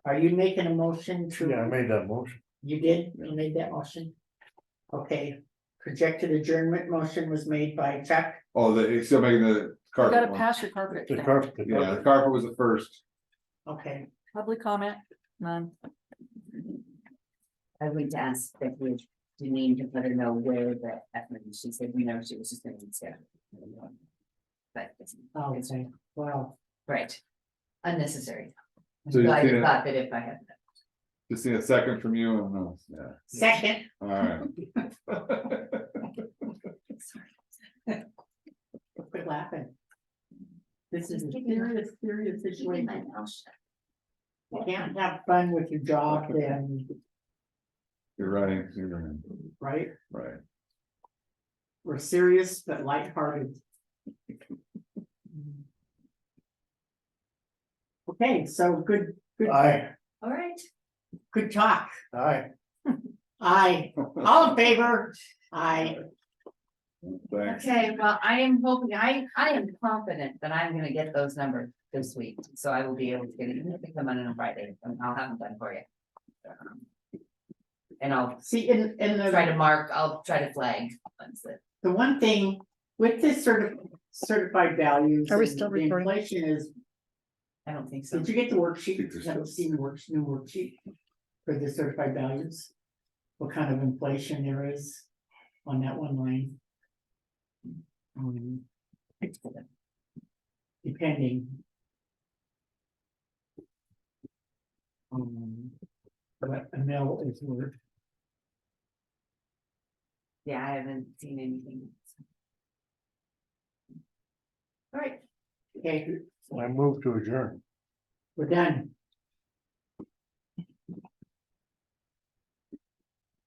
Are you making a motion it? to? Yeah, I made that motion. You did, you made that motion? Okay, projected adjournment motion was made by Chuck. Oh, it's still making the You carpet gotta one. pass your carpet. The carpet. Yeah, the carpet was the first. Okay, Public comment, none. I would ask that we, Janine to let her know where the, she said, she was just gonna say. But it's, okay, well, right, unnecessary. So you I see it? thought that if I had. Just need a second from you and yeah, second. alright. Quit laughing. This is a serious situation. You can't have fun with your job and, You're right, right? right. We're serious but lighthearted. Okay, so good, Aye. All right. good talk. Aye. Aye, all in favor? Aye. Thanks. Okay, well, I am hoping, I am confident that I'm gonna get those numbers this week, so I will be able to get it, even if they come in on a Friday, and I'll have them done for you. And I'll See, in I'll try to flag ones that. the one thing with this certified values. Are we and still the recording? Inflation is, I don't think so. did you get the worksheet? think there's Haven't seen the new worksheet for the certified values? What kind of inflation there is on that one line? Depending. What a mill is worth. Yeah, I haven't seen anything. All right. Okay, I move to adjourn. we're done.